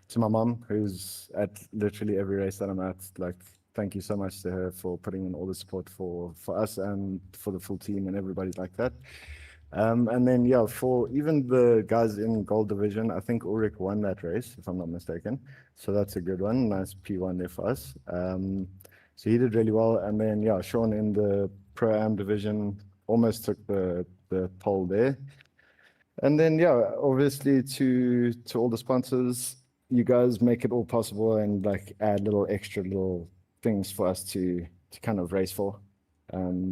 To my mom, who's at literally every race that I'm at, like, thank you so much to her for putting in all the support for us and for the full team and everybody like that. And then, yeah, for even the guys in gold division, I think Ulrich won that race, if I'm not mistaken. So that's a good one. Nice P1 there for us. So he did really well. And then, yeah, Sean in the Pro-Am division almost took the pole there. And then, yeah, obviously to all the sponsors, you guys make it all possible and like add little extra little things for us to kind of race for,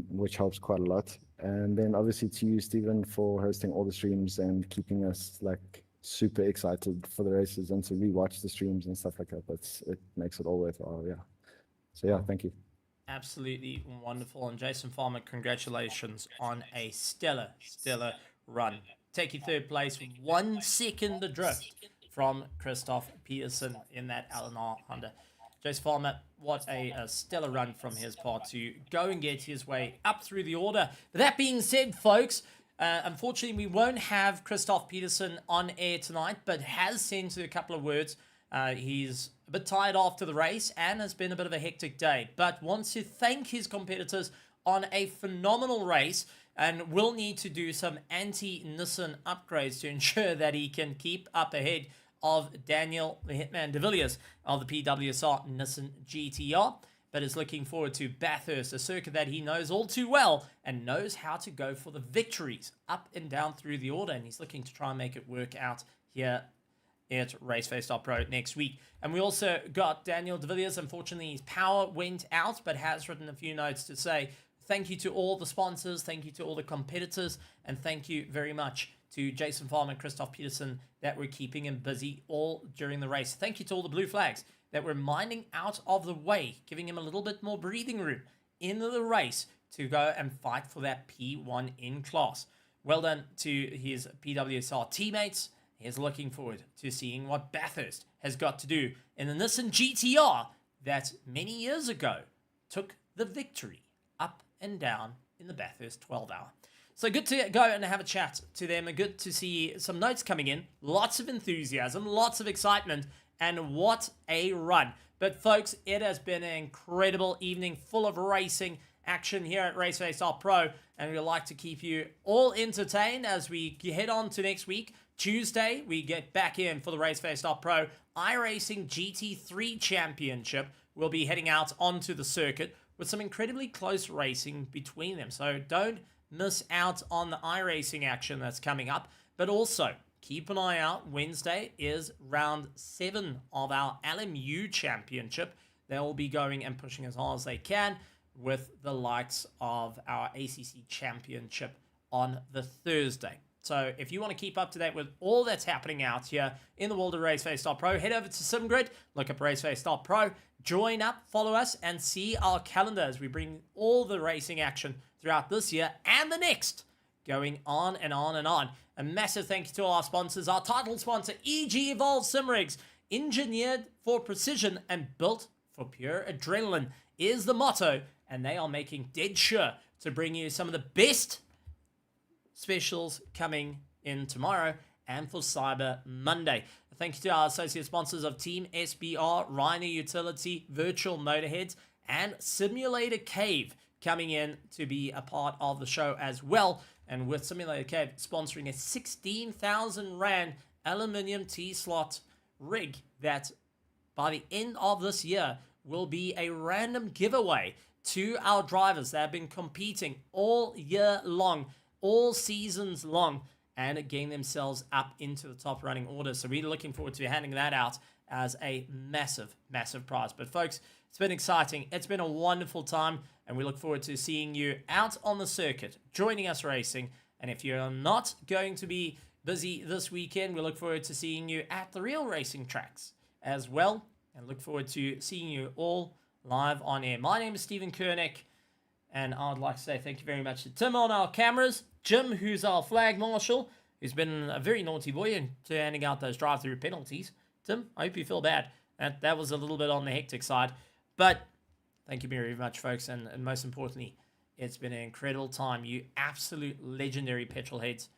which helps quite a lot. And then obviously to you, Stephen, for hosting all the streams and keeping us like super excited for the races and to rewatch the streams and stuff like that. It makes it all worthwhile. Yeah. So yeah, thank you. Absolutely wonderful. And Jason Farmer, congratulations on a stellar run. Taking third place, 1 second adrift from Christoph Peterson in that LNR Honda. Jason Farmer, what a stellar run from his part to go and get his way up through the order. But that being said, folks, unfortunately, we won't have Christoph Peterson on air tonight, but has sent a couple of words. He's a bit tired after the race and has been a bit of a hectic day, but wants to thank his competitors on a phenomenal race and will need to do some anti-Nissan upgrades to ensure that he can keep up ahead of Daniel the Hitman de Villiers of the PWSR Nissan GTR, but is looking forward to Bathurst, a circuit that he knows all too well and knows how to go for the victories up and down through the order, and he's looking to try and make it work out here at RaceFace.Pro next week. And we also got Daniel de Villiers. Unfortunately, his power went out, but has written a few notes to say thank you to all the sponsors, thank you to all the competitors, and thank you very much to Jason Farmer and Christoph Peterson that were keeping him busy all during the race. Thank you to all the blue flags that were minding out of the way, giving him a little bit more breathing room in the race to go and fight for that P1 in class. Well done to his PWSR teammates. He's looking forward to seeing what Bathurst has got to do in the Nissan GTR that many years ago took the victory up and down in the Bathurst 12-hour. So good to go and have a chat to them. Good to see some notes coming in. Lots of enthusiasm, lots of excitement, and what a run. But folks, it has been an incredible evening full of racing action here at RaceFace.Pro, and we'd like to keep you all entertained as we head on to next week. Tuesday, we get back in for the RaceFace.Pro iRacing GT3 Championship. We'll be heading out onto the circuit with some incredibly close racing between them. So don't miss out on the iRacing action that's coming up. But also, keep an eye out. Wednesday is round 7 of our LMU Championship. They'll be going and pushing as hard as they can with the likes of our ACC Championship on the Thursday. So if you want to keep up to date with all that's happening out here in the world of RaceFace.Pro, head over to SimGrid, look up RaceFace.Pro, join up, follow us, and see our calendar as we bring all the racing action throughout this year and the next, going on and on and on. A massive thank you to all our sponsors. Our title sponsor, EG Evolve Sim Rigs, engineered for precision and built for pure adrenaline, is the motto, and they are making dead sure to bring you some of the best specials coming in tomorrow and for Cyber Monday. Thank you to our associate sponsors of Team SBR, Rhino Utility, Virtual Motorheads, and Simulator Cave coming in to be a part of the show as well. And with Simulator Cave sponsoring a 16,000 Rand aluminium T-slot rig that by the end of this year will be a random giveaway to our drivers that have been competing all year long, all seasons long, and getting themselves up into the top running order. So we're looking forward to handing that out as a massive, massive prize. But folks, it's been exciting. It's been a wonderful time, and we look forward to seeing you out on the circuit, joining us racing. And if you're not going to be busy this weekend, we look forward to seeing you at the real racing tracks as well, and look forward to seeing you all live on air. My name is Stephen Koenig, and I would like to say thank you very much to Tim on our cameras, Jim, who's our flag marshal, who's been a very naughty boy and handing out those drive-through penalties. Tim, I hope you feel bad. That was a little bit on the hectic side, but thank you very much, folks, and most importantly, it's been an incredible time. You absolute legendary petrol heads,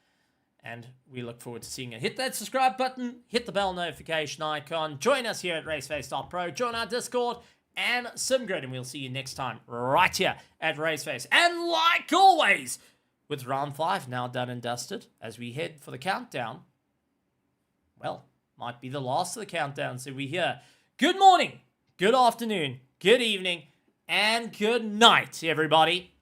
and we look forward to seeing you. Hit that subscribe button, hit the bell notification icon, join us here at RaceFace.Pro, join our Discord and SimGrid, and we'll see you next time right here at RaceFace. And like always, with round 5 now done and dusted, as we head for the countdown, well, might be the last of the countdown, so we hear good morning, good afternoon, good evening, and good night, everybody.